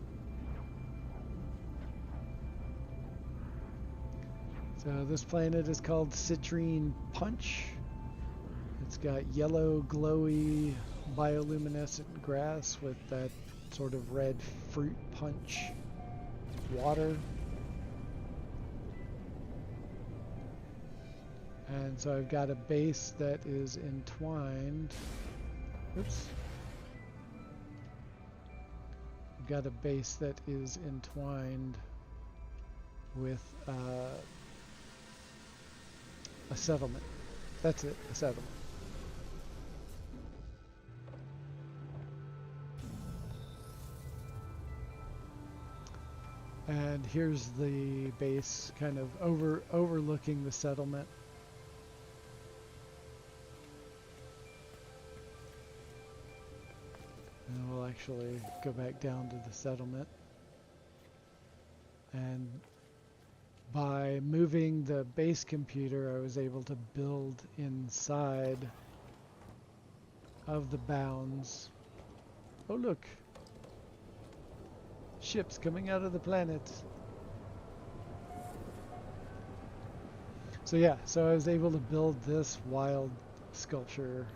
So this planet is called Citrine Punch. It's got yellow, glowy, bioluminescent grass with that sort of red fruit punch water. And so I've got a base that is entwined. Oops. I've got a base that is entwined with a settlement. That's it, a settlement. And here's the base kind of overlooking the settlement. And we'll actually go back down to the settlement. And by moving the base computer, I was able to build inside of the bounds. Oh, look. Ships coming out of the planet. So yeah, so I was able to build this wild sculpture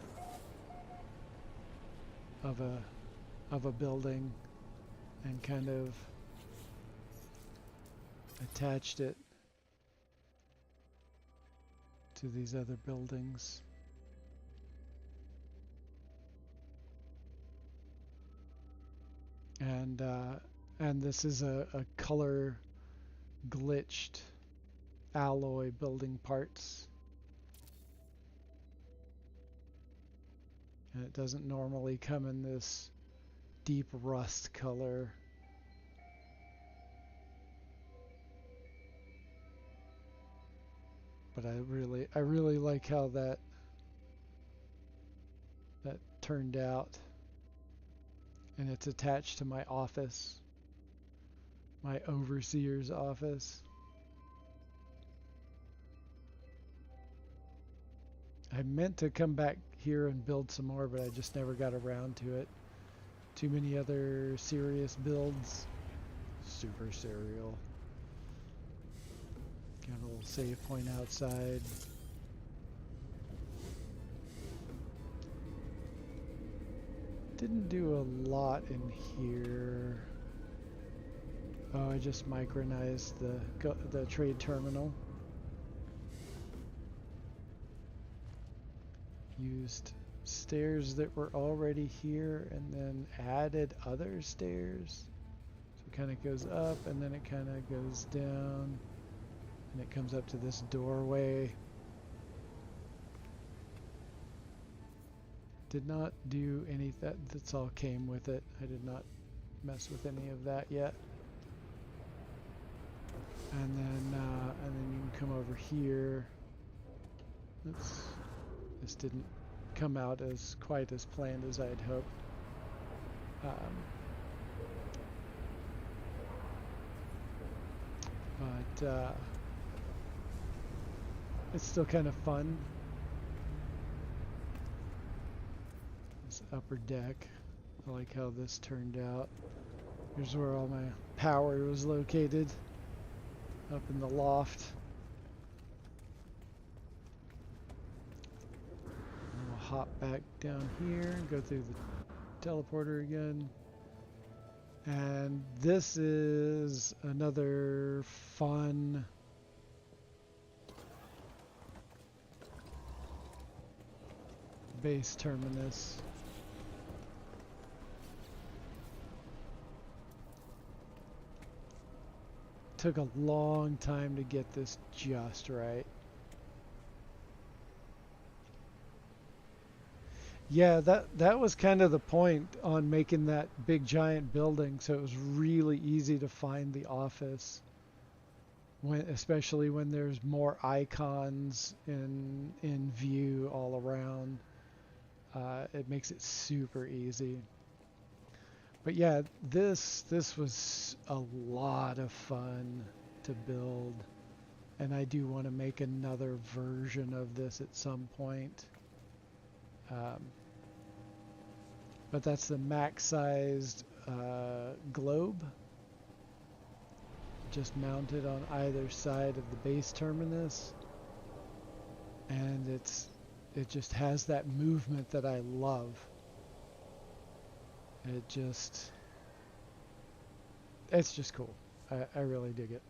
of a building and kind of attached it to these other buildings. And this is a color glitched alloy building parts. And it doesn't normally come in this deep rust color. But I really like how that turned out. And it's attached to my office, my overseer's office. I meant to come back here and build some more, but I just never got around to it. Too many other serious builds. Super serial. Got a little save point outside. Didn't do a lot in here. Oh, I just micronized the trade terminal. Used stairs that were already here and then added other stairs. So it kind of goes up and then it kind of goes down and it comes up to this doorway. Did not do any that's all came with it. I did not mess with any of that yet. And then you can come over here. Oops. This didn't come out as quite as planned as I'd hoped. But it's still kind of fun. This upper deck. I like how this turned out. Here's where all my power was located. Up in the loft. And we'll hop back down here and go through the teleporter again. And this is another fun base terminus. Took a long time to get this just right. Yeah, that was kind of the point on making that big giant building, so it was really easy to find the office, especially when there's more icons in view all around. It makes it super easy. But yeah, this was a lot of fun to build, and I do want to make another version of this at some point. But that's the max-sized globe, just mounted on either side of the base terminus, and it just has that movement that I love. It's just cool. I really dig it.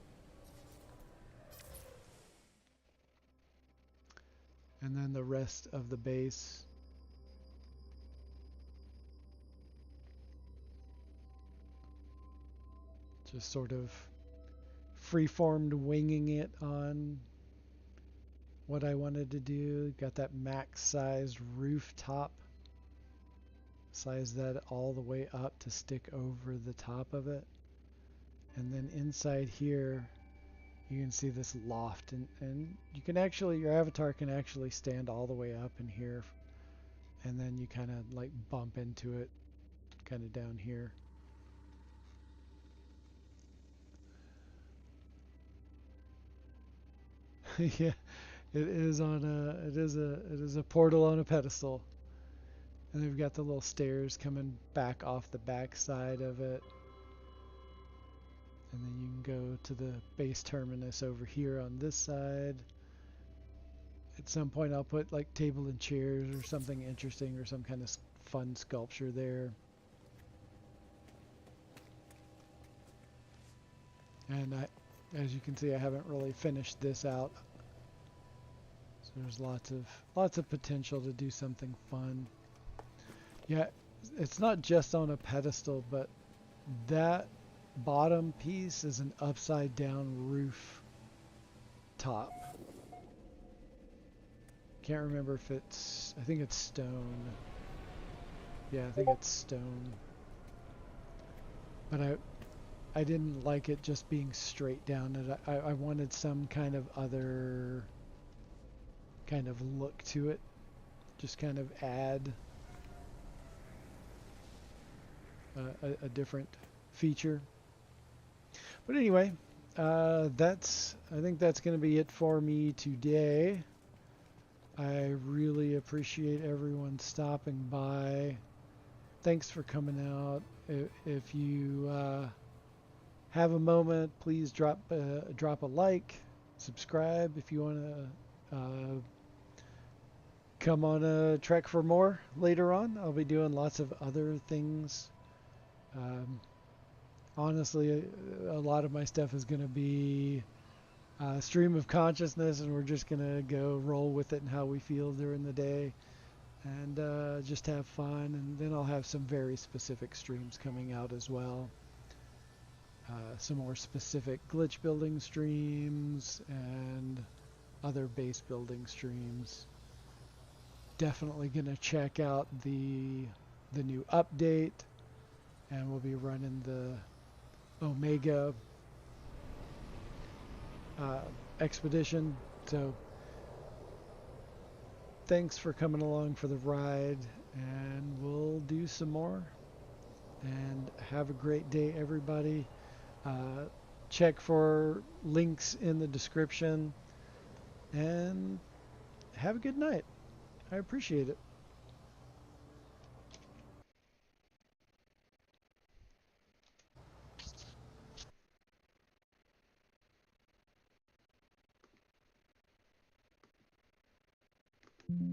And then the rest of the base. Just sort of free-formed winging it on what I wanted to do. Got that max-sized rooftop. Size that all the way up to stick over the top of it. And then inside here, you can see this loft. And you can actually, your avatar can actually stand all the way up in here. And then you kind of like bump into it kind of down here. Yeah, it is a portal on a pedestal, and they've got the little stairs coming back off the back side of it, and then you can go to the base terminus over here on this side. At some point, I'll put like table and chairs or something interesting or some kind of fun sculpture there. And as you can see, I haven't really finished this out. So there's lots of potential to do something fun. Yeah, it's not just on a pedestal, but that bottom piece is an upside down roof top. Can't remember if I think it's stone. Yeah, I think it's stone. But I didn't like it just being straight down. I wanted some kind of other kind of look to it. Just kind of add a different feature. But anyway, I think that's going to be it for me today. I really appreciate everyone stopping by. Thanks for coming out. If you have a moment, please drop a like, subscribe if you want to come on a trek for more later on. I'll be doing lots of other things. Honestly, a lot of my stuff is going to be stream of consciousness, and we're just going to go roll with it and how we feel during the day, and just have fun. And then I'll have some very specific streams coming out as well. Some more specific glitch building streams and other base building streams. Definitely going to check out the new update, and we'll be running the Omega expedition. So thanks for coming along for the ride, and we'll do some more. And have a great day, everybody. Check for links in the description, and have a good night. I appreciate it.